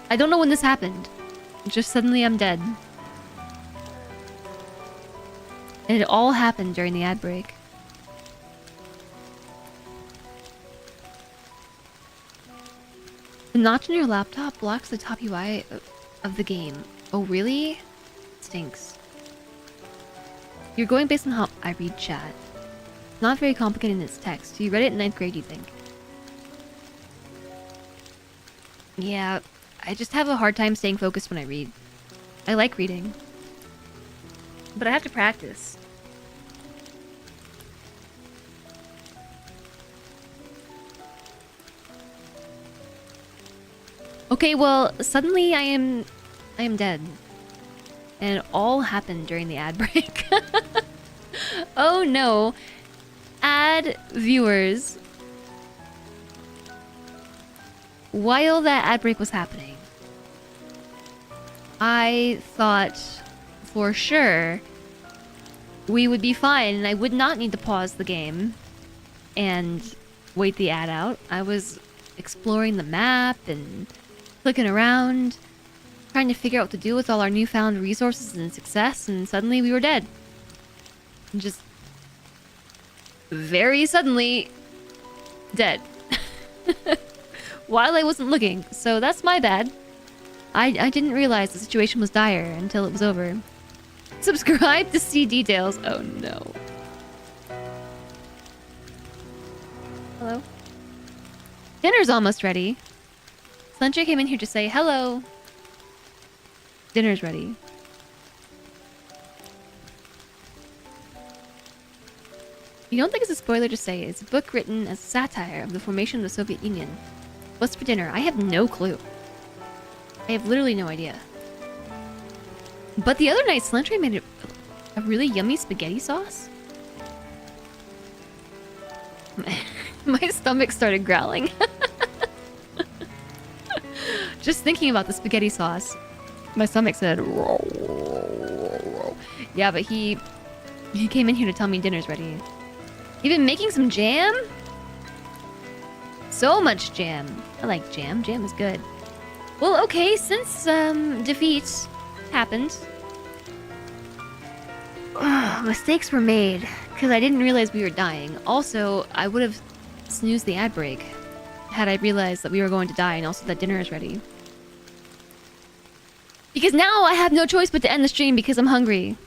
I don't know when this happened. Just suddenly I'm dead. And it all happened during the ad break. The notch on your laptop blocks the top UI of the game. Oh, really? Stinks. You're going based on how I read chat. Not very complicated in its text. You read it in 9th grade, you think? Yeah, I just have a hard time staying focused when I read. I like reading. But I have to practice. Okay, well, suddenly I am dead. And it all happened during the ad break. Oh no. Ad viewers. While that ad break was happening, I thought for sure we would be fine and I would not need to pause the game and wait the ad out. I was exploring the map and clicking around, trying to figure out what to do with all our newfound resources and success, and suddenly we were dead. And just very suddenly dead. While I wasn't looking, so that's my bad. I didn't realize the situation was dire until it was over. Subscribe to see details. Oh no. Hello? Dinner's almost ready. Slencher came in here to say hello. Dinner's ready. You don't think it's a spoiler to say it's a book written as a satire of the formation of the Soviet Union. What's for dinner? I have no clue. I have literally no idea. But the other night, Slencher made a really yummy spaghetti sauce. My stomach started growling. Just thinking about the spaghetti sauce, my stomach said, yeah, but he came in here to tell me dinner's ready. You've been making some jam? So much jam. I like jam. Jam is good. Well, okay, since defeat happened, mistakes were made because I didn't realize we were dying. Also, I would have snoozed the ad break had I realized that we were going to die and also that dinner is ready. Because now I have no choice but to end the stream because I'm hungry.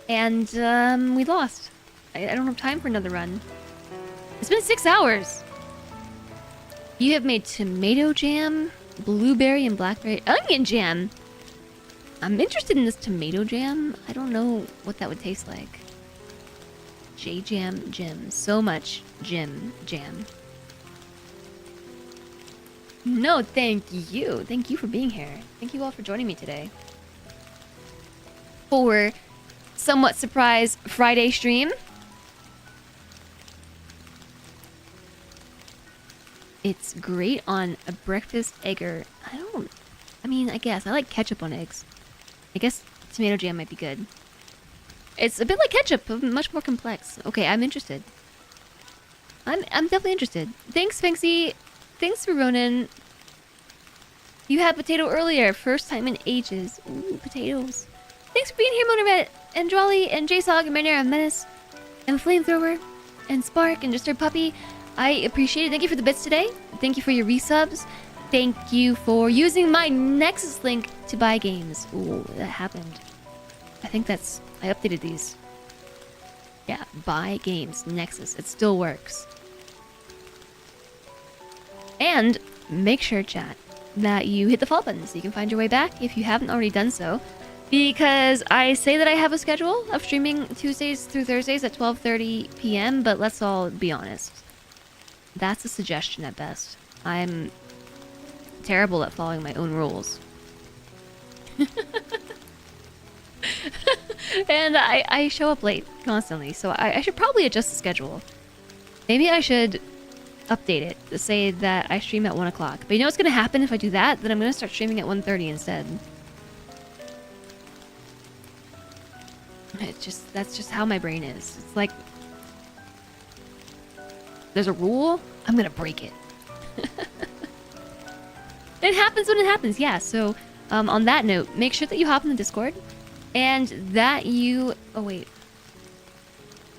And we lost. I don't have time for another run. It's been 6 hours. You have made tomato jam, blueberry and blackberry, onion jam. I'm interested in this tomato jam. I don't know what that would taste like. J-jam, Jim. So much jam. No, thank you. Thank you for being here. Thank you all for joining me today. For somewhat surprise Friday stream. It's great on a breakfast egger. I guess. I like ketchup on eggs. I guess tomato jam might be good. It's a bit like ketchup, but much more complex. Okay, I'm interested. I'm definitely interested. Thanks, Sphinxy. Thanks for Ronan. You had potato earlier. First time in ages. Ooh, potatoes. Thanks for being here, Monoret, and Jolly, and J-Sog, and Marinara, and Menace, and Flamethrower, and Spark, and Disturbed Puppy. I appreciate it. Thank you for the bits today. Thank you for your resubs. Thank you for using my Nexus link to buy games. Ooh, that happened. I think I updated these. Yeah, buy games, Nexus. It still works. And make sure, chat, that you hit the follow button so you can find your way back if you haven't already done so. Because I say that I have a schedule of streaming Tuesdays through Thursdays at 12:30 p.m., but let's all be honest. That's a suggestion at best. I'm terrible at following my own rules. And I show up late constantly, so I should probably adjust the schedule. Maybe I should update it to say that I stream at 1 o'clock. But you know what's gonna happen if I do that? Then I'm gonna start streaming at 1:30 instead. That's just how my brain is. It's like there's a rule, I'm gonna break it. It happens when it happens, yeah. So on that note, make sure that you hop in the Discord and that you wait.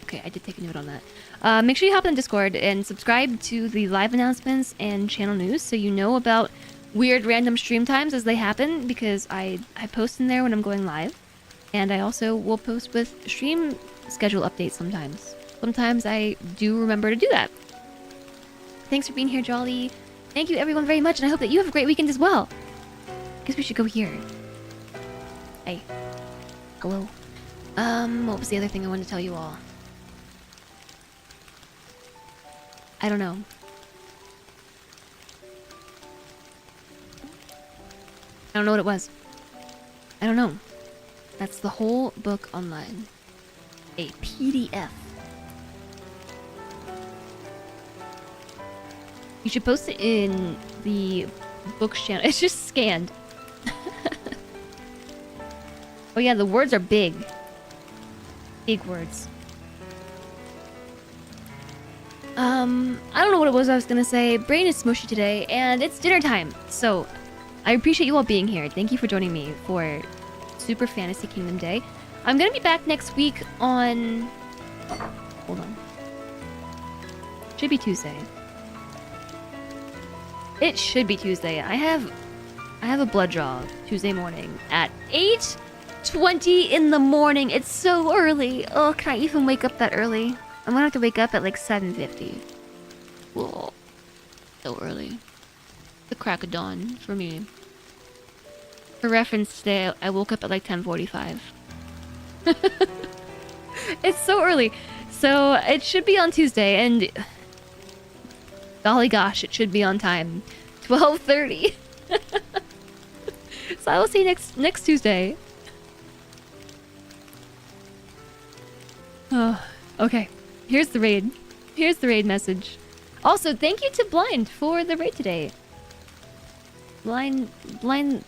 Okay, I did take a note on that. Make sure you hop in the Discord and subscribe to the live announcements and channel news so you know about weird random stream times as they happen, because I post in there when I'm going live. And I also will post with stream schedule updates sometimes. Sometimes I do remember to do that. Thanks for being here, Jolly. Thank you everyone very much, and I hope that you have a great weekend as well. Guess we should go here. Hey. Hello. What was the other thing I wanted to tell you all? I don't know. I don't know what it was. I don't know. That's the whole book online. A PDF. You should post it in the books channel. It's just scanned. Oh yeah, the words are big. Big words. I don't know what it was I was gonna say. Brain is smushy today, and it's dinner time. So, I appreciate you all being here. Thank you for joining me for Super Fantasy Kingdom Day. I'm gonna be back next week on... Hold on. Should be Tuesday. It should be Tuesday. I have a blood draw Tuesday morning at 8:20 in the morning. It's so early. Oh, can I even wake up that early? I'm gonna have to wake up at like 7:50. Whoa. So early. The crack of dawn for me. For reference, today I woke up at like 10:45. It's so early. So it should be on Tuesday, and golly gosh, it should be on time. 12:30. So I will see you next Tuesday. Oh, okay. Here's the raid. Here's the raid message. Also, thank you to Blind for the raid today. Blind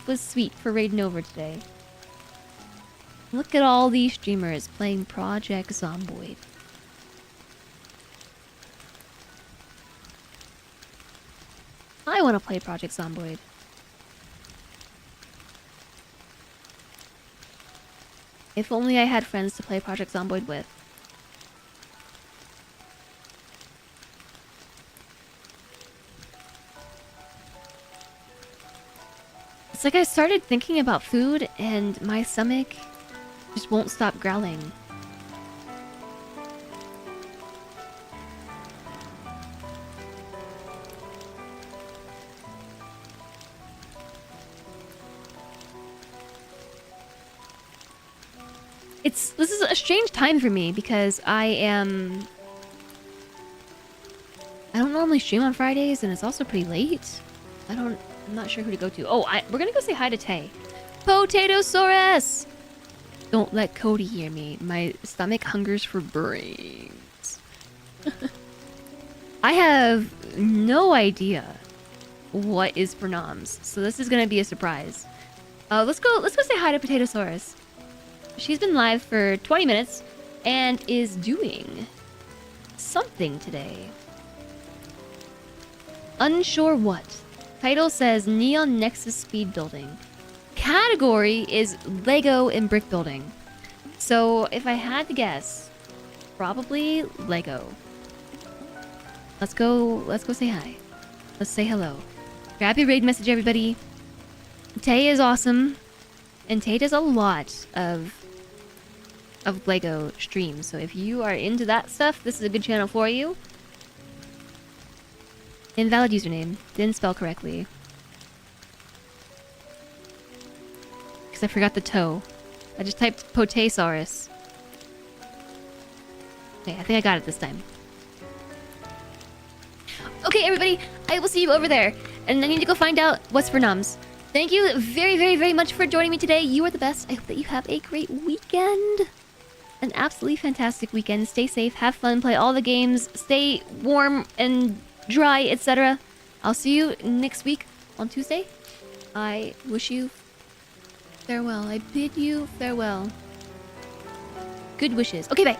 was sweet for raiding over today. Look at all these streamers playing Project Zomboid. I want to play Project Zomboid. If only I had friends to play Project Zomboid with. It's like I started thinking about food and my stomach just won't stop growling. This is a strange time for me because I don't normally stream on Fridays, and it's also pretty late. I'm not sure who to go to. Oh, we're gonna go say hi to Tay. Potatosaurus! Don't let Cody hear me. My stomach hungers for brains. I have no idea what is for noms, so this is gonna be a surprise. Let's go say hi to Potatosaurus. She's been live for 20 minutes and is doing something today. Unsure what. Title says Neon Nexus Speed Building. Category is Lego and brick building. So if I had to guess, probably Lego. Let's go say hi. Let's say hello. Grab your raid message, everybody. Tay is awesome. And Tay does a lot of Lego streams. So if you are into that stuff, this is a good channel for you. Invalid username. Didn't spell correctly. Because I forgot the toe. I just typed Potasaurus. Okay, I think I got it this time. Okay, everybody. I will see you over there. And I need to go find out what's for noms. Thank you very, very, very much for joining me today. You are the best. I hope that you have a great weekend. An absolutely fantastic weekend. Stay safe, have fun, play all the games, stay warm and dry, etc. I'll see you next week on Tuesday. I wish you farewell. I bid you farewell. Good wishes. Okay, bye.